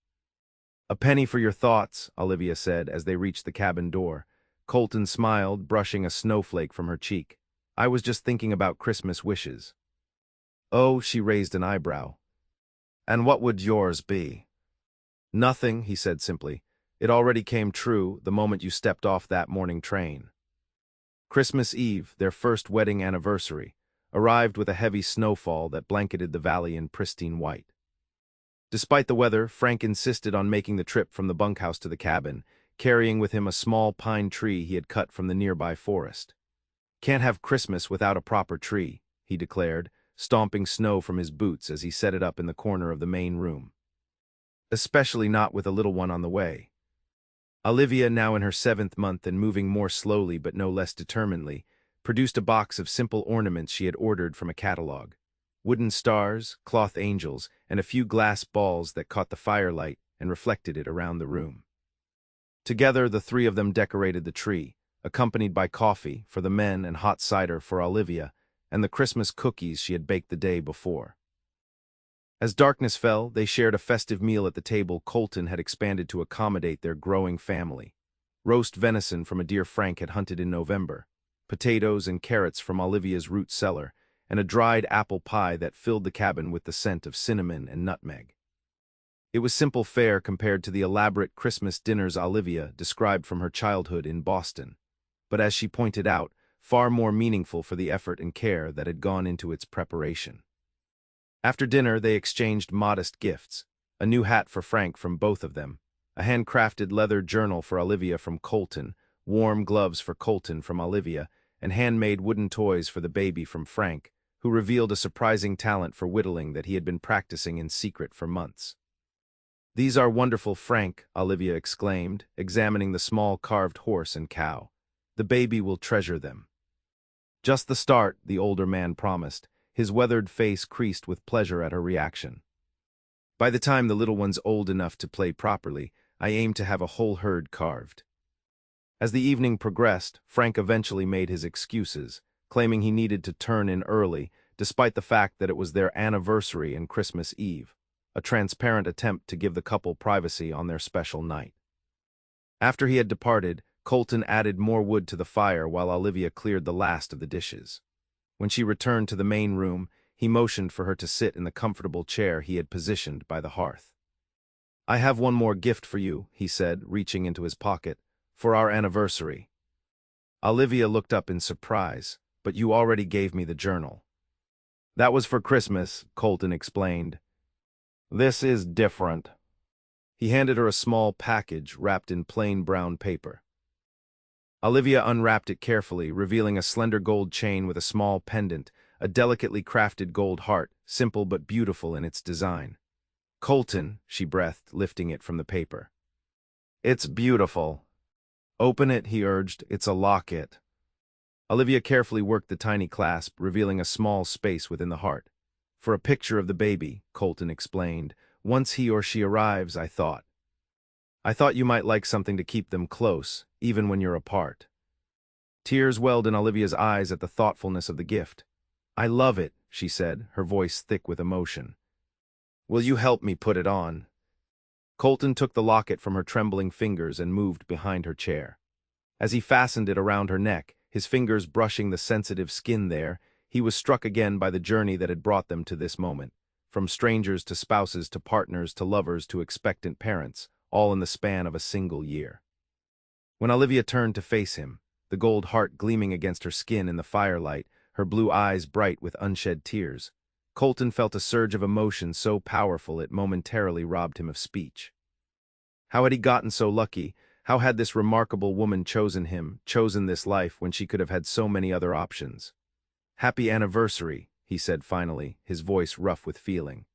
"A penny for your thoughts," Olivia said as they reached the cabin door. Colton smiled, brushing a snowflake from her cheek. "I was just thinking about Christmas wishes." "Oh," she raised an eyebrow. "And what would yours be?" "Nothing," he said simply. "It already came true the moment you stepped off that morning train." Christmas Eve, their first wedding anniversary, arrived with a heavy snowfall that blanketed the valley in pristine white. Despite the weather, Frank insisted on making the trip from the bunkhouse to the cabin, carrying with him a small pine tree he had cut from the nearby forest. "Can't have Christmas without a proper tree," he declared, stomping snow from his boots as he set it up in the corner of the main room. "Especially not with a little one on the way." Olivia, now in her 7th month and moving more slowly but no less determinedly, produced a box of simple ornaments she had ordered from a catalog. Wooden stars, cloth angels, and a few glass balls that caught the firelight and reflected it around the room. Together, the three of them decorated the tree, accompanied by coffee for the men and hot cider for Olivia, and the Christmas cookies she had baked the day before. As darkness fell, they shared a festive meal at the table Colton had expanded to accommodate their growing family. Roast venison from a deer Frank had hunted in November, potatoes and carrots from Olivia's root cellar, and a dried apple pie that filled the cabin with the scent of cinnamon and nutmeg. It was simple fare compared to the elaborate Christmas dinners Olivia described from her childhood in Boston, but as she pointed out, far more meaningful for the effort and care that had gone into its preparation. After dinner, they exchanged modest gifts: a new hat for Frank from both of them, a handcrafted leather journal for Olivia from Colton, warm gloves for Colton from Olivia, and handmade wooden toys for the baby from Frank, who revealed a surprising talent for whittling that he had been practicing in secret for months. "These are wonderful, Frank," Olivia exclaimed, examining the small carved horse and cow. "The baby will treasure them." "Just the start," the older man promised, his weathered face creased with pleasure at her reaction. "By the time the little one's old enough to play properly, I aim to have a whole herd carved." As the evening progressed, Frank eventually made his excuses, claiming he needed to turn in early, despite the fact that it was their anniversary and Christmas Eve, a transparent attempt to give the couple privacy on their special night. After he had departed, Colton added more wood to the fire while Olivia cleared the last of the dishes. When she returned to the main room, he motioned for her to sit in the comfortable chair he had positioned by the hearth. "I have one more gift for you," he said, reaching into his pocket, "for our anniversary." Olivia looked up in surprise. "But you already gave me the journal." "That was for Christmas," Colton explained. "This is different." He handed her a small package wrapped in plain brown paper. Olivia unwrapped it carefully, revealing a slender gold chain with a small pendant, a delicately crafted gold heart, simple but beautiful in its design. "Colton," she breathed, lifting it from the paper. "It's beautiful." "Open it," he urged. "It's a locket." Olivia carefully worked the tiny clasp, revealing a small space within the heart. "For a picture of the baby," Colton explained. "Once he or she arrives, I thought you might like something to keep them close, even when you're apart." Tears welled in Olivia's eyes at the thoughtfulness of the gift. "I love it," she said, her voice thick with emotion. "Will you help me put it on?" Colton took the locket from her trembling fingers and moved behind her chair. As he fastened it around her neck, his fingers brushing the sensitive skin there, he was struck again by the journey that had brought them to this moment. From strangers to spouses to partners to lovers to expectant parents, all in the span of a single year. When Olivia turned to face him, the gold heart gleaming against her skin in the firelight, her blue eyes bright with unshed tears, Colton felt a surge of emotion so powerful it momentarily robbed him of speech. How had he gotten so lucky? How had this remarkable woman chosen him, chosen this life when she could have had so many other options? "Happy anniversary," he said finally, his voice rough with feeling.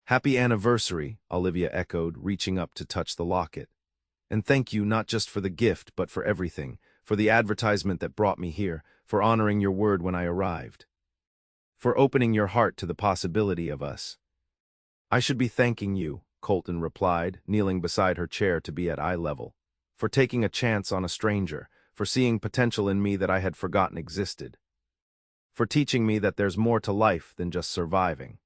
"Happy anniversary," Olivia echoed, reaching up to touch the locket. "And thank you not just for the gift, but for everything, for the advertisement that brought me here, for honoring your word when I arrived, for opening your heart to the possibility of us." "I should be thanking you," Colton replied, kneeling beside her chair to be at eye level, "for taking a chance on a stranger, for seeing potential in me that I had forgotten existed." for teaching me that there's more to life than just surviving."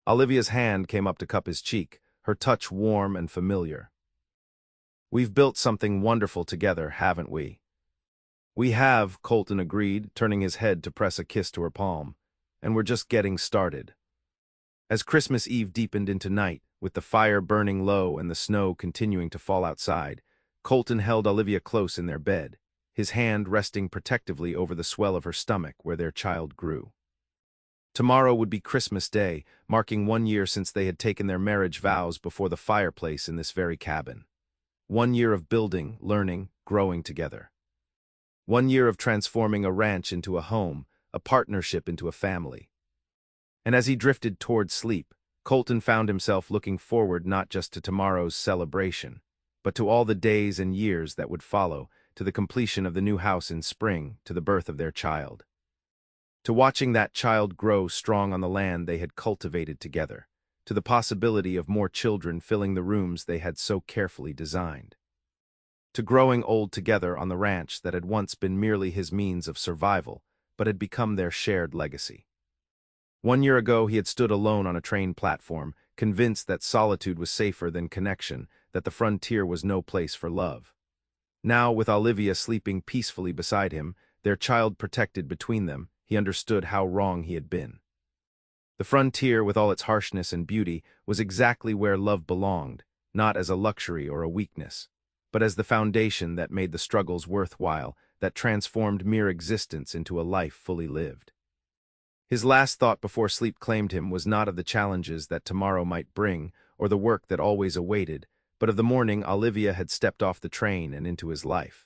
Olivia's hand came up to cup his cheek, her touch warm and familiar. "We've built something wonderful together, haven't we?" "We have," Colton agreed, turning his head to press a kiss to her palm. "And we're just getting started." As Christmas Eve deepened into night, with the fire burning low and the snow continuing to fall outside, Colton held Olivia close in their bed, his hand resting protectively over the swell of her stomach where their child grew. Tomorrow would be Christmas Day, marking 1 year since they had taken their marriage vows before the fireplace in this very cabin. 1 year of building, learning, growing together. 1 year of transforming a ranch into a home, a partnership into a family. And as he drifted toward sleep, Colton found himself looking forward not just to tomorrow's celebration, but to all the days and years that would follow, to the completion of the new house in spring, to the birth of their child. To watching that child grow strong on the land they had cultivated together, to the possibility of more children filling the rooms they had so carefully designed. To growing old together on the ranch that had once been merely his means of survival, but had become their shared legacy. 1 year ago he had stood alone on a train platform, convinced that solitude was safer than connection, that the frontier was no place for love. Now, with Olivia sleeping peacefully beside him, their child protected between them, he understood how wrong he had been. The frontier, with all its harshness and beauty, was exactly where love belonged, not as a luxury or a weakness, but as the foundation that made the struggles worthwhile, that transformed mere existence into a life fully lived. His last thought before sleep claimed him was not of the challenges that tomorrow might bring, or the work that always awaited, but of the morning Olivia had stepped off the train and into his life.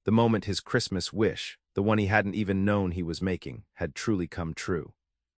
The moment his Christmas wish, the one he hadn't even known he was making, had truly come true.